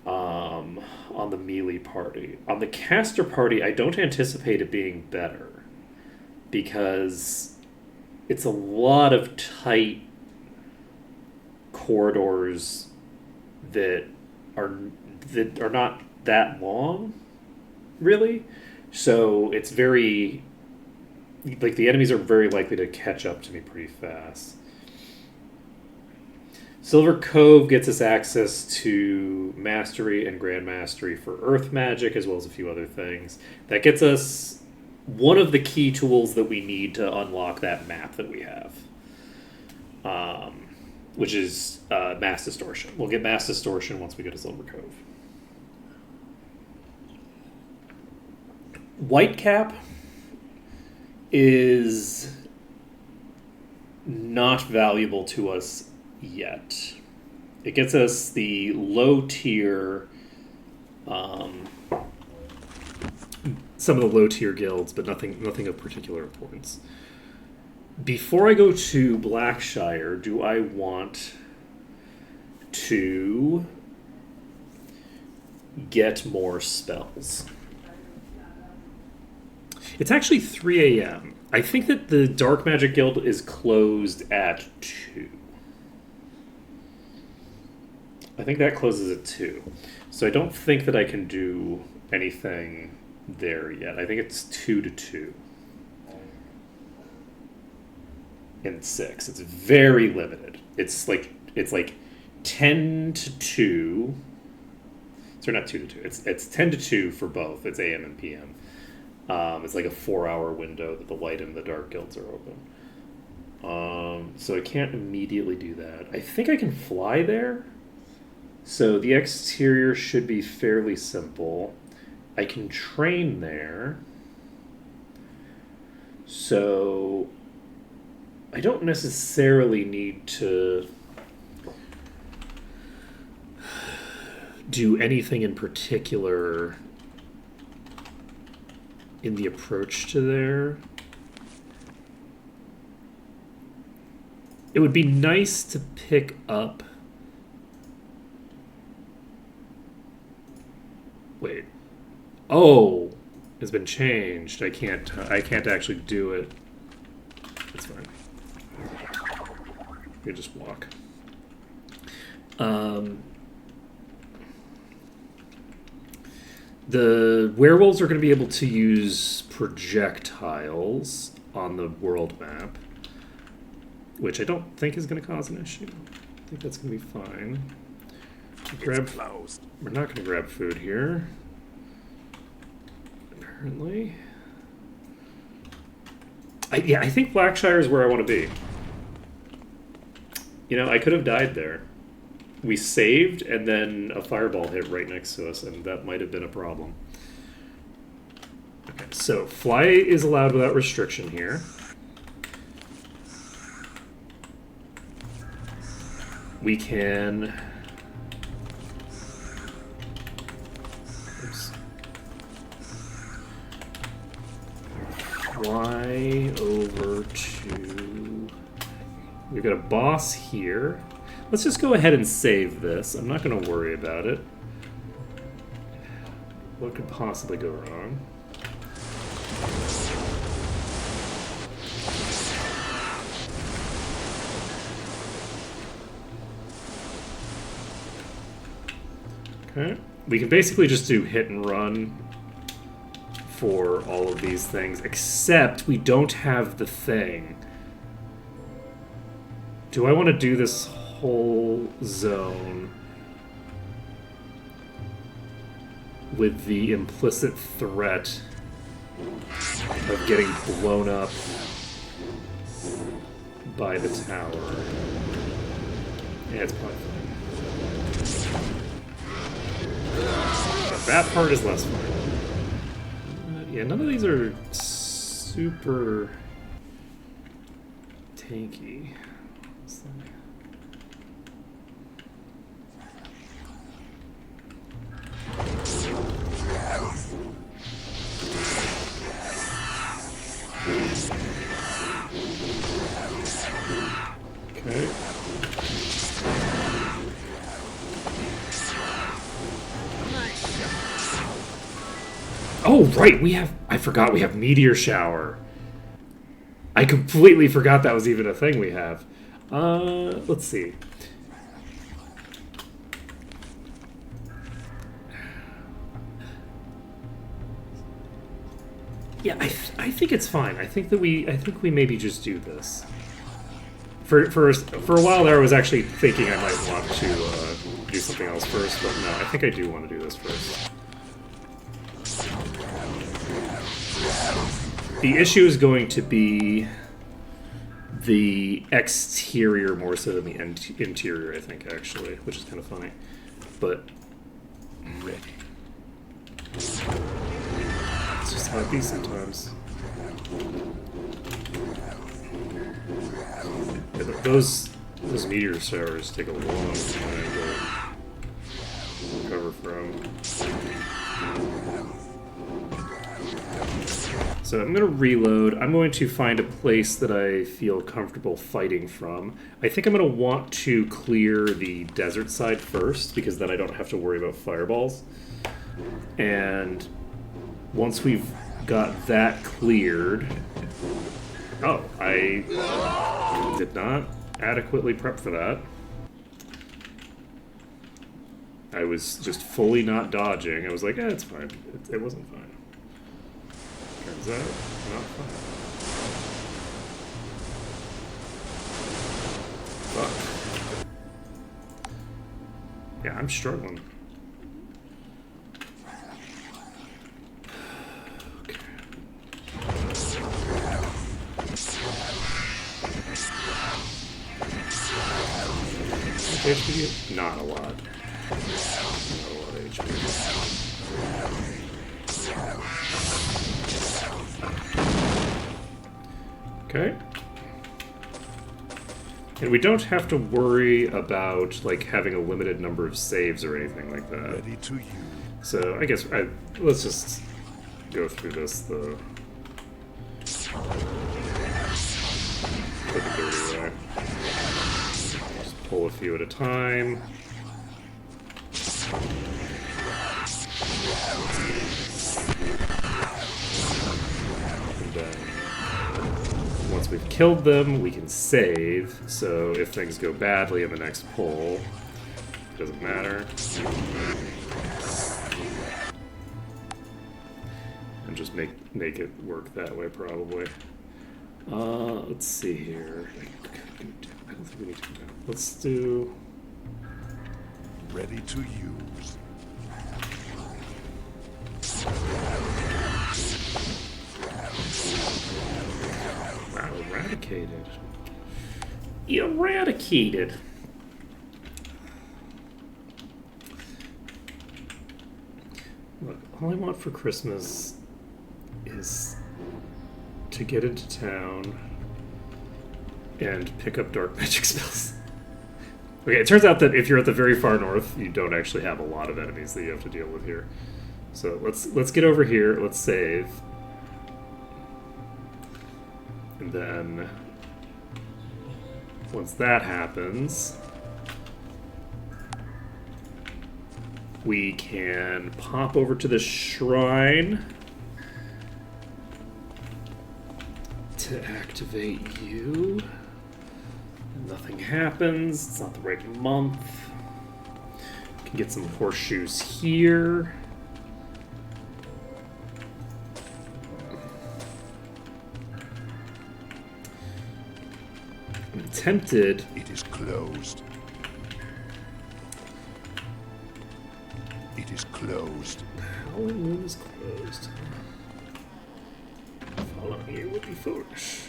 On the melee party. On the caster party, I don't anticipate it being better, because it's a lot of tight corridors that are not that long, really. So it's very, like, the enemies are very likely to catch up to me pretty fast. Silver Cove gets us access to Mastery and Grand Mastery for Earth Magic, as well as a few other things. That gets us one of the key tools that we need to unlock that map that we have, which is Mass Distortion. We'll get Mass Distortion once we go to Silver Cove. Whitecap is not valuable to us yet. It gets us the low tier, some of the low tier guilds, but nothing of particular importance. Before I go to Blackshire, do I want to get more spells? It's actually 3 a.m. I think that the Dark Magic Guild is closed at 2. I think that closes at 2. So I don't think that I can do anything there yet. I think it's 2 to 2. In 6. It's very limited. It's like 10 to 2. So not 2 to 2. It's 10 to 2 for both. It's AM and PM. It's like a 4-hour window that the light and the dark guilds are open. So I can't immediately do that. I think I can fly there. So the exterior should be fairly simple. I can train there. So I don't necessarily need to do anything in particular in the approach to there. It would be nice to pick up... Wait. Oh! It's been changed. I can't actually do it. It's fine. You just walk. The werewolves are going to be able to use projectiles on the world map, which I don't think is going to cause an issue. I think that's going to be fine. We're not going to grab food here. Apparently. I think Blackshire is where I want to be. You know, I could have died there. We saved, and then a fireball hit right next to us, and that might have been a problem. Okay, so fly is allowed without restriction here. We can... Oops. Fly over to... We've got a boss here. Let's just go ahead and save this. I'm not going to worry about it. What could possibly go wrong? Okay. We can basically just do hit and run for all of these things, except we don't have the thing. Do I want to do this whole zone with the implicit threat of getting blown up by the tower? Yeah, it's probably fine. But that part is less fun. Yeah, none of these are super tanky. Okay. Oh, right, we have... I forgot we have Meteor Shower. I completely forgot that was even a thing we have. Let's see. Yeah, I think it's fine. I think we maybe just do this. For a while there, I was actually thinking I might want to do something else first, but no, I think I do want to do this first. The issue is going to be the exterior more so than the interior, I think, actually, which is kind of funny. But Ready. it's just how it be sometimes. Yeah, those meteor showers take a long time to recover from. So I'm going to reload. I'm going to find a place that I feel comfortable fighting from. I think I'm going to want to clear the desert side first, because then I don't have to worry about fireballs. And once we've got that cleared, Oh, I did not adequately prep for that. I was just fully not dodging. I was like, it's fine. It wasn't fine. Turns out, not fine. Fuck. Yeah, I'm struggling. Okay. HP? Not a lot. Not a lot of HP. Okay. And we don't have to worry about, like, having a limited number of saves or anything like that. Ready to use. So, I guess, let's just go through this the dirty way. Just pull a few at a time. And then, once we've killed them, we can save. So if things go badly in the next pull, it doesn't matter. And just make it work that way, probably. Let's see here. I don't think we need to go down. Let's do... Ready to use. Wow, eradicated. Eradicated. Look, all I want for Christmas is to get into town and pick up dark magic spells. Okay, it turns out that if you're at the very far north, you don't actually have a lot of enemies that you have to deal with here. So let's get over here, let's save. And then once that happens, we can pop over to the shrine to activate you. Nothing happens. It's not the right month. Can get some horseshoes here. I'm tempted. It is closed. It is closed. Howling Moon is closed. Following you would be foolish.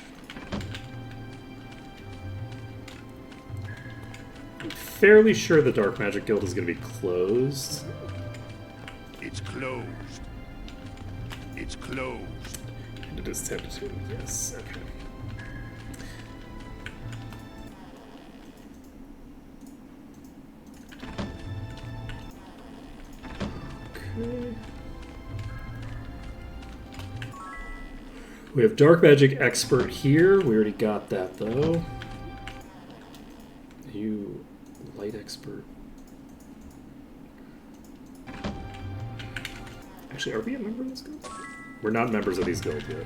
I'm fairly sure the Dark Magic Guild is going to be closed. It's closed. It's closed. And it is tentative, yes, okay. Okay. We have Dark Magic Expert here. We already got that, though. You Light Expert. Actually, are we a member of this guild? We're not members of these guilds yet.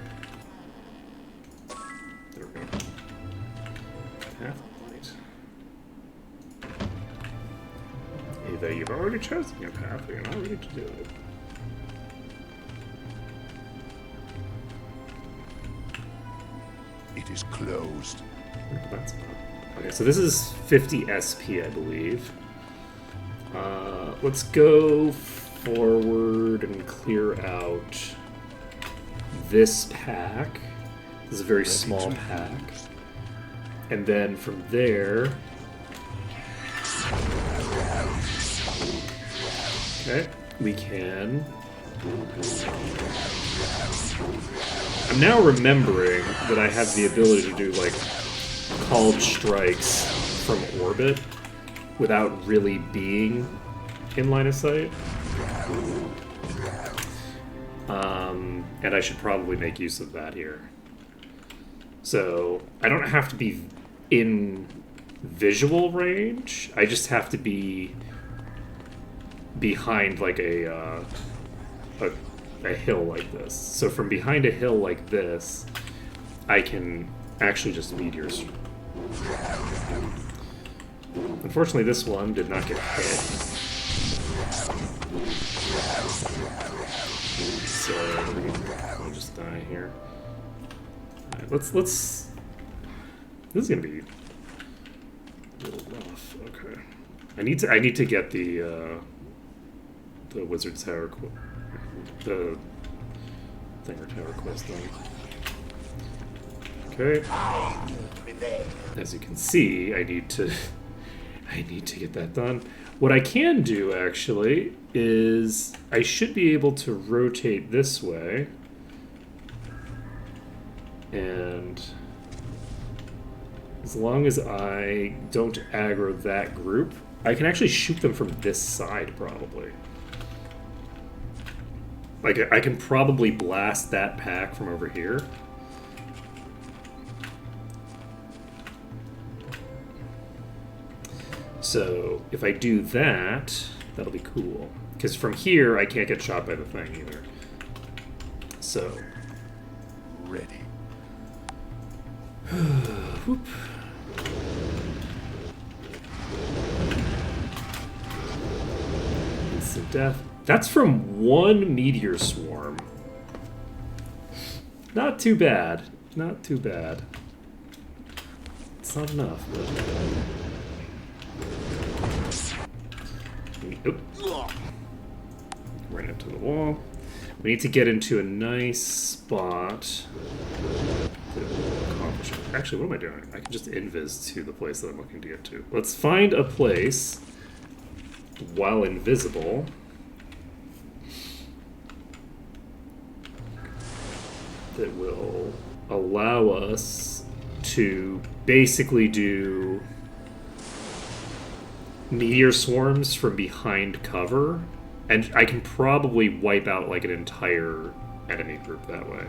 There we go. Path of Light. Either you've already chosen your path or you're not ready to do it. It is closed. That's about. Okay, so this is 50 SP, I believe. Let's go forward and clear out this pack. This is a very small pack. And then from there... Okay, we can... I'm now remembering that I have the ability to do, like, called strikes from orbit without really being in line of sight. And I should probably make use of that here. So I don't have to be in visual range. I just have to be behind like a hill like this. So from behind a hill like this, I can actually just meteors. Unfortunately, this one did not get hit. So I'll just die here. Alright, let's. This is gonna be a little rough. Okay, I need to get the Wizard's Tower, the Thinger Tower quest done. Okay. As you can see, I need to get that done. What I can do actually is I should be able to rotate this way, and as long as I don't aggro that group, I can actually shoot them from this side probably. Like I can probably blast that pack from over here. So if I do that, that'll be cool. Because from here, I can't get shot by the thing either. So. Ready. Whoop. Instant death. That's from one meteor swarm. Not too bad. Not too bad. It's not enough, but... Oop. Right into the wall. We need to get into a nice spot that will accomplish it. Actually, what am I doing? I can just invis to the place that I'm looking to get to. Let's find a place while invisible that will allow us to basically do meteor swarms from behind cover, and I can probably wipe out like an entire enemy group that way.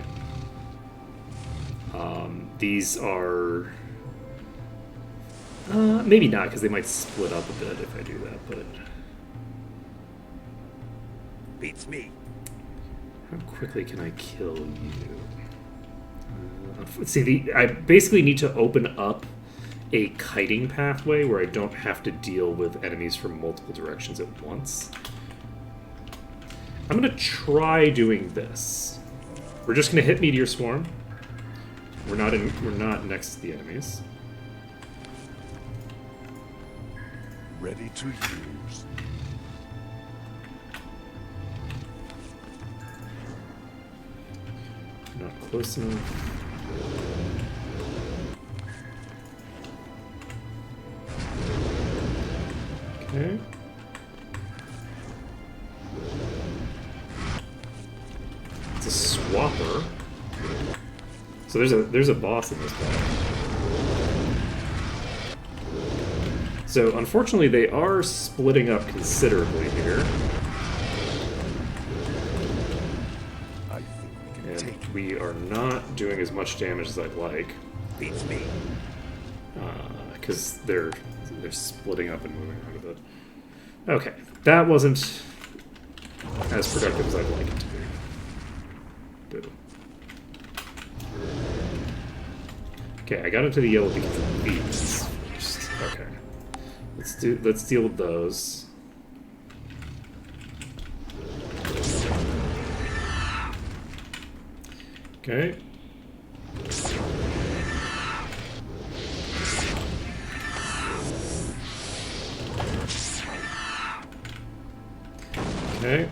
These are maybe not, because they might split up a bit if I do that, but Beats me. how quickly can I kill you? See, I basically need to open up a kiting pathway where I don't have to deal with enemies from multiple directions at once. I'm gonna try doing this. We're just gonna hit Meteor Swarm. We're not next to the enemies. Ready to use. Not close enough. Okay. It's a swapper. So there's a boss in this battle. So unfortunately they are splitting up considerably here. I think we can And take we are not doing as much damage as I'd like. Beats me. Because they're splitting up and moving out of it. Okay, that wasn't as productive as I'd like it to be. Boo. Okay, I got into the yellow because of these first. Okay, let's deal with those. Okay. Okay.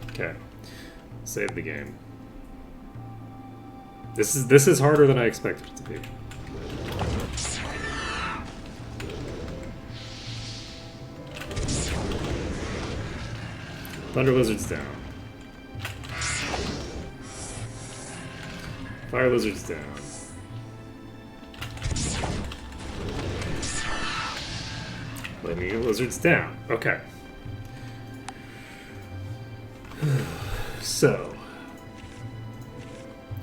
Okay. Save the game. This is harder than I expected it to be. Thunder Lizard's down. Fire Lizard's down. Flaming lizards down. Okay. So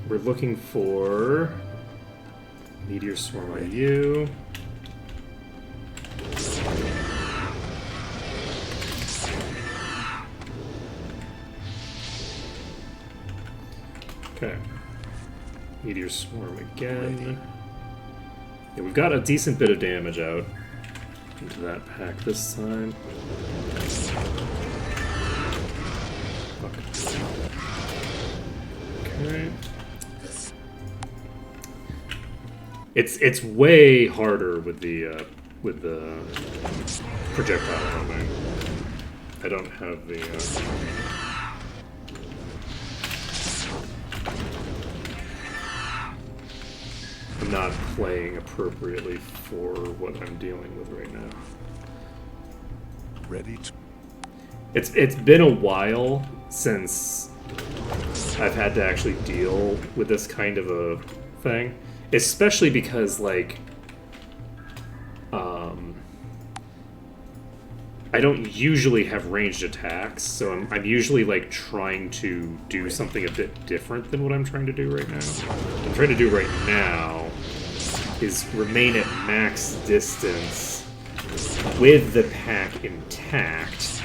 we're looking for meteor swarm on you. Okay. Meteor swarm again. Yeah, we've got a decent bit of damage out into that pack this time. Okay. It's way harder with the projectile homing. I don't have the I'm not playing appropriately for what I'm dealing with right now. Ready to... It's been a while since I've had to actually deal with this kind of a thing, especially because like I don't usually have ranged attacks, so I'm usually like trying to do something a bit different than what I'm trying to do right now. What I'm trying to do right now is remain at max distance with the pack intact,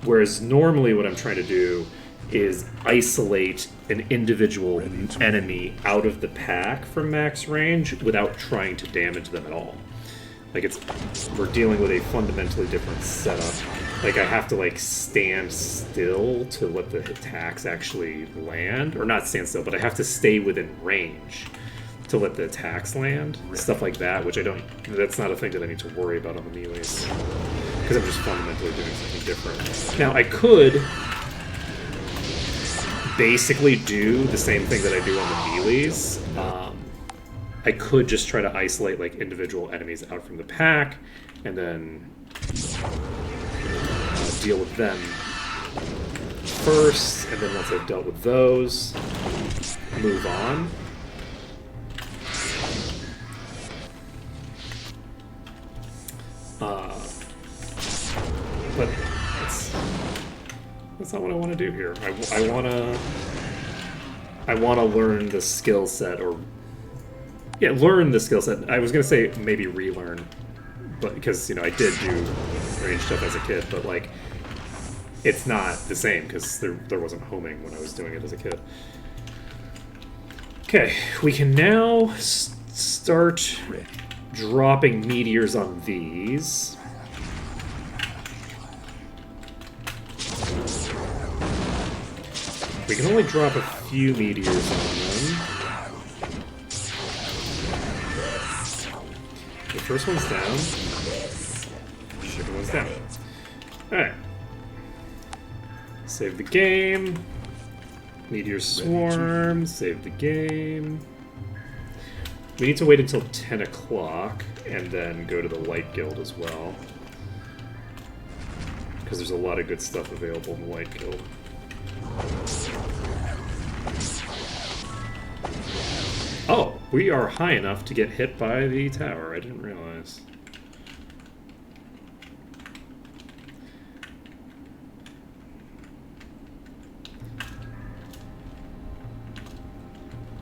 whereas normally what I'm trying to do is isolate an individual enemy out of the pack from max range without trying to damage them at all. Like we're dealing with a fundamentally different setup. Like I have to like stand still to let the attacks actually land, or not stand still, but I have to stay within range to let the attacks land. Stuff like that, which that's not a thing that I need to worry about on the melees, because I'm just fundamentally doing something different. Now I could basically do the same thing that I do on the melees. I could just try to isolate like individual enemies out from the pack, and then deal with them first, and then once I've dealt with those, move on. But that's not what I want to do here. I want to learn the skill set, or learn the skill set. I was gonna say maybe relearn, but because I did do range stuff as a kid, but like it's not the same because there wasn't homing when I was doing it as a kid. Okay, we can now start dropping meteors on these. We can only drop a few meteors on them. The first one's down. Second one's down. Alright. Save the game. Meteor swarm. Save the game. We need to wait until 10 o'clock and then go to the Light Guild as well, because there's a lot of good stuff available in the Light Guild. Oh, we are high enough to get hit by the tower. I didn't realize.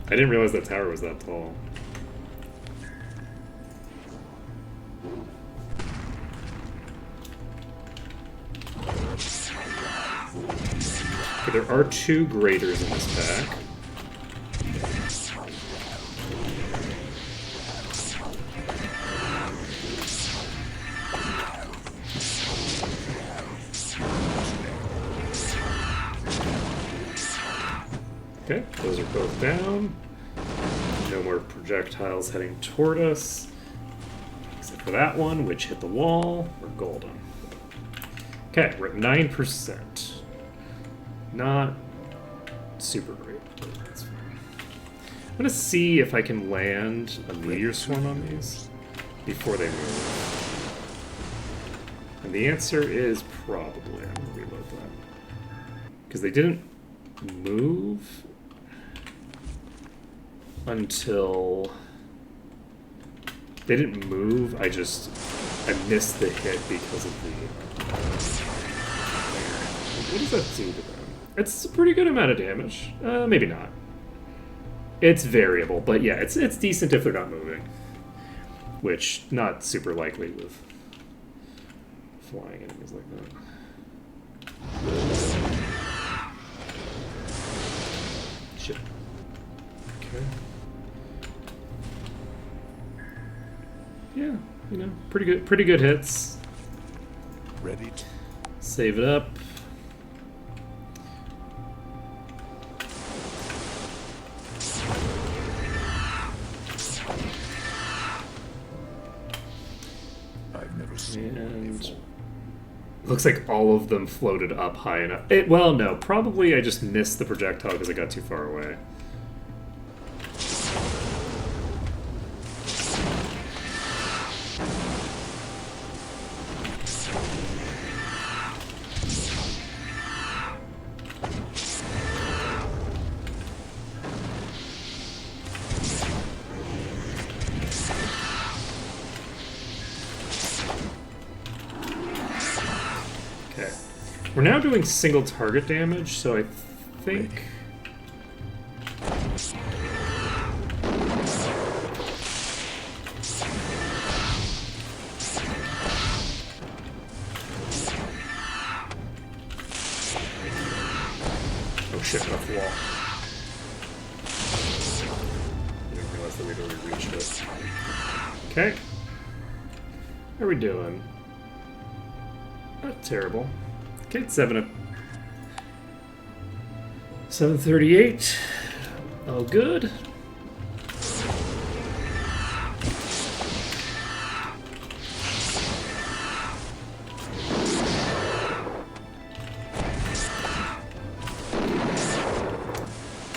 I didn't realize that tower was that tall. Okay, there are 2 graders in this pack. Okay, those are both down. No more projectiles heading toward us, except for that one, which hit the wall. We're golden. Okay, we're at 9%. Not super great, but that's fine. I'm gonna see if I can land a meteor swarm on these before they move. And the answer is probably. I'm gonna reload that. Because they didn't move until... They didn't move, I just I missed the hit because of the... What does that do to them? It's a pretty good amount of damage. Maybe not. It's variable, but yeah, it's decent if they're not moving. Which, not super likely with flying enemies like that. Shit. Okay. Yeah, you know, pretty good hits. Ready to... Save it up. I've never seen one And before. looks like all of them floated up high enough. Well, no, probably I just missed the projectile because I got too far away. Okay. We're now doing single target damage, so I think... Oh shit, off the wall. Didn't realize that we'd already reached it. Okay. How are we doing? Not terrible. Okay, it's 7:38. All good.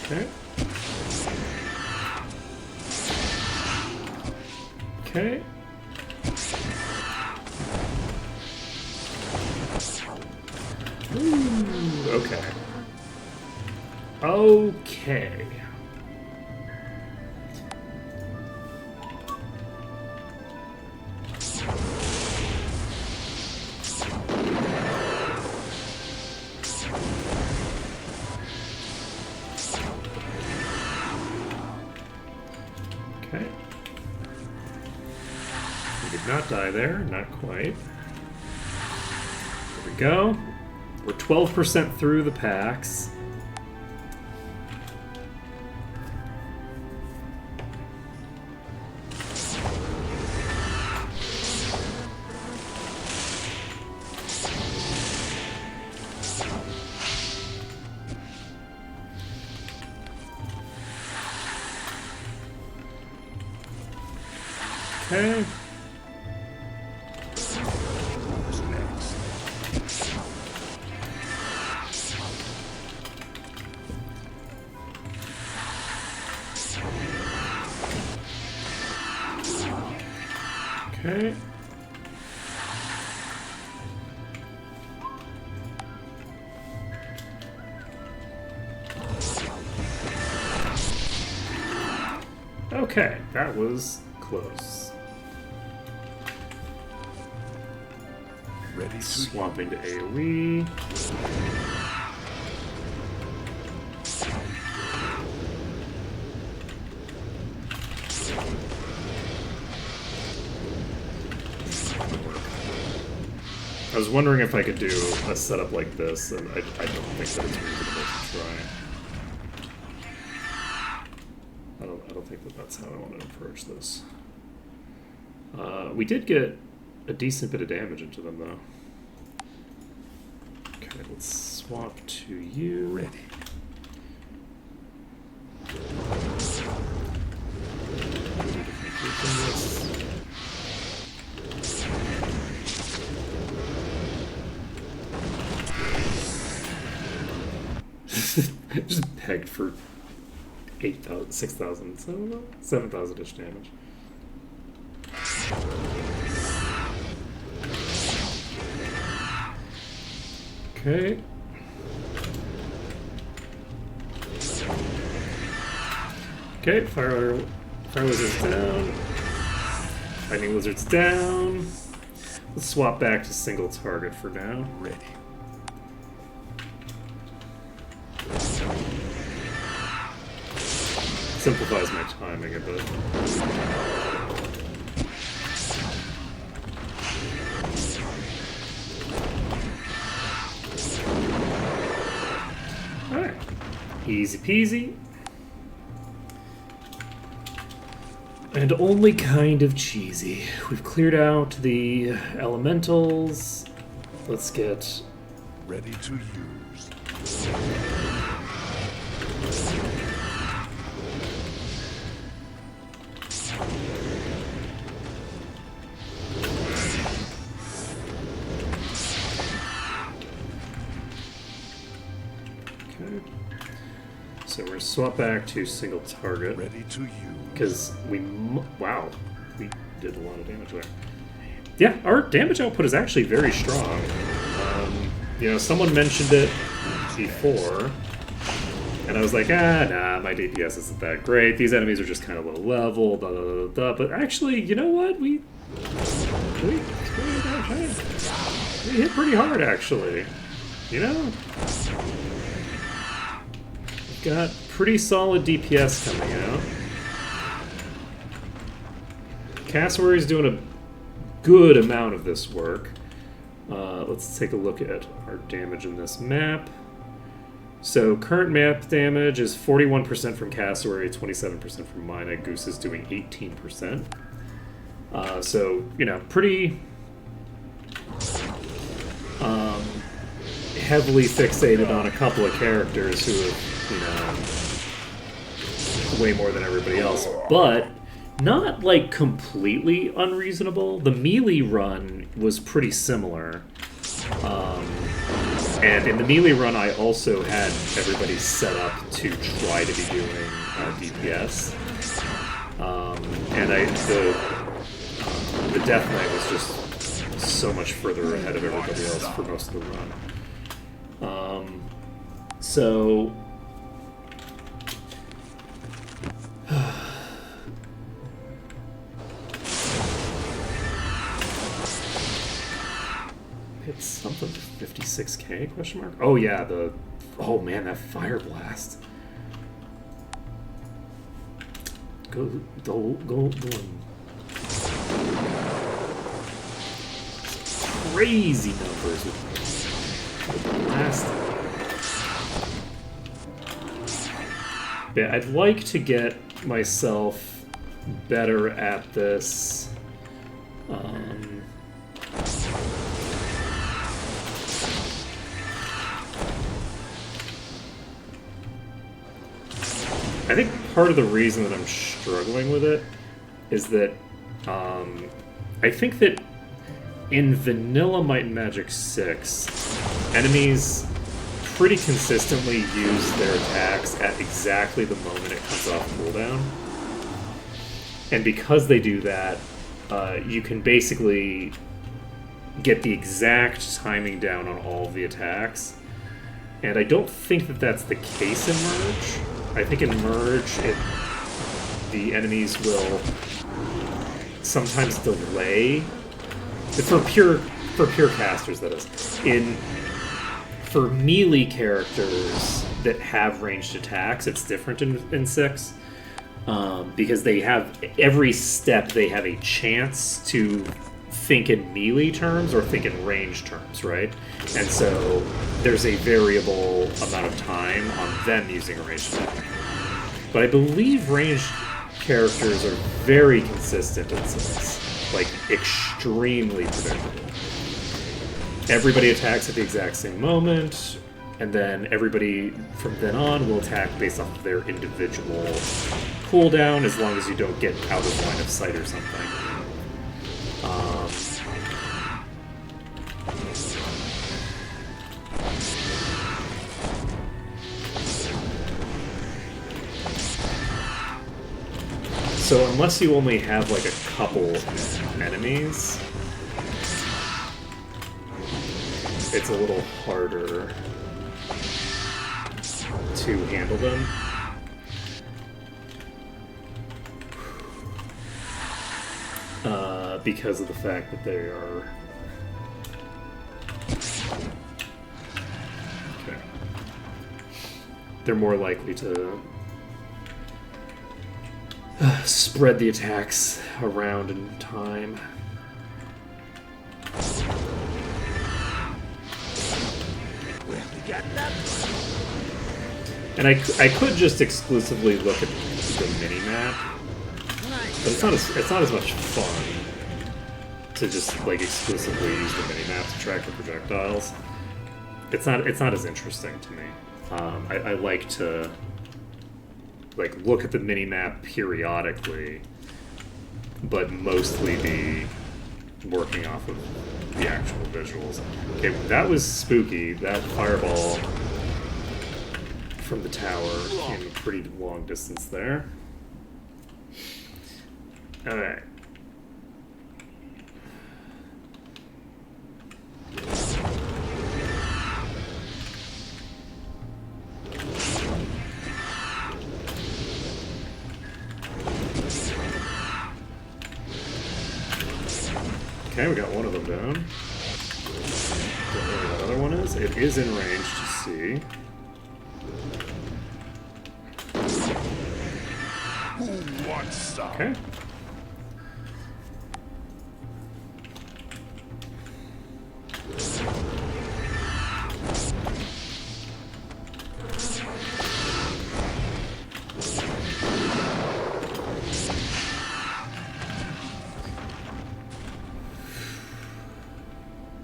Okay. Okay. Ooh, okay. Okay. Okay. We did not die there, not quite. There we go. We're 12% through the packs. Okay. Who's next? Okay. Okay, that was close. Ready to Swapping to AoE. I was wondering if I could do a setup like this, and I don't think that it's reasonable to try. I don't think that that's how I want to approach this. We did get a decent bit of damage into them, though. Okay, let's swap to you. ready. Just pegged for 8,000, 6,000, 7,000-ish damage. Okay. Okay, fire lizards down. Lightning lizards down. Let's swap back to single target for now. Ready. Simplifies my timing a bit. Alright. Easy peasy. And only kind of cheesy. We've cleared out the elementals. Let's get... Ready to use. Okay. So we're gonna swap back to single target. Ready to use. Because we... Wow. We did a lot of damage there. Yeah, our damage output is actually very strong. You know, someone mentioned it before, and I was like, nah, my DPS isn't that great. These enemies are just kind of low level, blah, blah, blah, blah. But actually, you know what? We hit pretty hard, actually. You know? We've got pretty solid DPS coming out. Cassowary's doing a good amount of this work. Let's take a look at our damage in this map. So current map damage is 41% from Cassowary, 27% from Mina. Goose is doing 18%. So, you know, pretty heavily fixated on a couple of characters who have, you know, way more than everybody else. But not, like, completely unreasonable. The melee run was pretty similar. And in the melee run, I also had everybody set up to try to be doing DPS. And the Death Knight was just so much further ahead of everybody else for most of the run. So... It's something 56k question mark? Oh yeah, oh man, that fire blast. Go. Crazy numbers with the blast. Yeah, I'd like to get myself better at this. I think part of the reason that I'm struggling with it is that I think that in Vanilla Might and Magic 6, enemies pretty consistently use their attacks at exactly the moment it comes off cooldown. And because they do that, you can basically get the exact timing down on all of the attacks. And I don't think that that's the case in Merge. I think in Merge, the enemies will sometimes delay. For pure casters, that is. For melee characters that have ranged attacks, it's different in 6. Because they have, every step they have a chance to think in melee terms or think in range terms, right? And so there's a variable amount of time on them using a ranged attack. But I believe ranged characters are very consistent in 6. Like, extremely predictable. Everybody attacks at the exact same moment, and then everybody from then on will attack based off of their individual cooldown, as long as you don't get out of line of sight or something. So unless you only have like a couple enemies, it's a little harder to handle them. Because of the fact that they are they're more likely to spread the attacks around in time. And I could just exclusively look at the mini-map, but it's not as much fun to just like exclusively use the mini-map to track the projectiles. It's not as interesting to me. I like to like look at the mini-map periodically, but mostly be working off of the actual visuals. Okay, that was spooky. That fireball from the tower came a pretty long distance there. Alright. Okay, we got one of them down. Don't know where that other one is. It is in range to see. Who wants some? Okay.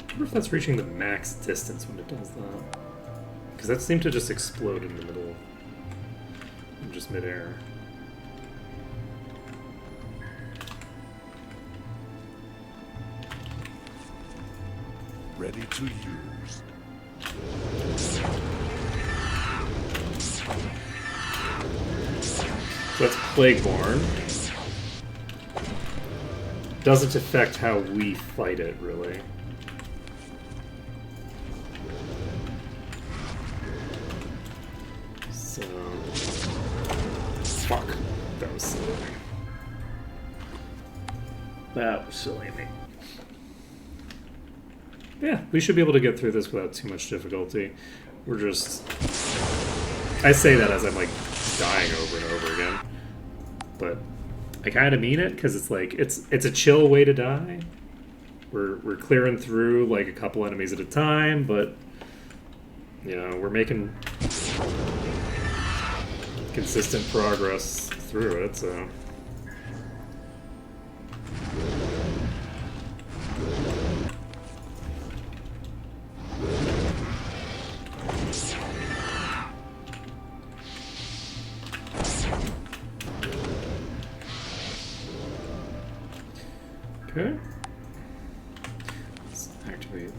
I wonder if that's reaching the max distance when it does that. Because that seemed to just explode in the middle. In just midair. Ready to use. So that's Plagueborn. Doesn't affect how we fight it, really. So... Fuck. That was silly. That was silly of me. Yeah, we should be able to get through this without too much difficulty. We're just... I say that as I'm, like, dying over and over again. But I kind of mean it, because it's like, it's a chill way to die. We're clearing through, like, a couple enemies at a time, but, you know, we're making consistent progress through it, so... Okay. Let's activate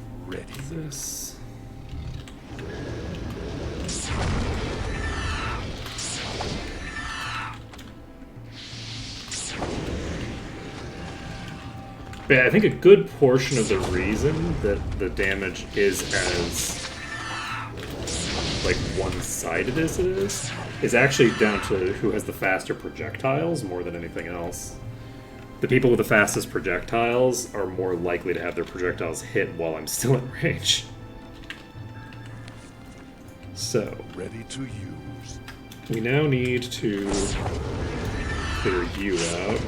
this. But yeah, I think a good portion of the reason that the damage is as like one-sided as it is actually down to who has the faster projectiles more than anything else. The people with the fastest projectiles are more likely to have their projectiles hit while I'm still in range. So, Ready to use. we now need to clear you out.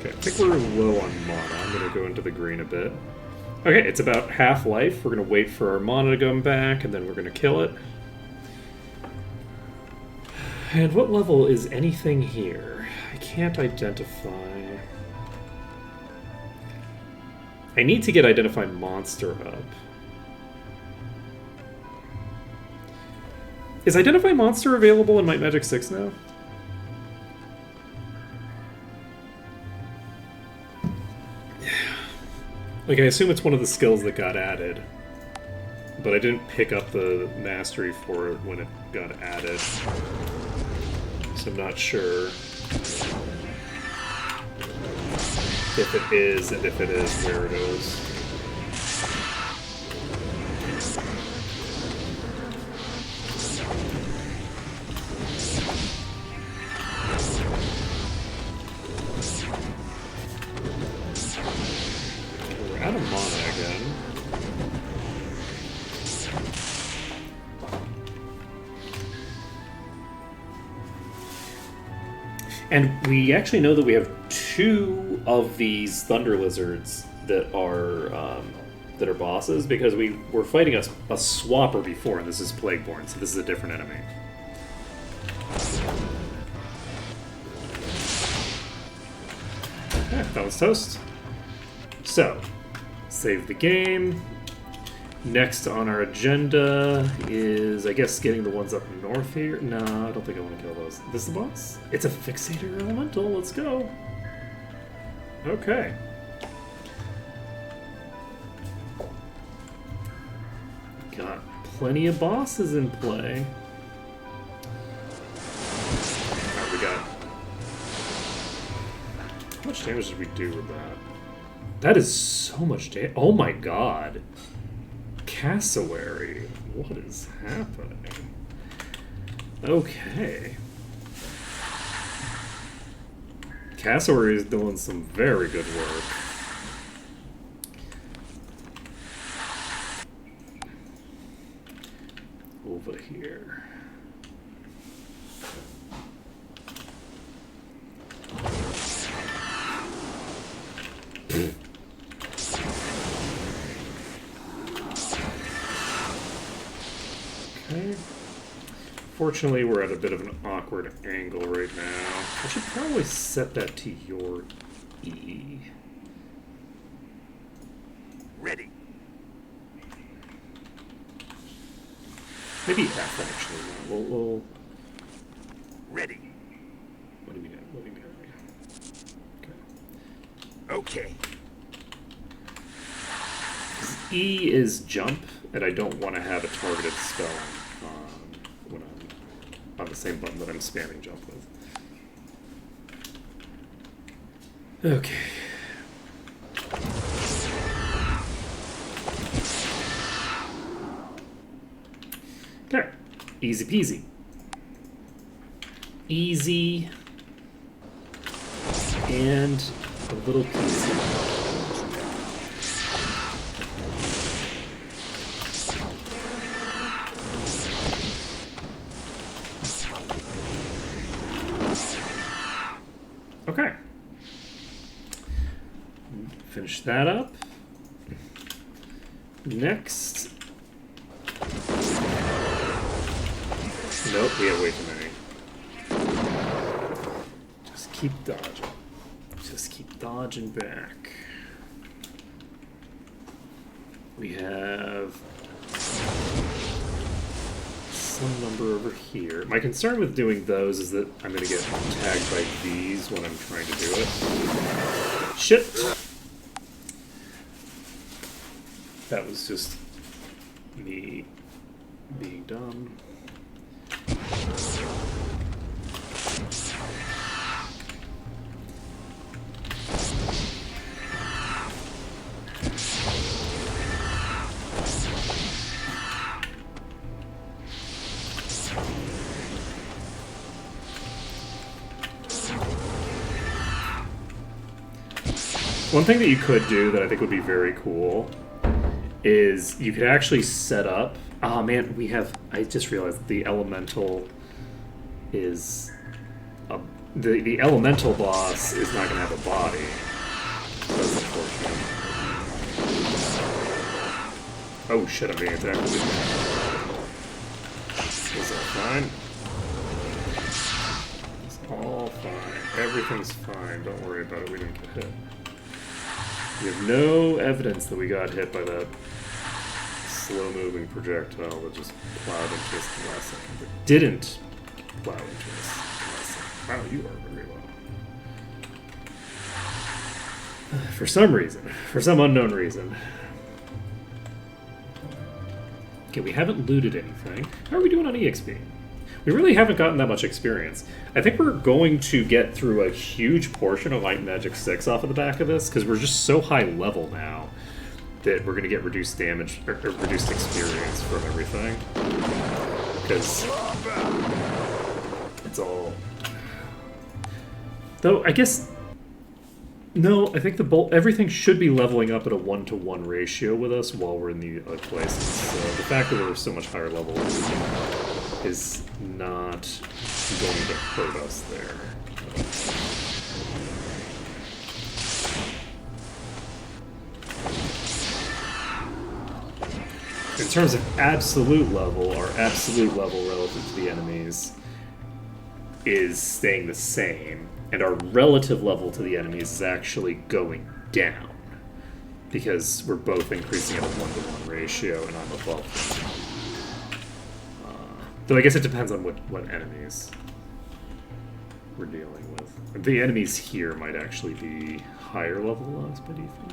I think we're low on mana. I'm going to go into the green a bit. Okay, it's about half life. We're going to wait for our mana to come back, and then we're going to kill it. And what level is anything here? I can't identify. I need to get Identify Monster up. Is Identify Monster available in Might Magic 6 now? Like, I assume it's one of the skills that got added, but I didn't pick up the mastery for it when it got added, so I'm not sure. if it is, and if it is, where it is. We're out of mana again. And we actually know that we have 2 of these thunder lizards that are bosses, because we were fighting a swapper before, and this is Plagueborn, so this is a different enemy. Okay, that was toast. So, save the game. Next on our agenda is, I guess, getting the ones up north here. No, I don't think I want to kill those. This is the boss? It's a Fixator Elemental. Let's go. Okay. Got plenty of bosses in play. Alright, we got... How much damage did we do with that? That is so much damage. Oh my god. Cassowary. What is happening? Okay. Cassowary is doing some very good work. Over here. Okay. Fortunately, we're at a bit of an awkward angle right now. I should probably set that to your E. Ready. Maybe F, actually. We'll... Ready. What do we got? What do we got? Okay. Okay. E is jump, and I don't want to have a targeted spell when I'm on the same button that I'm spamming jump with. Okay. Okay. Easy peasy. Easy and a little peasy. Okay. Finish that up. Next. Nope, we have way too many. Just keep dodging. Just keep dodging back. We have some number over here. My concern with doing those is that I'm going to get tagged by these when I'm trying to do it. Shit! That was just me being dumb. One thing that you could do that I think would be very cool is you could actually set up... Oh man, we have... I just realized the elemental is... The elemental boss is not going to have a body. That's unfortunate. Oh shit, I'm being attacked. Is that fine? It's all fine. Everything's fine. Don't worry about it. We didn't get hit. We have no evidence that we got hit by that slow-moving projectile that just plowed into us the last second. But didn't plow into us the last second. Wow, you are very low. For some reason. For some unknown reason. Okay, we haven't looted anything. How are we doing on EXP? We really haven't gotten that much experience. I think we're going to get through a huge portion of Light Magic 6 off of the back of this, because we're just so high level now that we're going to get reduced damage, or reduced experience from everything. Because it's all... Though, I guess... No, I think everything should be leveling up at a 1-to-1 ratio with us while we're in the other places. So the fact that we're so much higher level is not going to hurt us there. In terms of absolute level, our absolute level relative to the enemies is staying the same, and our relative level to the enemies is actually going down, because we're both increasing at a 1-to-1 ratio, and I'm above them. Though I guess it depends on what enemies we're dealing with. The enemies here might actually be higher level than us by default.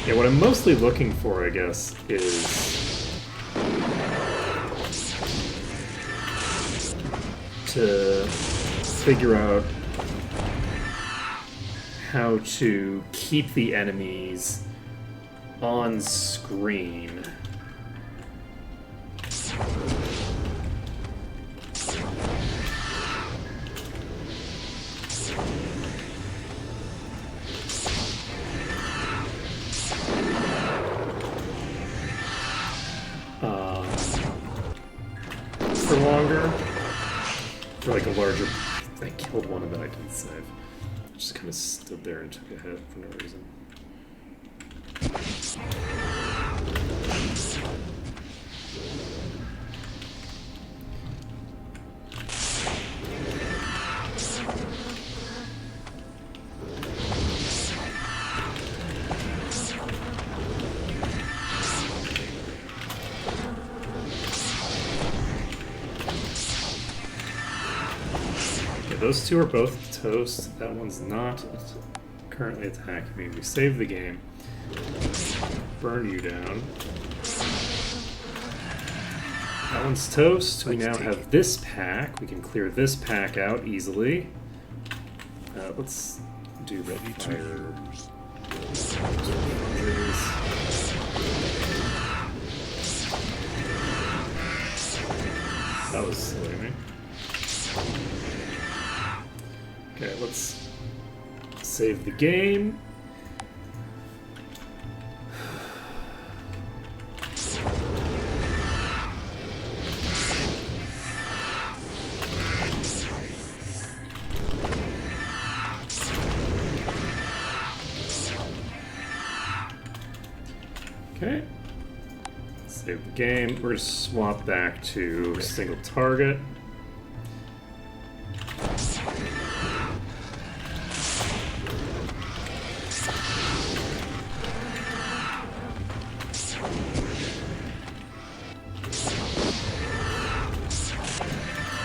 Yeah, what I'm mostly looking for, I guess, is to figure out how to keep the enemies on screen. For longer, for like a larger... I killed one and then I didn't save. I just kind of stood there and took a hit for no reason. Those two are both toast. That one's not currently attacking me. We save the game. Burn you down. That one's toast. We now have this pack. We can clear this pack out easily. Let's do red fire. That was silly of me. Okay, let's save the game. Okay. Save the game. We're going to swap back to single target.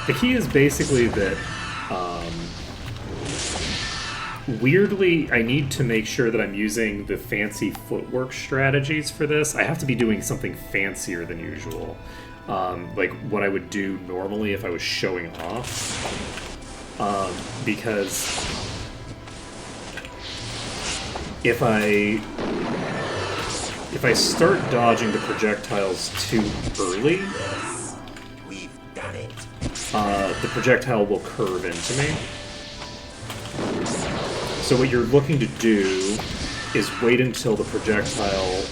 The key is basically that, weirdly, I need to make sure that I'm using the fancy footwork strategies for this. I have to be doing something fancier than usual. Like what I would do normally if I was showing off. Because if I start dodging the projectiles too early, the projectile will curve into me. So what you're looking to do is wait until the projectile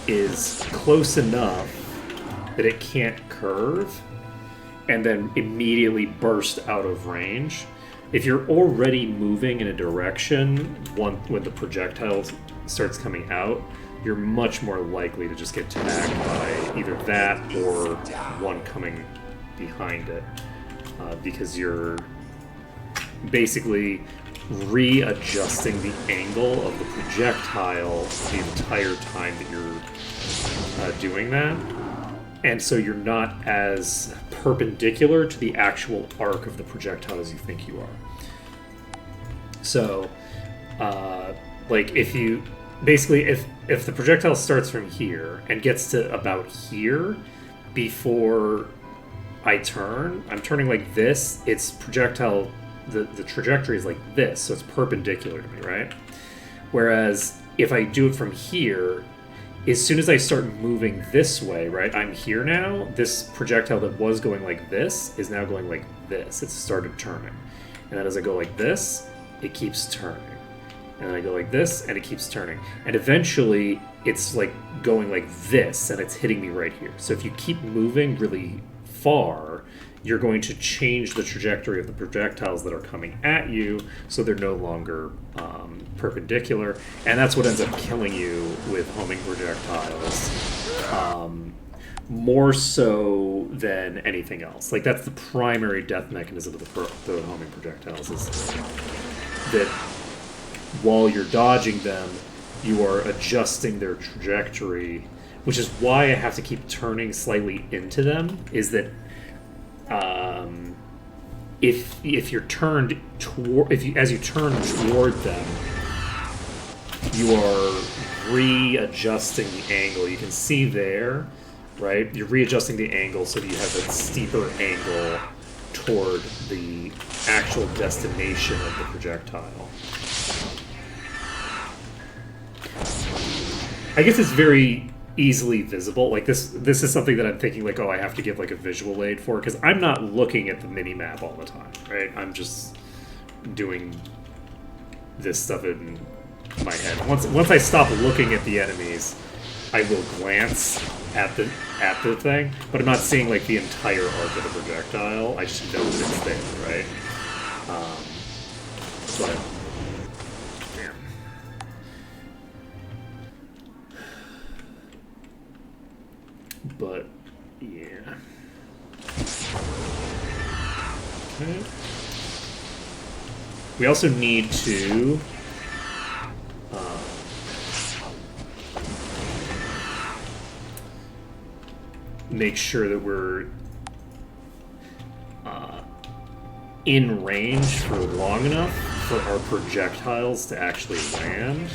is close enough that it can't curve, and then immediately burst out of range. If you're already moving in a direction when the projectile starts coming out, you're much more likely to just get tagged by either that or one coming behind it, because you're basically readjusting the angle of the projectile the entire time that you're doing that. and so you're not as perpendicular to the actual arc of the projectile as you think you are. So, like if you basically if the projectile starts from here and gets to about here before I turn, I'm turning like this. Its projectile, the trajectory is like this, so it's perpendicular to me, right? Whereas if I do it from here, as soon as I start moving this way, right, I'm here now, this projectile that was going like this is now going like this. It's started turning. And then as I go like this, it keeps turning. And then I go like this, and it keeps turning. And eventually, it's like going like this, and it's hitting me right here. So if you keep moving really far, you're going to change the trajectory of the projectiles that are coming at you, so they're no longer perpendicular. And that's what ends up killing you with homing projectiles, more so than anything else. Like, that's the primary death mechanism of the homing projectiles, is that while you're dodging them, you are adjusting their trajectory, which is why I have to keep turning slightly into them, is that if you're turned toward, as you turn toward them, you are readjusting the angle. You can see there, right? You're readjusting the angle so that you have a steeper angle toward the actual destination of the projectile. I guess it's very easily visible. Like this is something that I'm thinking like, oh, I have to give like a visual aid for, because I'm not looking at the mini map all the time, right? I'm just doing this stuff in my head. Once I stop looking at the enemies, I will glance at the thing, but I'm not seeing like the entire arc of the projectile. I just know that it's there, right? But damn. But yeah. Okay. We also need to make sure that we're in range for long enough for our projectiles to actually land.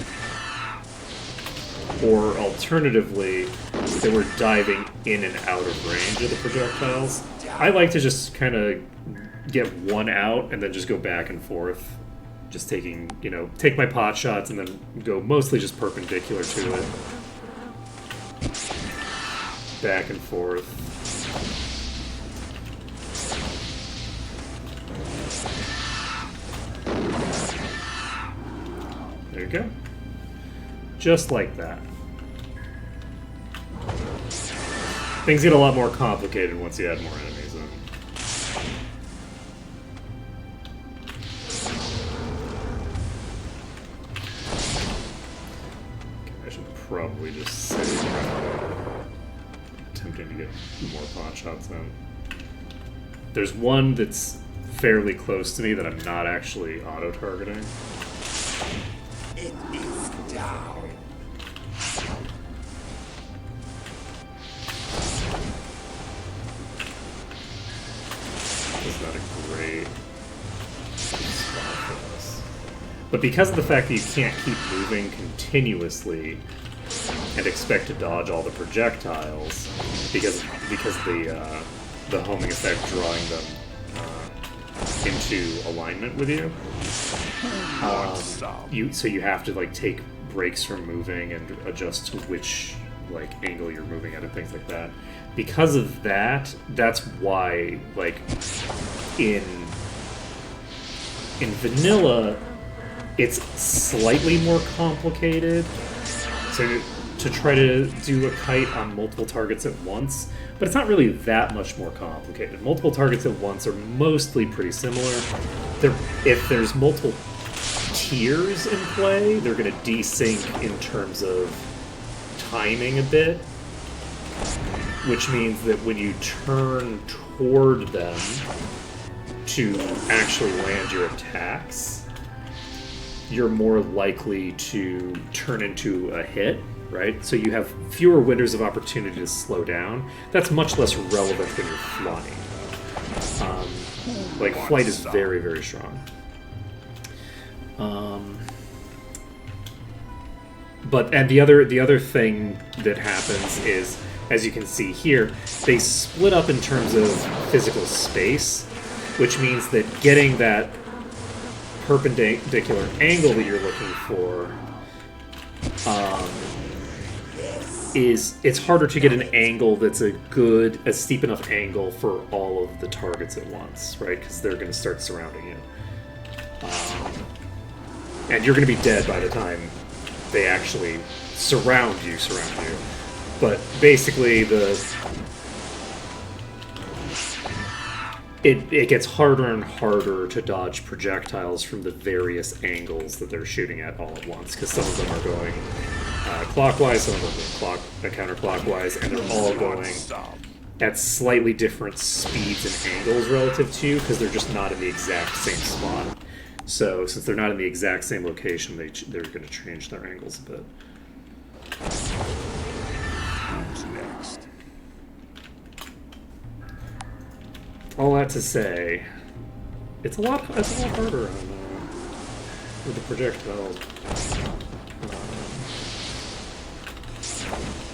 Or alternatively, that we're diving in and out of range of the projectiles. I like to just kind of get one out and then just go back and forth. Just taking, take my pot shots and then go mostly just perpendicular to it. Back and forth. There you go. Just like that. Things get a lot more complicated once you add more enemies in. Okay, I should probably just save attempting to get more pot shots in. There's one that's fairly close to me that I'm not actually auto-targeting. It is down. It's not a great spot for us. But because of the fact that you can't keep moving continuously and expect to dodge all the projectiles, because the homing effect drawing them into alignment with you, so you have to like take breaks from moving and adjust to which like angle you're moving at and things like that. Because of that, that's why like in vanilla it's slightly more complicated to try to do a kite on multiple targets at once, but it's not really that much more complicated. Multiple targets at once are mostly pretty similar. If there's multiple tiers in play, they're going to desync in terms of timing a bit, which means that when you turn toward them to actually land your attacks, you're more likely to turn into a hit right? So you have fewer windows of opportunity to slow down. That's much less relevant when you're flying. Like, flight is very, very strong. And the other thing that happens is, as you can see here, they split up in terms of physical space, which means that getting that perpendicular angle that you're looking for it's harder to get an angle that's a steep enough angle for all of the targets at once, right? Because they're going to start surrounding you. And you're going to be dead by the time they actually surround you. But basically, it gets harder and harder to dodge projectiles from the various angles that they're shooting at all at once, because some of them are going clockwise, some of them are counterclockwise, and they're all going at slightly different speeds and angles relative to you, because they're just not in the exact same spot. So, since they're not in the exact same location, they're going to change their angles a bit. Who's next? All that to say, it's a lot harder on, with the projectiles.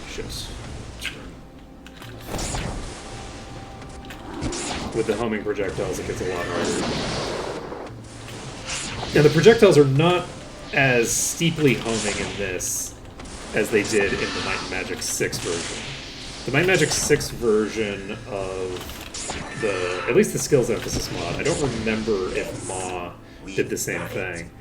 Shifts. With the homing projectiles, it gets a lot harder. And the projectiles are not as steeply homing in this as they did in the Might and Magic 6 version. The Might and Magic 6 version of at least the skills emphasis mod, I don't remember if Ma did the same thing,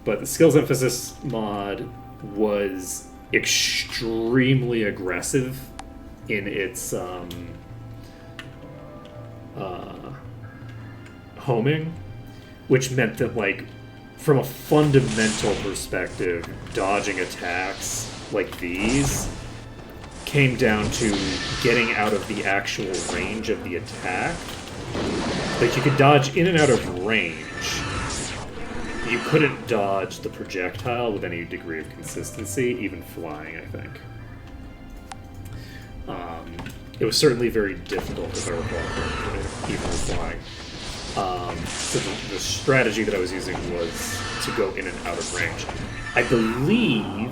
but the skills emphasis mod was extremely aggressive in its homing, which meant that, like, from a fundamental perspective, dodging attacks like these came down to getting out of the actual range of the attack. Like, you could dodge in and out of range. You couldn't dodge the projectile with any degree of consistency, even flying, I think. It was certainly very difficult, if I recall correctly, even with flying. So the strategy that I was using was to go in and out of range. I believe,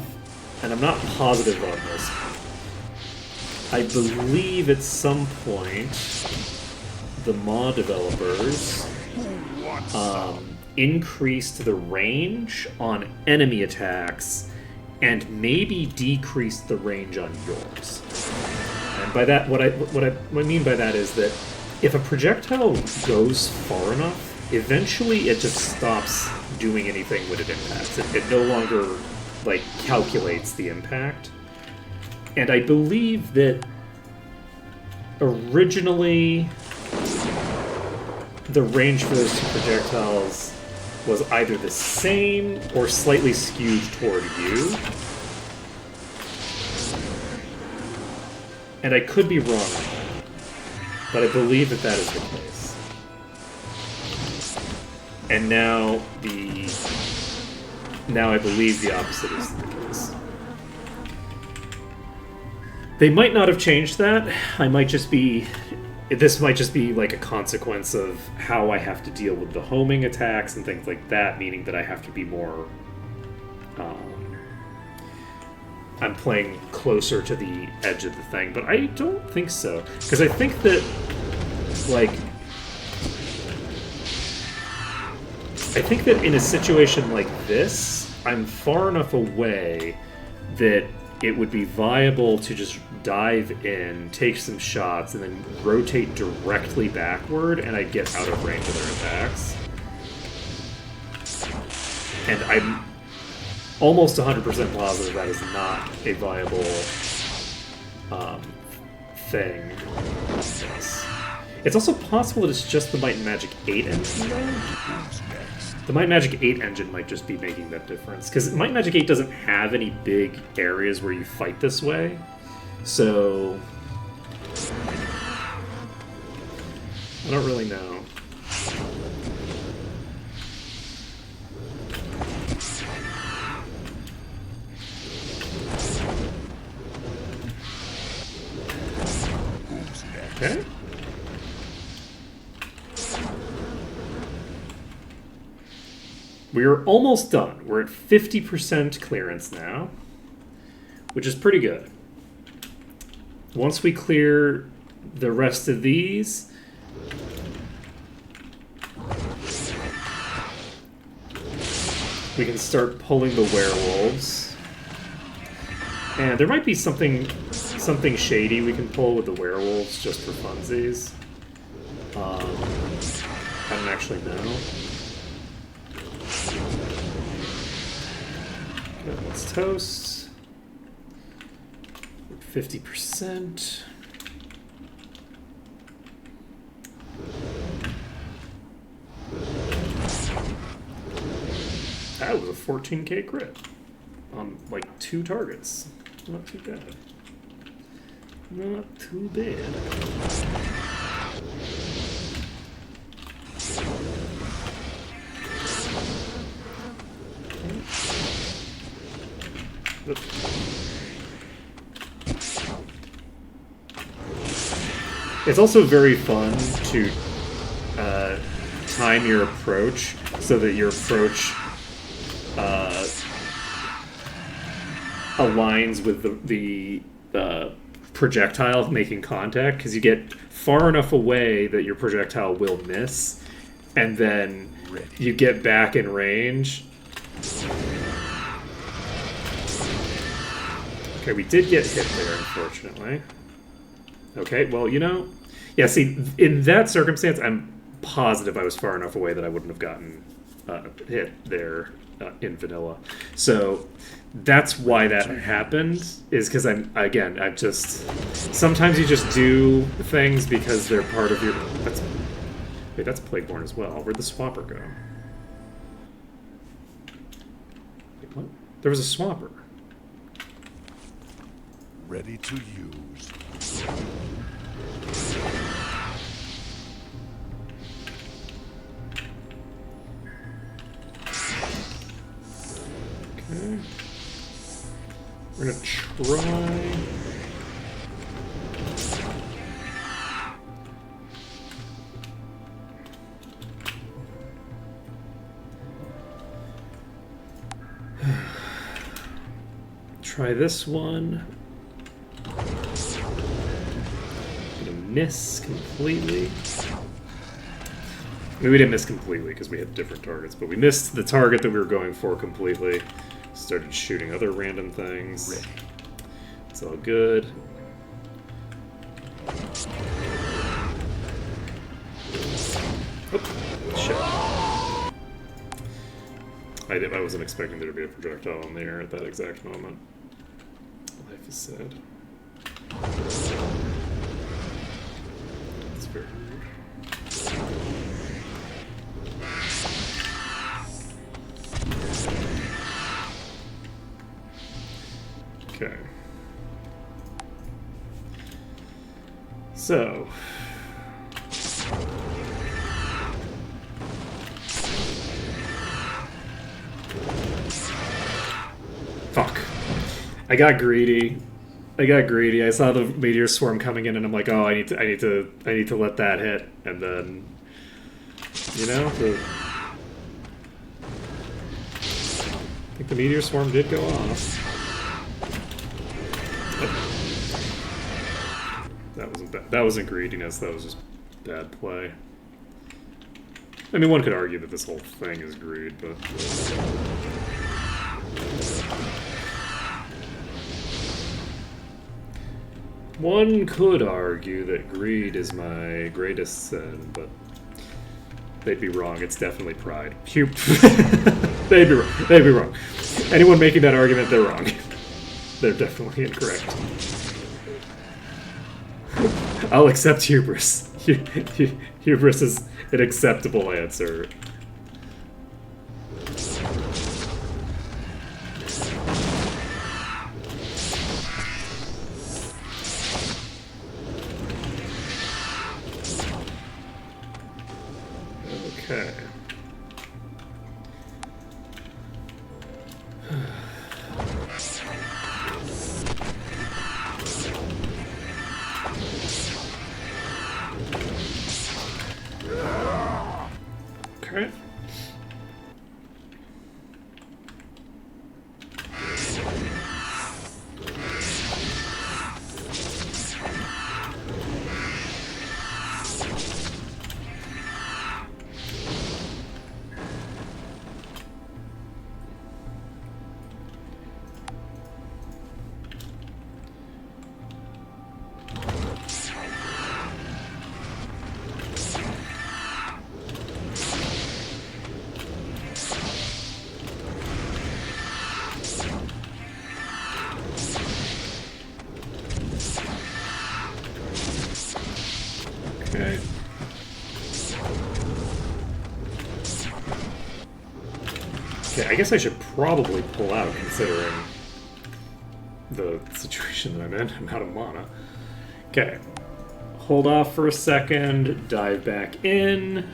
and I'm not positive on this, I believe at some point the mod developers increased the range on enemy attacks and maybe decreased the range on yours. And by that, what I mean by that is that if a projectile goes far enough, eventually it just stops doing anything when it impacts. It no longer, like, calculates the impact. And I believe that originally the range for those two projectiles was either the same or slightly skewed toward you. And I could be wrong on that, but I believe that is the case. And now I believe the opposite is the case. They might not have changed that. This might just be like a consequence of how I have to deal with the homing attacks and things like that, meaning that I have to be more... I'm playing closer to the edge of the thing, but I don't think so. Because I think that, like... I think that in a situation like this, I'm far enough away that it would be viable to just dive in, take some shots, and then rotate directly backward, and I'd get out of range of their attacks. And I'm almost 100% positive that is not a viable thing. It's also possible that it's just the Might and Magic 8 engine, though. The Might and Magic 8 engine might just be making that difference. Because Might and Magic 8 doesn't have any big areas where you fight this way. So... I don't really know. We're almost done. We're at 50% clearance now, which is pretty good. Once we clear the rest of these, we can start pulling the werewolves. And there might be something shady we can pull with the werewolves just for funsies. I don't actually know. Okay, let's toast. 50%. That was a 14k crit on like 2 targets. Not too bad. Not too bad. It's also very fun to time your approach so that your approach aligns with the projectile making contact, because you get far enough away that your projectile will miss, and then you get back in range. Okay, we did get hit there, unfortunately. Okay, well, you know... Yeah, see, in that circumstance, I'm positive I was far enough away that I wouldn't have gotten hit there in vanilla. So that's why that happened, is because I'm just... Sometimes you just do things because they're part of your... Wait, that's Plagueborn as well. Where'd the swapper go? Wait, what? There was a swapper. Ready to use. Okay. We're gonna try... Try this one. Gonna miss completely. I mean, we didn't miss completely because we had different targets, but we missed the target that we were going for completely. Started shooting other random things. It's all good. Oh, shit. I wasn't expecting there to be a projectile in the air at that exact moment. Life is sad. It's very rude. Okay. So... Fuck. I got greedy. I saw the meteor swarm coming in, and I'm like, oh, I need to let that hit, and then, you know, I think the meteor swarm did go off. That wasn't bad. That wasn't greediness. That was just bad play. I mean, one could argue that this whole thing is greed, but. One could argue that greed is my greatest sin, but they'd be wrong. It's definitely pride. They'd be wrong. Anyone making that argument, they're wrong. They're definitely incorrect. I'll accept hubris. Hubris is an acceptable answer. Okay. Okay. Okay, I guess I should probably pull out considering the situation that I'm in. I'm out of mana. Okay. Hold off for a second, dive back in.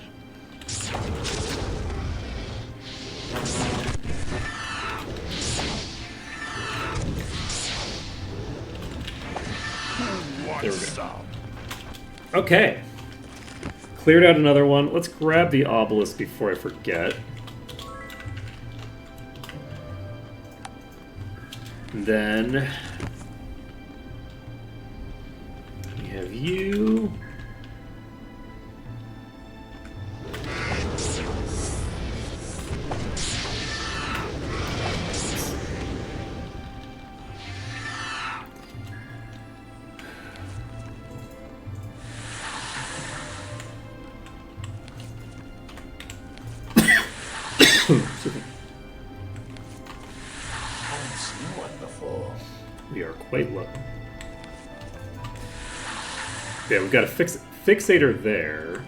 There we go. Okay. Cleared out another one. Let's grab the obelisk before I forget. And then we have you. We are quite low. Yeah, we've got a fixator there.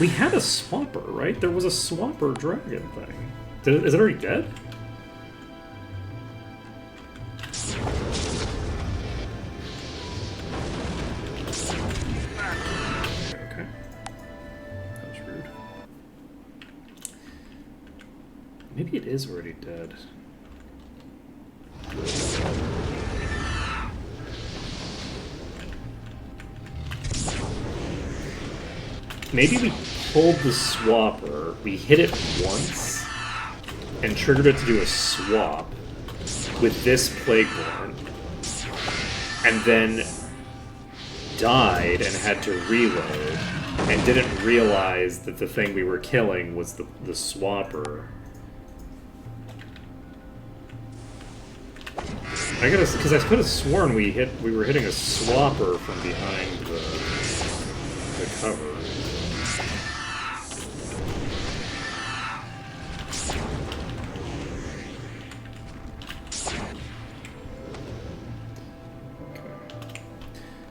We had a swamper, right? There was a swamper dragon thing. Is it already dead? Okay. That was rude. Maybe it is already dead. Maybe we pulled the swapper, we hit it once, and triggered it to do a swap with this Plagueborn, and then died and had to reload, and didn't realize that the thing we were killing was the swapper. Because I could have sworn we were hitting a swapper from behind the cover.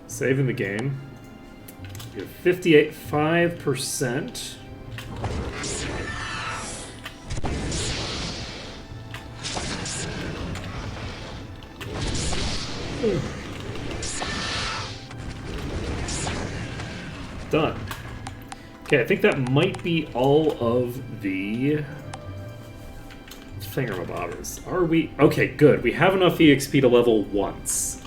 Saving the game. We have 5%. Done. Okay, I think that might be all of the thingamabobbers. Are we? Okay, good. We have enough EXP to level once.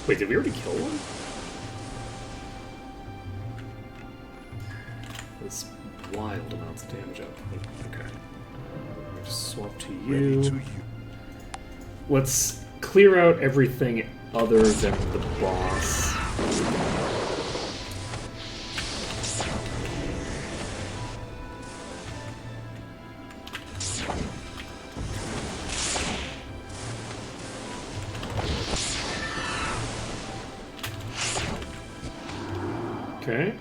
Wait, did we already kill one? That's wild amounts of damage output. Okay. Let me just swap to you. Let's clear out everything other than the boss. Okay,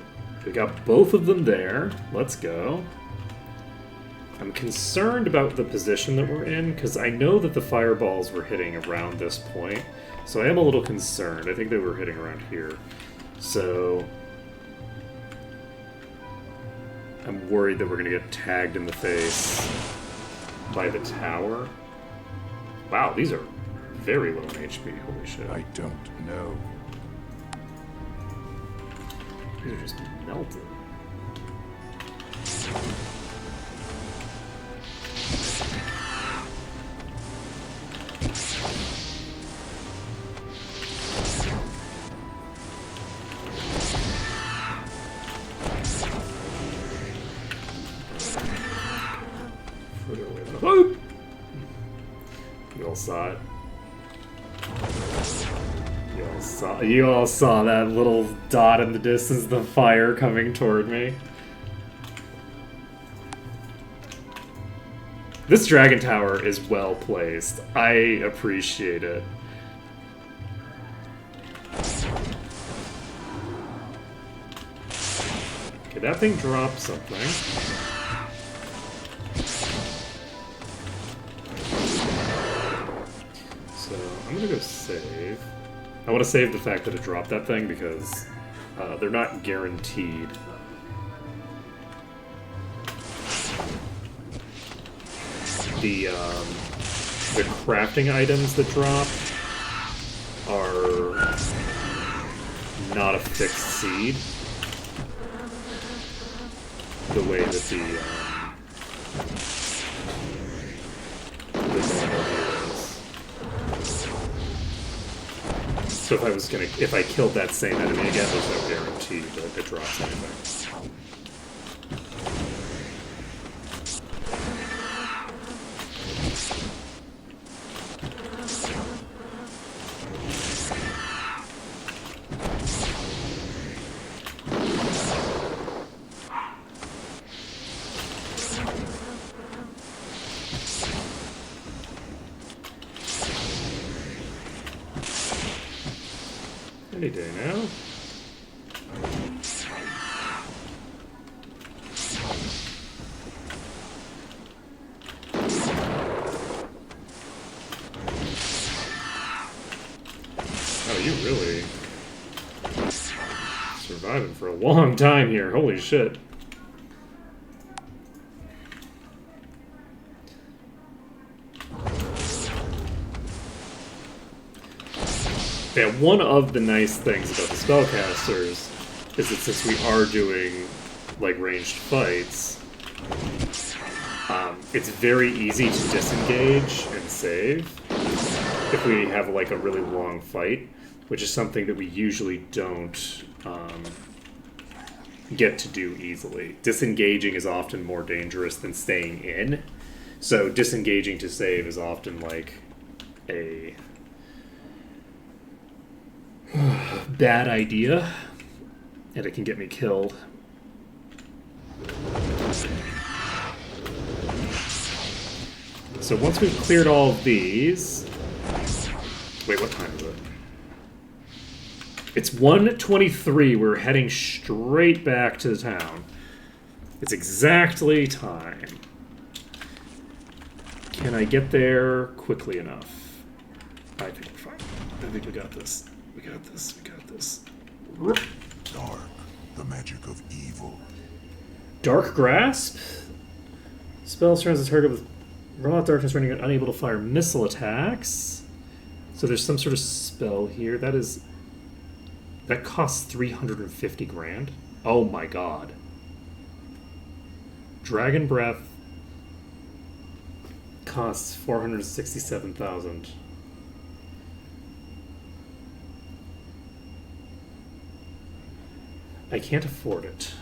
we got both of them there. Let's go. I'm concerned about the position that we're in, because I know that the fireballs were hitting around this point, so I am a little concerned. I think they were hitting around here. So I'm worried that we're going to get tagged in the face by the tower. Wow, these are very low in HP. Holy shit. I don't know. These are just melted. You all saw it. You all saw that little dot in the distance, the fire coming toward me. This dragon tower is well placed. I appreciate it. Okay, that thing dropped something. So I'm gonna go save. I want to save the fact that it dropped that thing because they're not guaranteed. The crafting items that drop are not a fixed seed the way that the normal gear is. So if I killed that same enemy again, there's no guarantee that it drops anything. Any day now. Oh, you really surviving for a long time here. Holy shit. Yeah, one of the nice things about the spellcasters is that since we are doing like ranged fights, it's very easy to disengage and save if we have like a really long fight, which is something that we usually don't get to do easily. Disengaging is often more dangerous than staying in, so disengaging to save is often like a bad idea, and it can get me killed. So once we've cleared all of these... Wait, what time is it? It's 1:23. We're heading straight back to the town. It's exactly time. Can I get there quickly enough? I think we're fine. I think we got this. We got this. We got this. Dark, the magic of evil. Dark Grasp? Spell surrounds the target with raw darkness, rendering it unable to fire missile attacks. So there's some sort of spell here. That costs 350 grand. Oh my god. Dragon Breath costs 467,000. I can't afford it.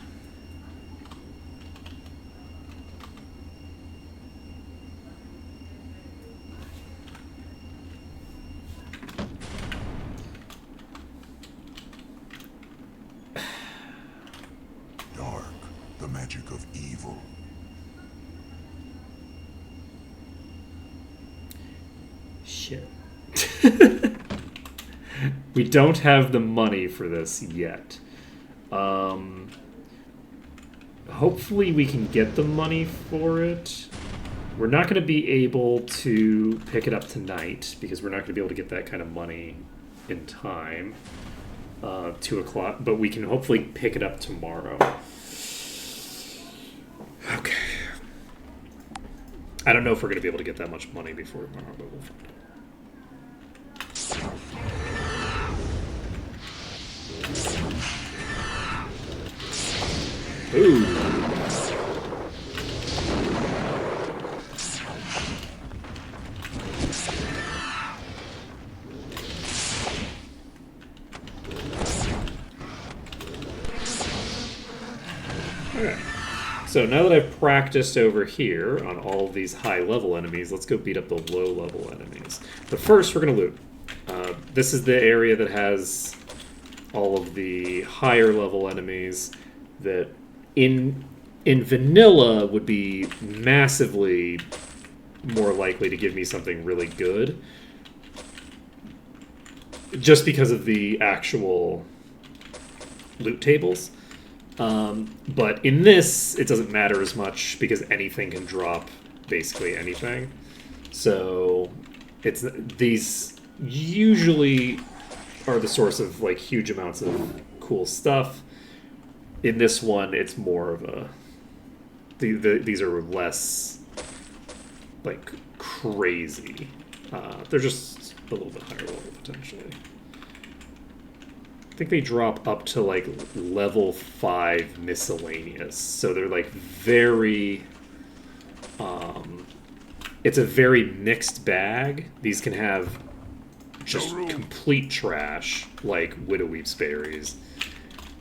Dark, the magic of evil. Shit. We don't have the money for this yet. Hopefully we can get the money for it. We're not going to be able to pick it up tonight because we're not going to be able to get that kind of money in time. 2 o'clock, but we can hopefully pick it up tomorrow. Okay. I don't know if we're going to be able to get that much money before tomorrow, but we'll find out. Ooh. Okay. So now that I've practiced over here on all of these high-level enemies, let's go beat up the low-level enemies. But first, we're going to loot. This is the area that has all of the higher-level enemies that in vanilla would be massively more likely to give me something really good, just because of the actual loot tables. But in this, it doesn't matter as much because anything can drop basically anything. So it's these usually are the source of like huge amounts of cool stuff. In this one, it's more of a these are less like crazy. They're just a little bit higher level potentially. I think they drop up to like level 5 miscellaneous, so they're like very. It's a very mixed bag. These can have just complete trash, like Widowweep's berries,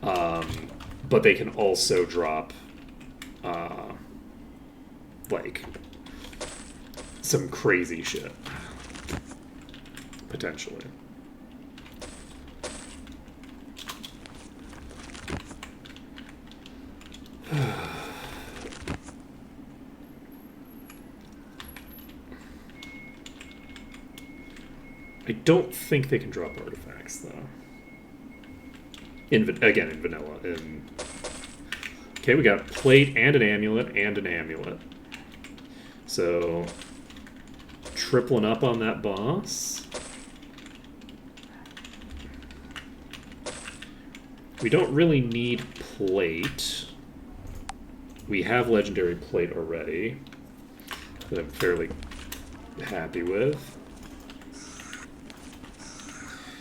but they can also drop like some crazy shit potentially. I don't think they can drop artifacts though. In vanilla. Okay, we got a plate and an amulet. So tripling up on that boss. We don't really need plate. We have legendary plate already that I'm fairly happy with.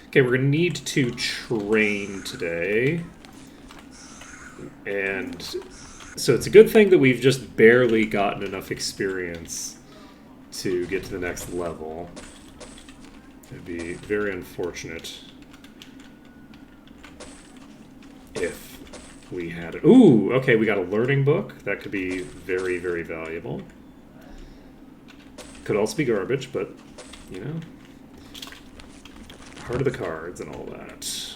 Okay, we're gonna need to train today. And so it's a good thing that we've just barely gotten enough experience to get to the next level. It'd be very unfortunate if we had it. Ooh, okay, we got a learning book. That could be very, very valuable. Could also be garbage, but, you know, part of the cards and all that.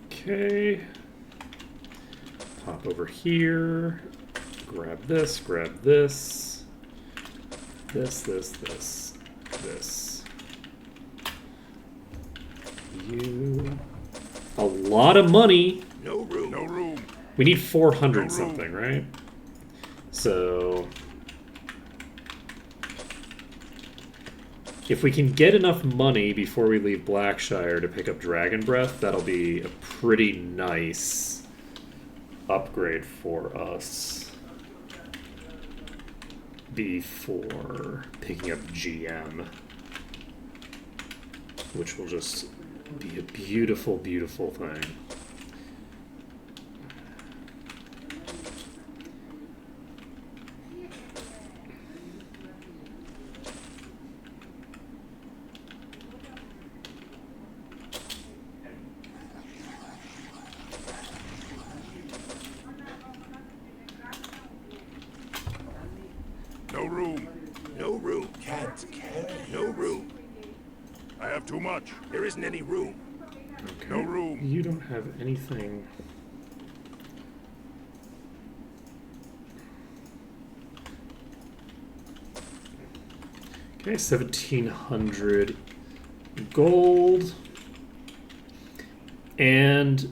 Okay. Pop over here. Grab this, grab this. This. You. A lot of money. No room. No room. We need 400 something, right? So if we can get enough money before we leave Blackshire to pick up Dragon Breath, that'll be a pretty nice upgrade for us before picking up GM, which will just be a beautiful, beautiful thing. No room. No room. Can't carry. No room. I have too much. There isn't any room. Okay. No room. You don't have anything. Okay, 1,700 gold. And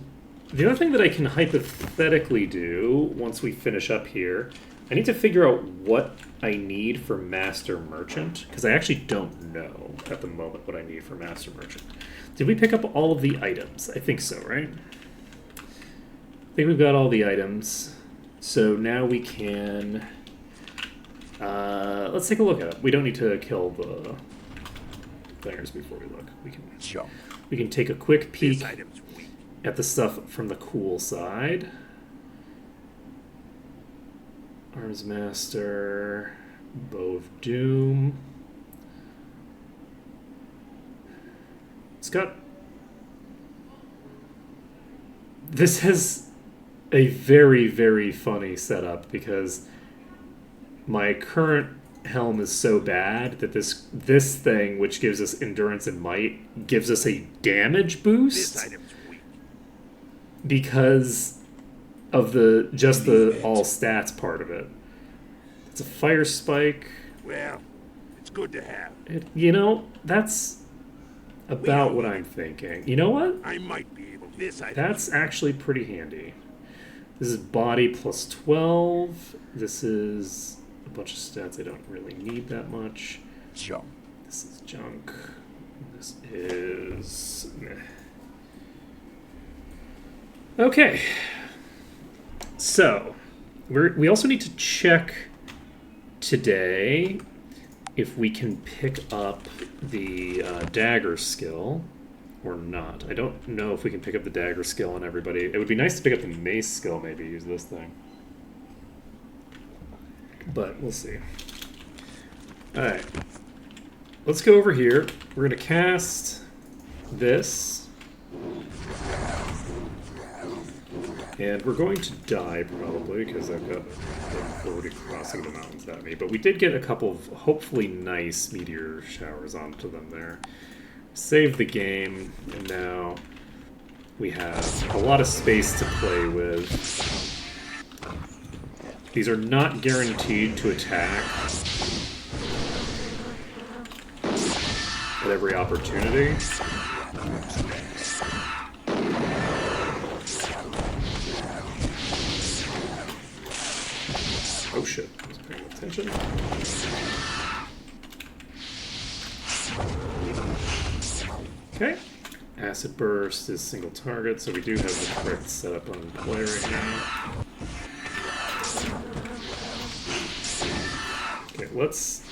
the other thing that I can hypothetically do once we finish up here, I need to figure out what I need for Master Merchant, because I actually don't know at the moment what I need for Master Merchant. Did we pick up all of the items? I think so, right? I think we've got all the items. So now we can... let's take a look at it. We don't need to kill the thingers before we look. Jump. We can take a quick peek This item's weak. at the stuff from the cool side. Arms Master, Bow of Doom. It's got... This has a very, very funny setup because my current helm is so bad that this thing, which gives us endurance and might, gives us a damage boost This item's weak. because of the all stats part of it. It's a fire spike. Well, it's It's good to have. You know, that's about what I'm thinking. You know what? I might be able. This I. That's actually pretty handy. This is body plus 12. This is a bunch of stats I don't really need that much. Jump. This is junk. This is meh. Okay. So, we also need to check today if we can pick up the dagger skill or not. I don't know if we can pick up the dagger skill on everybody. It would be nice to pick up the mace skill, maybe use this thing. But we'll see. Alright. Let's go over here. We're going to cast this. And we're going to die, probably, because I've got the already crossing the mountains at me. But we did get a couple of hopefully nice meteor showers onto them there. Save the game, and now we have a lot of space to play with. These are not guaranteed to attack at every opportunity. Oh shit, I was paying attention. Okay. Acid Burst is single target, so we do have the correct setup on play right now. Okay, let's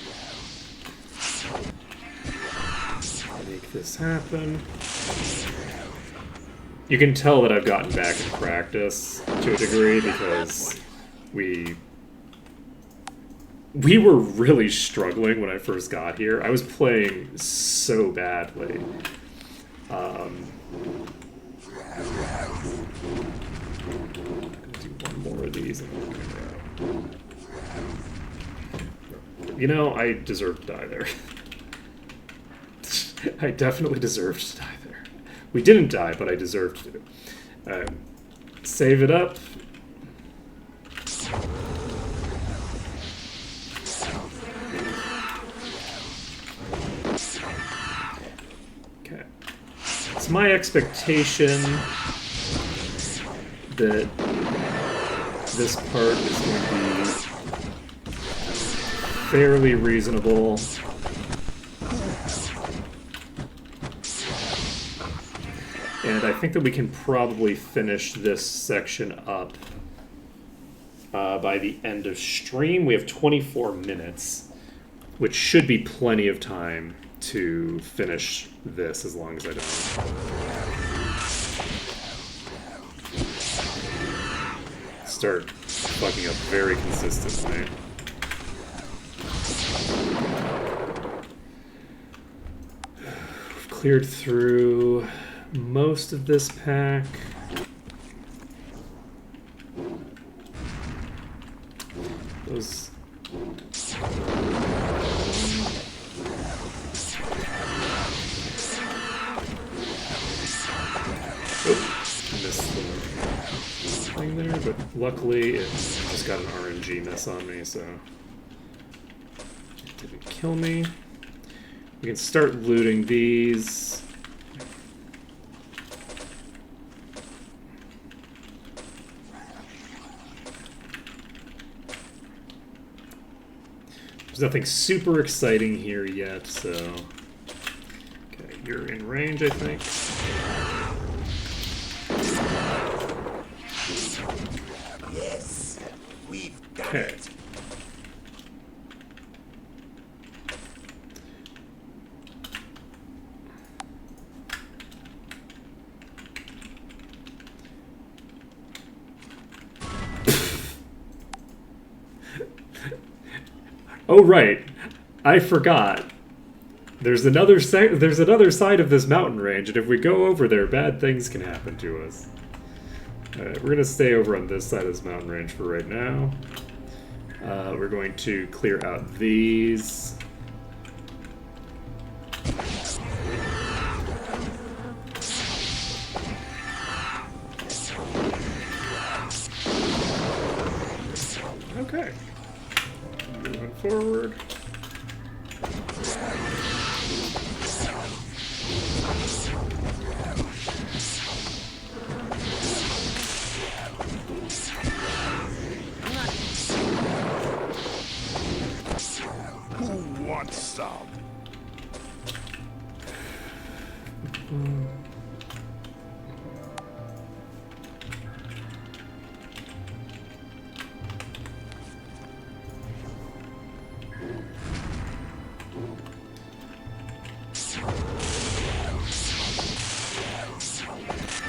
make this happen. You can tell that I've gotten back in practice to a degree because we were really struggling when I first got here. I was playing so badly. Do one more of these and then you know, I deserve to die there. I definitely deserved to die there. We didn't die, but I deserved to. Save it up. Okay. It's my expectation that this part is going to be fairly reasonable. And I think that we can probably finish this section up by the end of stream. We have 24 minutes, which should be plenty of time to finish this as long as I don't start fucking up very consistently. We've cleared through most of this pack. Those missed the thing there, but luckily it just got an RNG miss on me, so it didn't kill me. We can start looting these. There's nothing super exciting here yet, so... Okay, you're in range, I think. Yes, we've done Okay. it. Oh right, I forgot. There's another side of this mountain range, and if we go over there, bad things can happen to us. Alright, we're gonna stay over on this side of this mountain range for right now. We're going to clear out these. Okay. Moving forward. want some?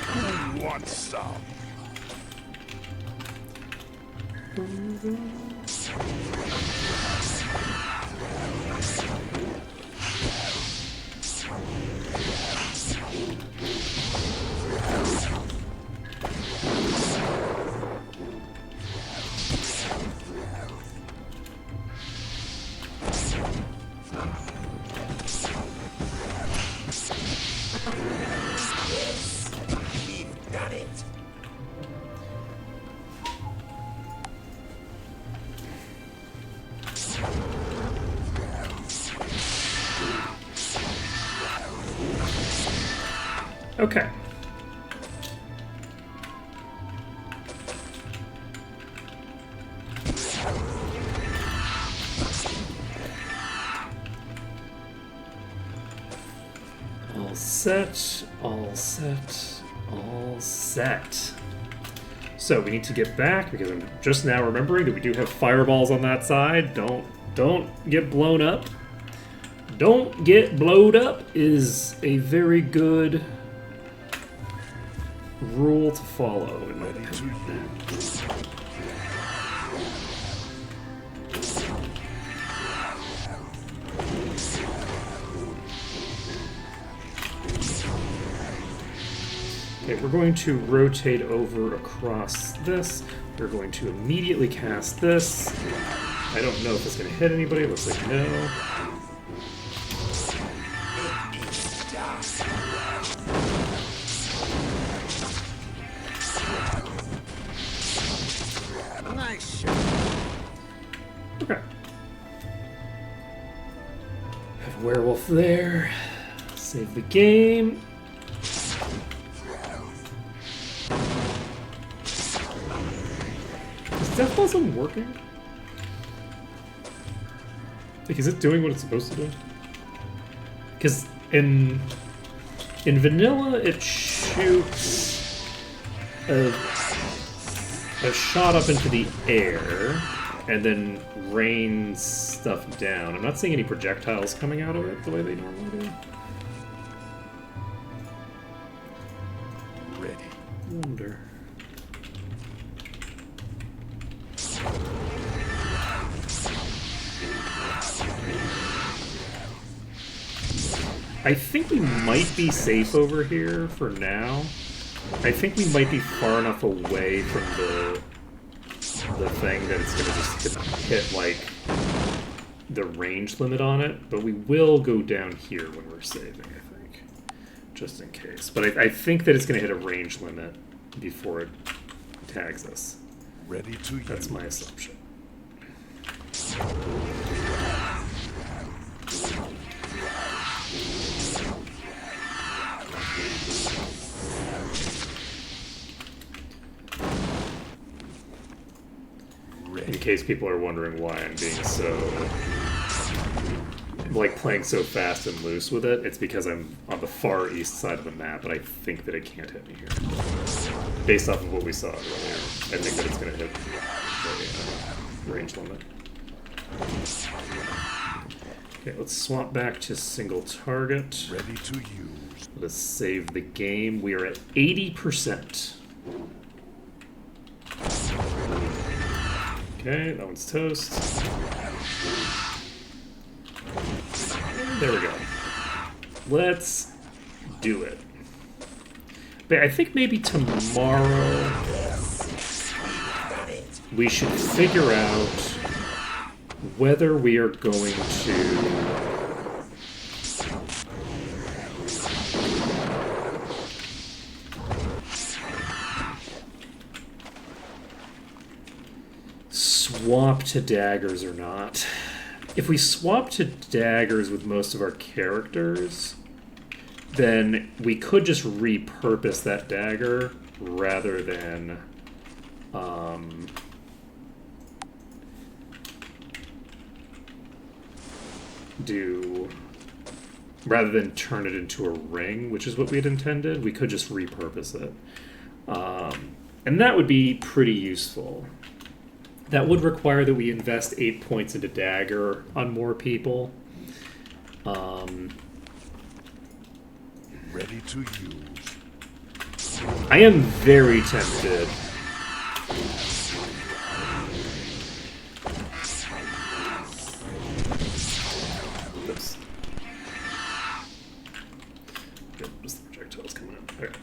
Who wants some? We've done it. Okay. All set, all set, all set. So we need to get back because I'm just now remembering that we do have fireballs on that side. Don't get blown up. Don't get blowed up is a very good rule to follow in my opinion. Okay, we're going to rotate over across this. We're going to immediately cast this. I don't know if it's going to hit anybody. It looks like no. Nice. Okay. Have a werewolf there. Save the game. Is Death Blossom working? Like, is it doing what it's supposed to do? Because in vanilla, it shoots a shot up into the air and then rains stuff down. I'm not seeing any projectiles coming out of it the way they normally do. Ready. Wonder. I think we might be safe over here for now. I think we might be far enough away from the thing that it's gonna just hit like the range limit on it, but we will go down here when we're saving, I think, just in case. But I think that it's gonna hit a range limit before it tags us. Ready to use. That's my assumption. In case people are wondering why I'm being so, like, playing so fast and loose with it, it's because I'm on the far east side of the map, and I think that it can't hit me here. Based off of what we saw earlier, I think that it's going to hit the range limit. Okay, let's swap back to single target. Ready to use. Let's save the game. We are at 80%. Okay, that one's toast. There we go. Let's do it. But I think maybe tomorrow we should figure out whether we are going to swap to daggers or not. If we swap to daggers with most of our characters, then we could just repurpose that dagger rather than do, rather than turn it into a ring, which is what we had intended, we could just repurpose it. And that would be pretty useful. That would require that we invest 8 points into dagger on more people. Ready to use. I am very tempted. Oops. Yep, just the projectiles coming up. Okay.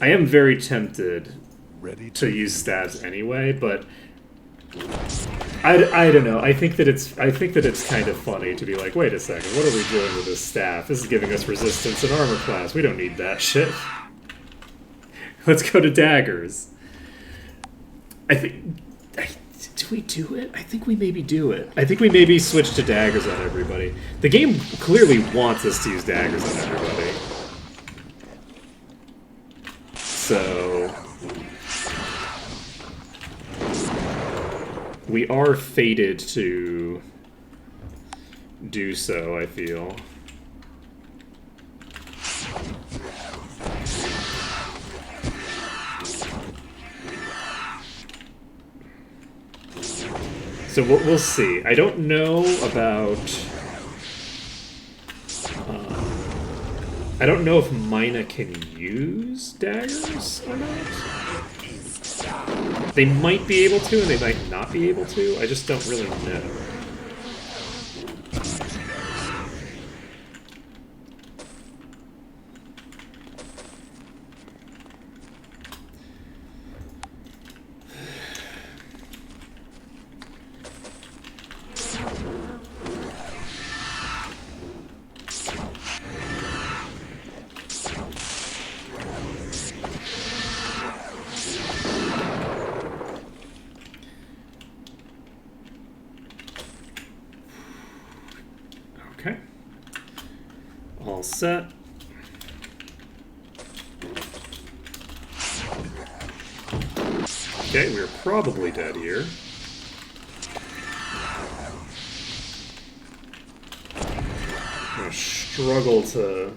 I am very tempted Ready to use stabs anyway, but I don't know. I think that it's kind of funny to be like, wait a second, what are we doing with this staff? This is giving us resistance and armor class. We don't need that shit. Let's go to daggers. Do we do it? I think we maybe do it. I think we maybe switch to daggers on everybody. The game clearly wants us to use daggers on everybody. So we are fated to do so, I feel. So we'll see. I don't know about... I don't know if Mina can use daggers or not. They might be able to, and they might not be able to. I just don't really know. Okay. All set. Okay, we're probably dead here. I'm gonna struggle to...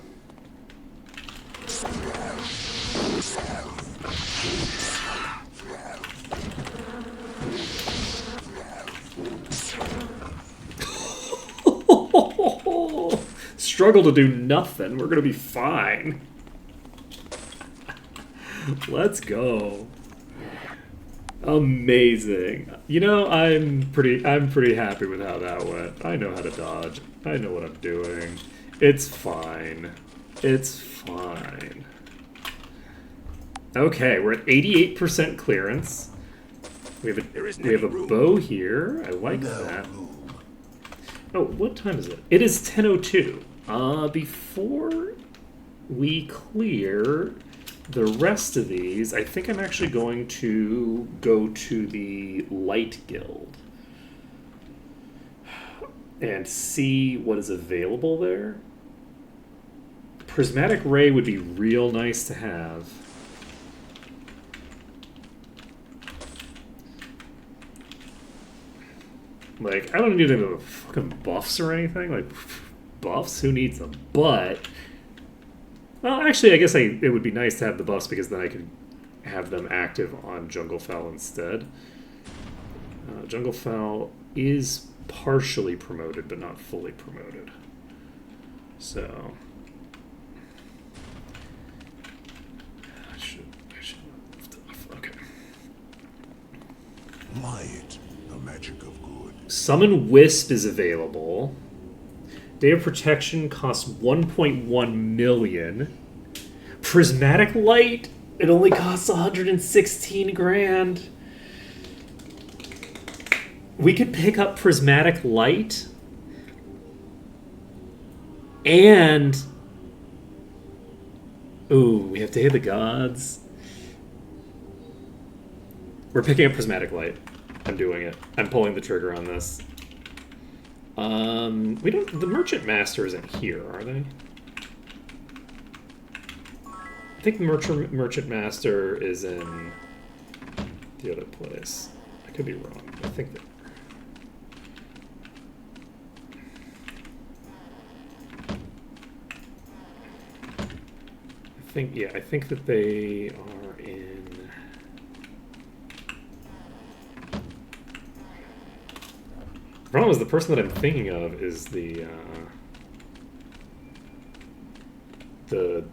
struggle to do nothing. We're gonna be fine. Let's go. Amazing. You know, I'm pretty happy with how that went. I know how to dodge. I know what I'm doing. It's fine. It's fine. Okay, we're at 88% clearance. We have a bow here. I like that. Oh, what time is it? It is 10:02. Before we clear the rest of these, I think I'm actually going to go to the Light Guild and see what is available there. Prismatic Ray would be real nice to have. Like, I don't need any fucking buffs or anything. Like, buffs? Who needs them? But, well, actually, I guess it would be nice to have the buffs because then I could have them active on Junglefell instead. Junglefell is partially promoted, but not fully promoted. So, I should lift off. Okay. Light, the magic of good. Summon Wisp is available. Day of Protection costs 1.1 million. Prismatic Light, it only costs 116 grand. We could pick up Prismatic Light and... Ooh, we have to hit the gods. We're picking up Prismatic Light. I'm doing it. I'm pulling the trigger on this. We don't... The Merchant Master isn't here, are they? I think the Merchant Master is in the other place. I could be wrong. I think that... I think that they are in. The problem is the person that I'm thinking of is the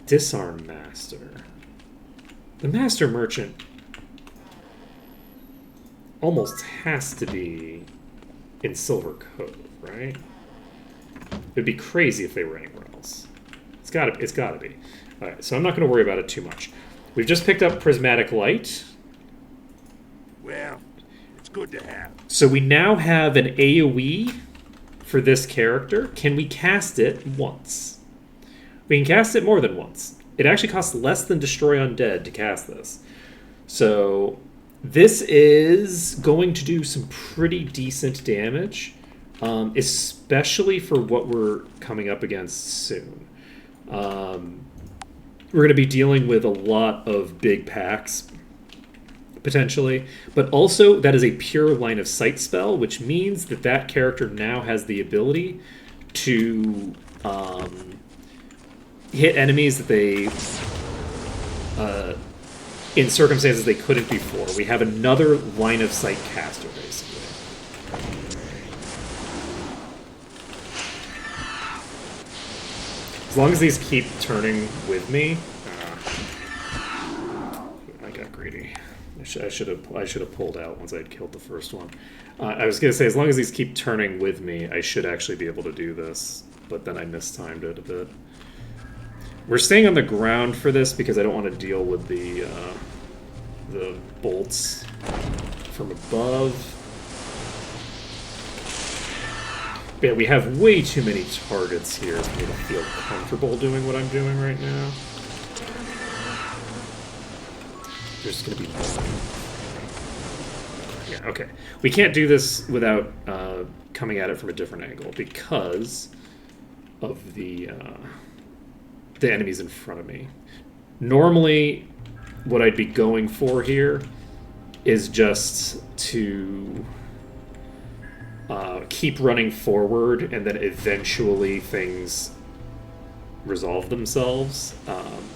disarm master. The master merchant almost has to be in Silver Cove, right? It'd be crazy if they were anywhere else. It's gotta be. Alright, so I'm not gonna worry about it too much. We've just picked up Prismatic Light. Well, it's good to have. So we now have an AoE for this character. Can we cast it once? We can cast it more than once. It actually costs less than Destroy Undead to cast this. So this is going to do some pretty decent damage, especially for what we're coming up against soon. We're going to be dealing with a lot of big packs, potentially, but also that is a pure line of sight spell, which means that that character now has the ability to hit enemies that they, in circumstances they couldn't before. We have another line of sight caster, basically. As long as these keep turning with me, I got greedy. I should have pulled out once I had killed the first one. I was gonna say, as long as these keep turning with me, I should actually be able to do this. But then I mistimed it a bit. We're staying on the ground for this because I don't want to deal with the bolts from above. Yeah, we have way too many targets here for me to feel comfortable doing what I'm doing right now. There's going to be... Yeah, okay. We can't do this without coming at it from a different angle because of the enemies in front of me. Normally, what I'd be going for here is just to keep running forward, and then eventually things resolve themselves.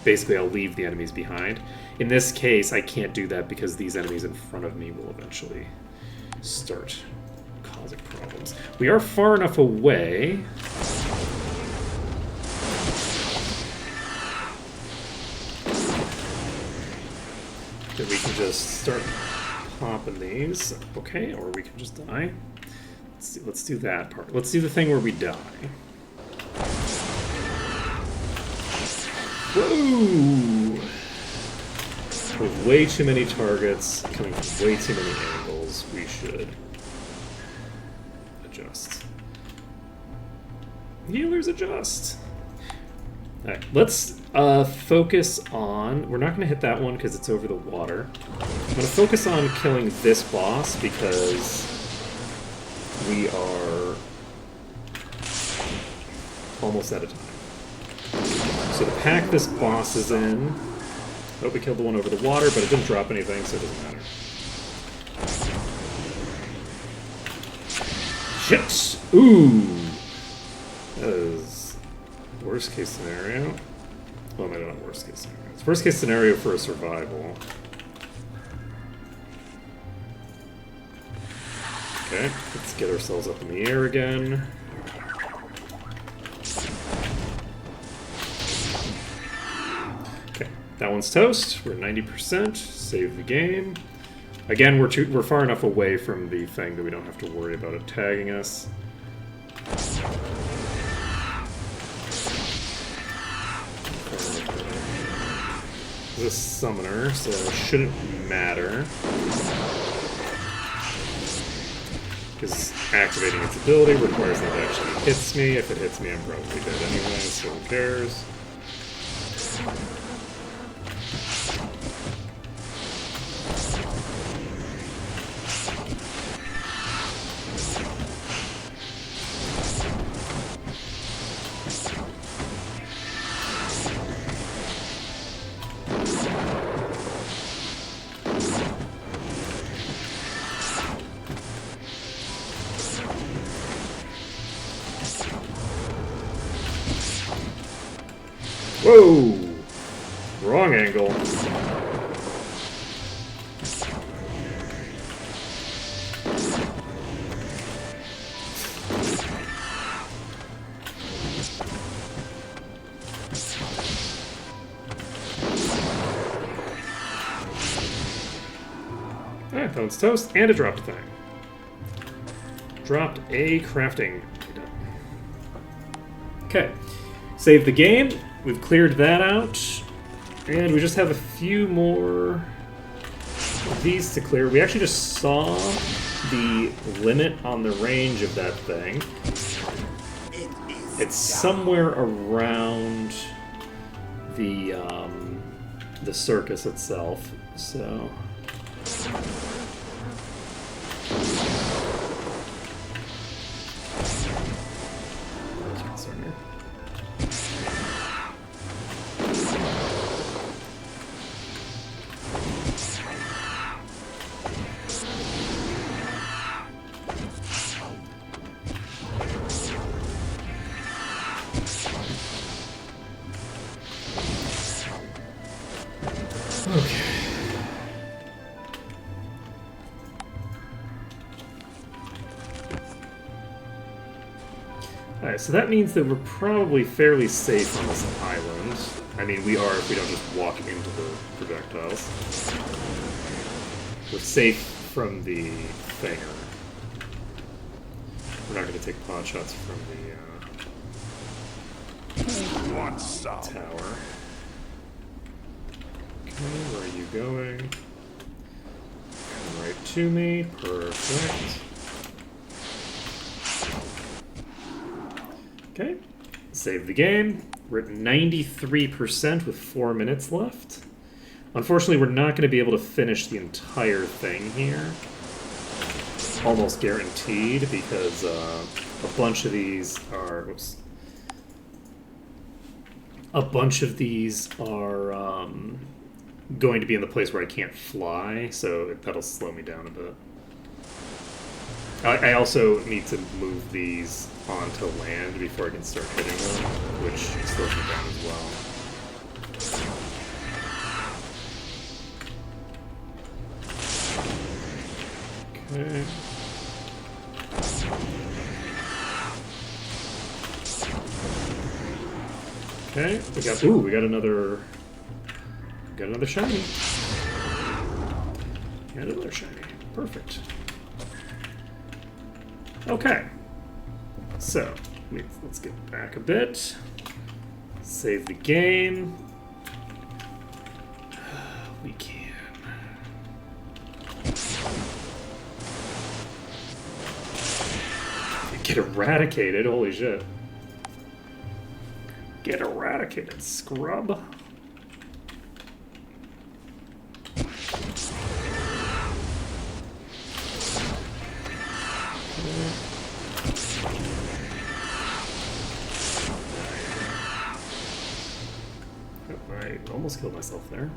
Basically, I'll leave the enemies behind. In this case, I can't do that because these enemies in front of me will eventually start causing problems. We are far enough away that we can just start popping these. Okay, or we can just die. Let's do that part. Let's do the thing where we die. Whoa! With way too many targets coming from way too many angles, we should adjust. Healers adjust. Alright, let's focus on... We're not going to hit that one because it's over the water. I'm going to focus on killing this boss because we are almost out of time. So to pack this boss is in... Oh, we killed the one over the water, but it didn't drop anything, so it doesn't matter. Shit! Ooh! That is worst case scenario. Well, maybe not worst case scenario. It's worst case scenario for a survival. Okay, let's get ourselves up in the air again. Okay, that one's toast. We're 90%. Save the game. Again, we're far enough away from the thing that we don't have to worry about it tagging us. This summoner, so it shouldn't matter. Because activating its ability requires that it actually hits me. If it hits me, I'm probably dead anyway, so who cares? Whoa! Wrong angle. Alright, that one's toast, and it dropped a thing. Dropped a crafting item. Okay. Save the game. We've cleared that out. And we just have a few more of these to clear. We actually just saw the limit on the range of that thing. It's somewhere around the circus itself. So Alright, so that means that we're probably fairly safe on this island. I mean, we are if we don't just walk into the projectiles. We're safe from the thinger. We're not going to take pot shots from the Want some? tower. Okay, where are you going? Come right to me. Perfect. Okay, save the game. We're at 93% with 4 minutes left. Unfortunately, we're not going to be able to finish the entire thing here. Almost guaranteed, because a bunch of these are... Whoops. A bunch of these are going to be in the place where I can't fly, so that'll slow me down a bit. I also need to move these onto land before I can start hitting them, which slows me down as well. Okay. Okay, we got another shiny. Got another shiny. Perfect. Okay, so let's get back a bit. Save the game. We can. Get eradicated, holy shit. Get eradicated, scrub. I almost killed myself there.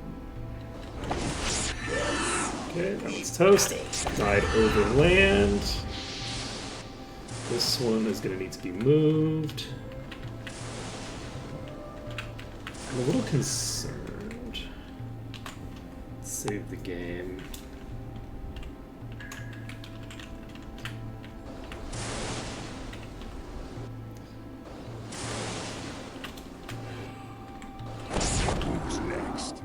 Okay, that one's toast. Died over land. This one is going to need to be moved. I'm a little concerned. Let's save the game. Who's next?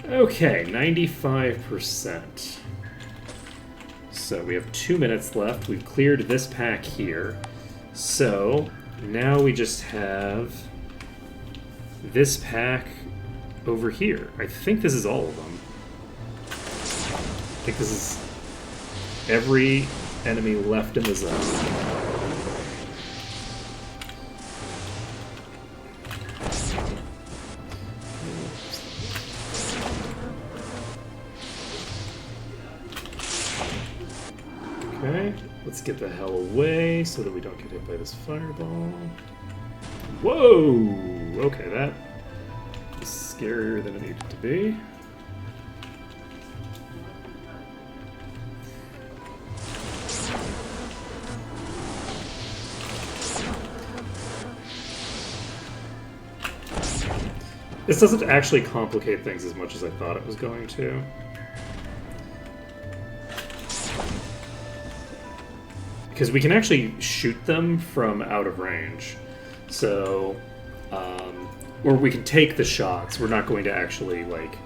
Okay, 95%. So we have 2 minutes left. We've cleared this pack here. So now we just have this pack over here. I think this is all of them. I think this is every enemy left in the zone. Okay, let's get the hell away so that we don't get hit by this fireball. Whoa! Okay, that is scarier than it needed to be. This doesn't actually complicate things as much as I thought it was going to. Because we can actually shoot them from out of range. So, or we can take the shots. We're not going to actually, like,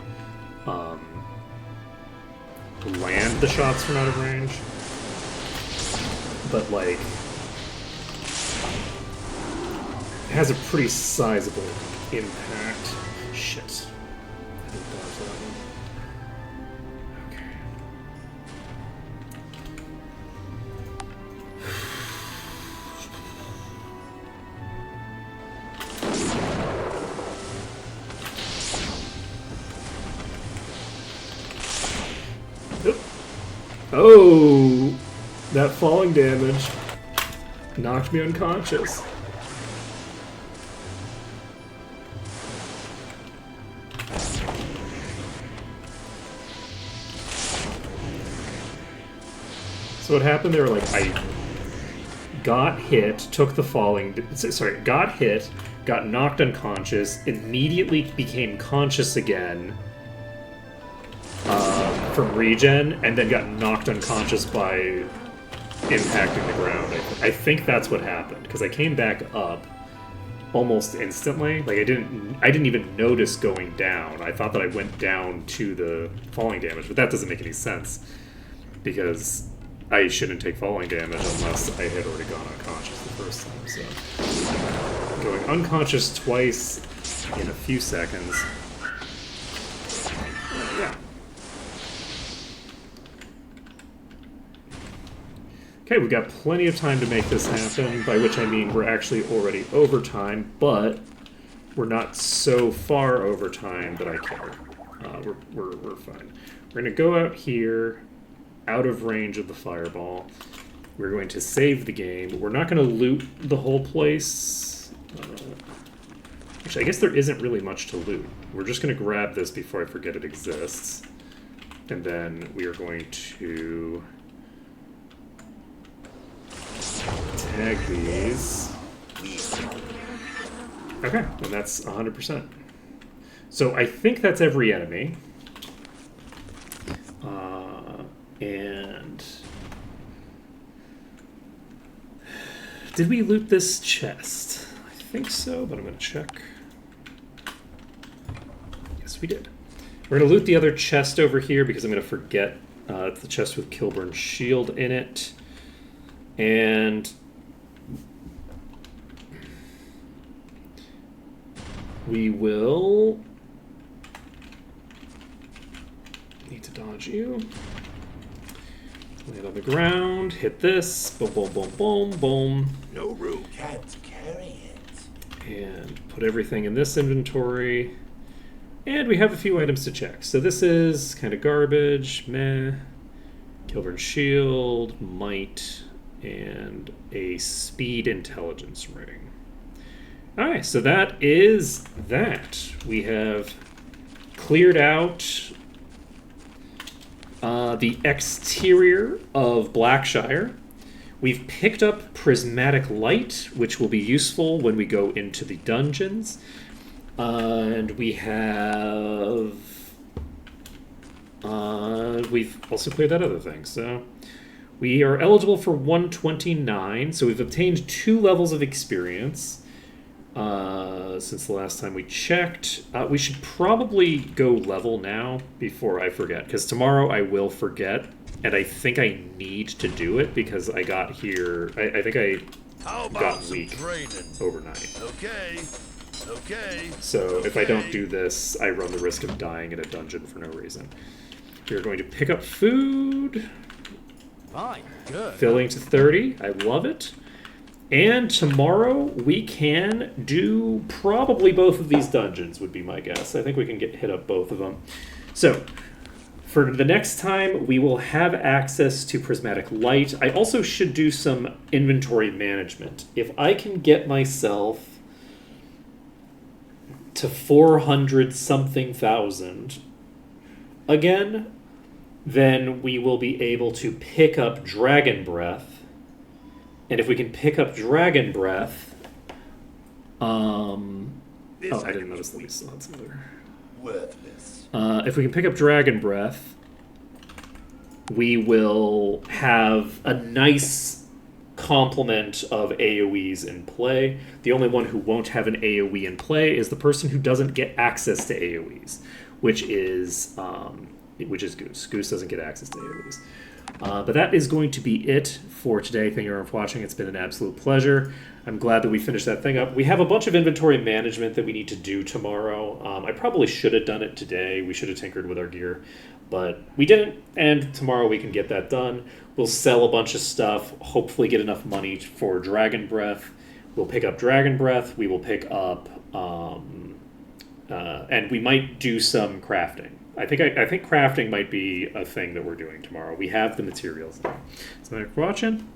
land the shots from out of range. But, like, it has a pretty sizable impact. Shit. I didn't dodge that one. Okay. Oop. Oh! That falling damage knocked me unconscious. So what happened there, like, I got hit, took the falling... Sorry, got hit, got knocked unconscious, immediately became conscious again from regen, and then got knocked unconscious by impacting the ground. I think that's what happened, because I came back up almost instantly. Like, I didn't even notice going down. I thought that I went down to the falling damage, but that doesn't make any sense, because I shouldn't take falling damage unless I had already gone unconscious the first time, so... Going unconscious twice in a few seconds. Yeah. Okay, we've got plenty of time to make this happen, by which I mean we're actually already over time, but we're not so far over time that I care. We're fine. We're going to go out here, out of range of the fireball. We're going to save the game. We're not going to loot the whole place. Actually, I guess there isn't really much to loot. We're just going to grab this before I forget it exists. And then we are going to tag these. Okay, and that's 100%. So I think that's every enemy. And did we loot this chest? I think so, but I'm going to check. Yes, we did. We're going to loot the other chest over here because I'm going to forget. It's the chest with Kilburn's shield in it. And we will need to dodge you. Land on the ground, hit this, boom, boom, boom, boom, boom. No room. Can't carry it. And put everything in this inventory. And we have a few items to check. So this is kind of garbage, meh. Kilburn's shield, might, and a speed intelligence ring. Alright, so that is that. We have cleared out the exterior of Blackshire. We've picked up prismatic light, which will be useful when we go into the dungeons. And we have... we've also cleared that other thing, so... We are eligible for 129, so we've obtained 2 levels of experience since the last time we checked. We should probably go level now before I forget, because tomorrow I will forget, and I think I need to do it because I got here... I think I How about got some weak training? overnight. Okay. Okay. So if I don't Okay. do this, I run the risk of dying in a dungeon for no reason. We are going to pick up food. Fine, good. Filling to 30. I love it. And tomorrow we can do probably both of these dungeons, would be my guess. I think we can hit up both of them. So, For the next time, we will have access to prismatic light. I also should do some inventory management. If I can get myself to 400 something thousand again, then we will be able to pick up Dragon Breath. And if we can pick up Dragon Breath, This oh, I item didn't notice is that we weak. still had some other. Worthless. If we can pick up Dragon Breath, we will have a nice complement of AoEs in play. The only one who won't have an AoE in play is the person who doesn't get access to AoEs, which is Goose. Goose doesn't get access to AoEs. But that is going to be it for today. Thank you everyone for watching. It's been an absolute pleasure. I'm glad that we finished that thing up. We have a bunch of inventory management that we need to do tomorrow. I probably should have done it today. We should have tinkered with our gear, but we didn't. And tomorrow we can get that done. We'll sell a bunch of stuff, hopefully get enough money for Dragon Breath. We'll pick up Dragon Breath. We will pick up, and we might do some crafting. I think crafting might be a thing that we're doing tomorrow. We have the materials now. So thanks for watching.